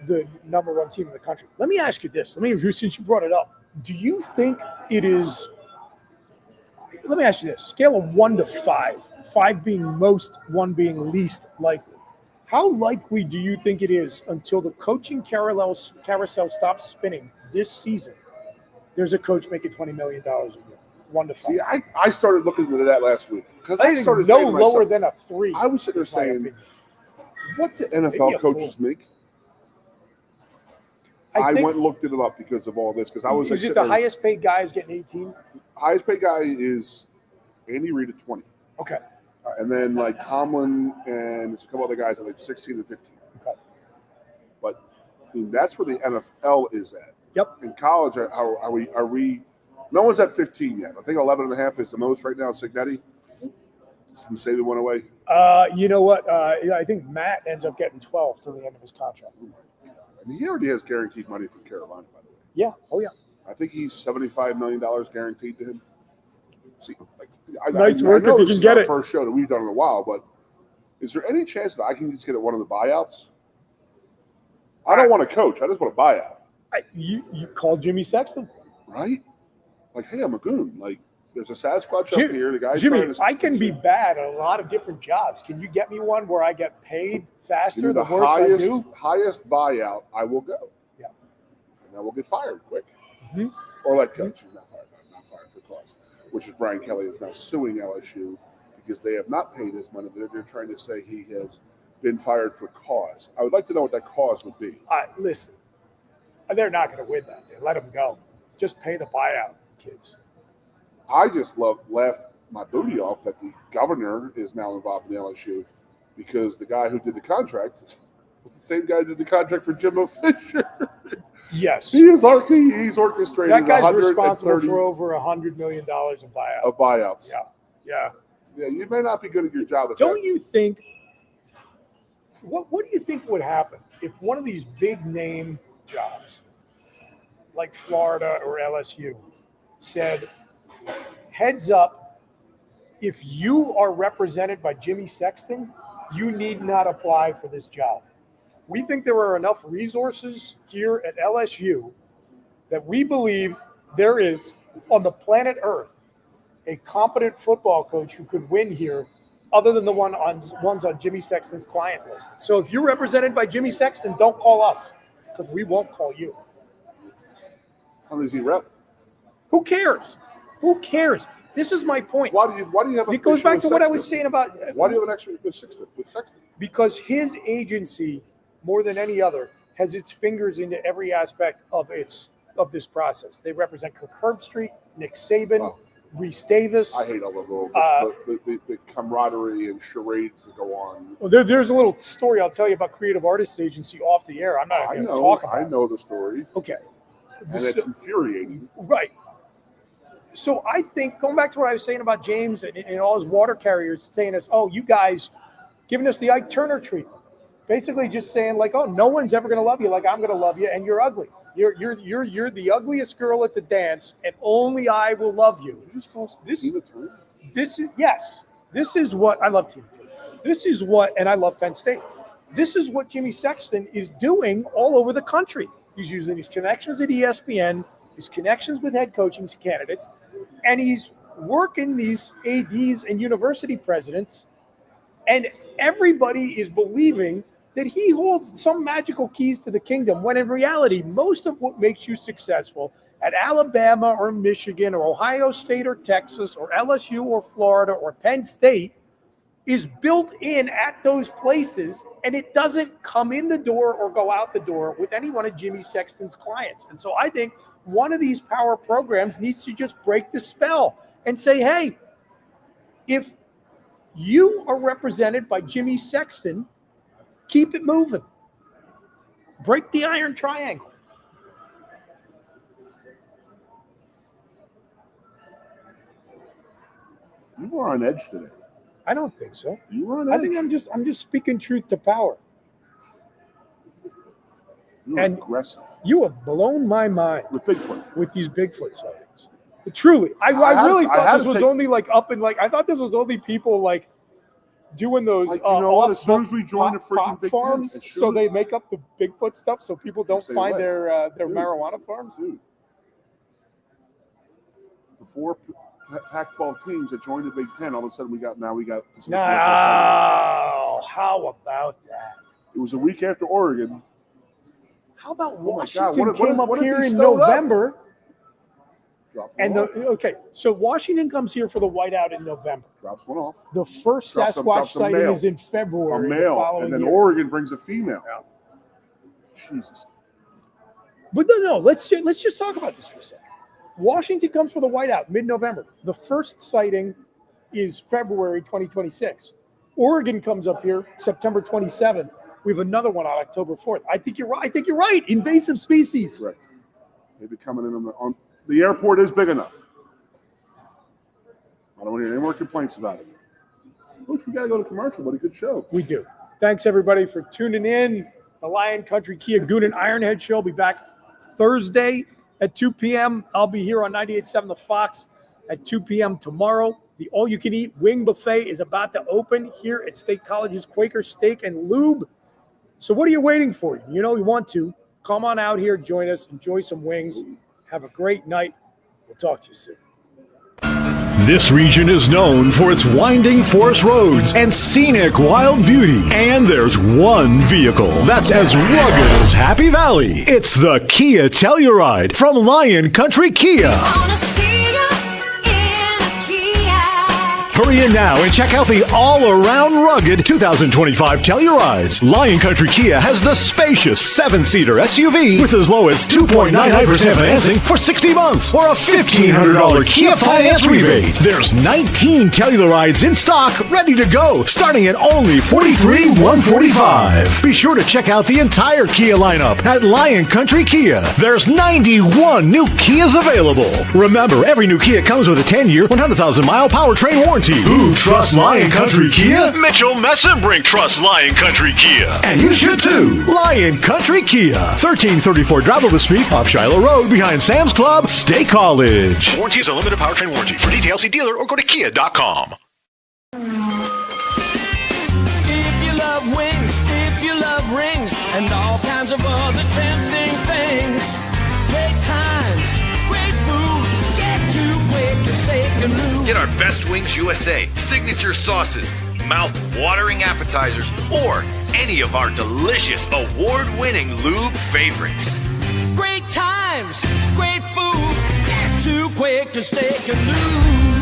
the number one team in the country. Let me ask you this. Since you brought it up, do you think it is? Let me ask you this: scale of 1 to 5, 5 being most, 1 being least likely. How likely do you think it is until the coaching carousel stops spinning this season? There's a coach making $20 million a year. 1 to 5. See, I started looking into that last week because I started no lower than a 3. I was sitting there saying, "What do NFL coaches make?" I went and looked it up because of all this. Because I was. Is it the highest paid guy is getting 18? Highest paid guy is Andy Reid at 20. Okay. Right. And then like Conlin and there's a couple other guys at like 16 and 15. Okay. But I mean, that's where the NFL is at. Yep. In college, are we? No one's at 15 yet. I think 11 and a half is the most right now at Signetti. Since Saban went away. You know what? I think Matt ends up getting 12 till the end of his contract. And he already has guaranteed money from Carolina, by the way. Yeah. Oh yeah. I think he's $75 million guaranteed to him. See, nice work if you can get it. First show that we've done in a while, but is there any chance that I can just get one of the buyouts? I don't want to coach. I just want a buyout. You call Jimmy Sexton, right? Like, hey, I'm a goon. Like, there's a Sasquatch up here. The guy's Jimmy, trying to. I can be bad at a lot of different jobs. Can you get me one where I get paid faster the worse I do? Highest buyout, I will go. Yeah, and I will get fired quick, or let coach. He's not fired for cause. Which is Brian Kelly is now suing LSU because they have not paid his money. They're trying to say he has been fired for cause. I would like to know what that cause would be. Listen, They're not going to win that. They let them go. Just pay the buyout, kids. I just laughed my booty off that the governor is now involved in LSU because the guy who did the contract was the same guy who did the contract for Jimbo Fisher. Yes. He's orchestrating that guy's responsible for over $100 million in buyouts. Of buyouts. Yeah. Yeah, you may not be good at your job. Don't you think – what do you think would happen if one of these big name jobs like Florida or LSU said, heads up, if you are represented by Jimmy Sexton, you need not apply for this job. We think there are enough resources here at LSU that we believe there is on the planet Earth a competent football coach who could win here other than the ones on Jimmy Sexton's client list. So if you're represented by Jimmy Sexton, don't call us because we won't call you. How does he rep? Who cares? Who cares? This is my point. Why do you have? It goes back to what I was saying about. Why do you have an extra with Sexton? Because his agency, more than any other, has its fingers into every aspect of this process. They represent Kirk Herbstreit, Nick Saban, Reese Davis. I hate all of the camaraderie and charades that go on. Well, there's a little story I'll tell you about Creative Artists Agency off the air. I'm not going to talk about it. I know the story. Okay. And it's infuriating. Right. So I think, going back to what I was saying about James and all his water carriers saying us, oh, you guys giving us the Ike Turner treatment. Basically just saying like, oh, no one's ever going to love you like I'm going to love you, and you're ugly. You're the ugliest girl at the dance, and only I will love you. This is what I love. Tina Turner. This is what, and I love Penn State. This is what Jimmy Sexton is doing all over the country. He's using his connections at ESPN, his connections with head coaching candidates, and he's working these ADs and university presidents, and everybody is believing that he holds some magical keys to the kingdom, when in reality, most of what makes you successful at Alabama or Michigan or Ohio State or Texas or LSU or Florida or Penn State is built in at those places, and it doesn't come in the door or go out the door with any one of Jimmy Sexton's clients. And so I think one of these power programs needs to just break the spell and say, hey, if you are represented by Jimmy Sexton, keep it moving. Break the iron triangle. You were on edge today. I don't think so. You were on edge. I think I'm just speaking truth to power. You're aggressive. You have blown my mind with Bigfoot. With these Bigfoot sightings. But truly, I really thought this was only like up in like I thought this was only people like doing those as soon as we join the freaking Big farms, so they make up the Bigfoot stuff so people don't find their marijuana farms. Dude. The 4 Pac-12 teams that joined the Big Ten, all of a sudden we got. No, how about that? It was a week after Oregon. How about Washington came up here in November? So Washington comes here for the whiteout in November. Drops one off. The first Sasquatch sighting is in February. A male, and then Oregon brings a female. Yeah. Jesus. But no, let's just talk about this for a second. Washington comes for the whiteout mid-November. The first sighting is February 2026. Oregon comes up here September 27th. We have another one on October 4th. I think you're right. Invasive species. Right. Maybe coming in on the airport is big enough. I don't want to hear any more complaints about it. Coach, we got to go to commercial, but a good show. We do. Thanks, everybody, for tuning in. The Lion Country Kia Goon and Ironhead show will be back Thursday at 2 p.m. I'll be here on 98.7 The Fox at 2 p.m. tomorrow. The all-you-can-eat wing buffet is about to open here at State College's Quaker Steak and Lube. So what are you waiting for? You want to. Come on out here, join us, enjoy some wings. Have a great night. We'll talk to you soon. This region is known for its winding forest roads and scenic wild beauty. And there's one vehicle that's as rugged as Happy Valley. It's the Kia Telluride from Lion Country Kia. Hurry in now and check out the all-around rugged 2025 Tellurides. Lion Country Kia has the spacious 7-seater SUV with as low as 2.99% financing for 60 months or a $1,500 Kia finance rebate. There's 19 Tellurides in stock, ready to go, starting at only $43,145. Be sure to check out the entire Kia lineup at Lion Country Kia. There's 91 new Kias available. Remember, every new Kia comes with a 10-year, 100,000-mile powertrain warranty. Who trusts Lion Country Kia? Mitchell Messenbrink trusts Lion Country Kia. And you should too. Lion Country Kia. 1334 Drabble Street, off Shiloh Road, behind Sam's Club, State College. Warranty is a limited powertrain warranty. For details, see dealer or go to kia.com. If you love wings, if you love rings, and all kinds of other tempting things, great times, great food, get to Quaker Steak Lube. Get our Best Wings USA, signature sauces, mouth-watering appetizers, or any of our delicious award-winning lube favorites. Great times, great food, get to Quaker Steak Lube.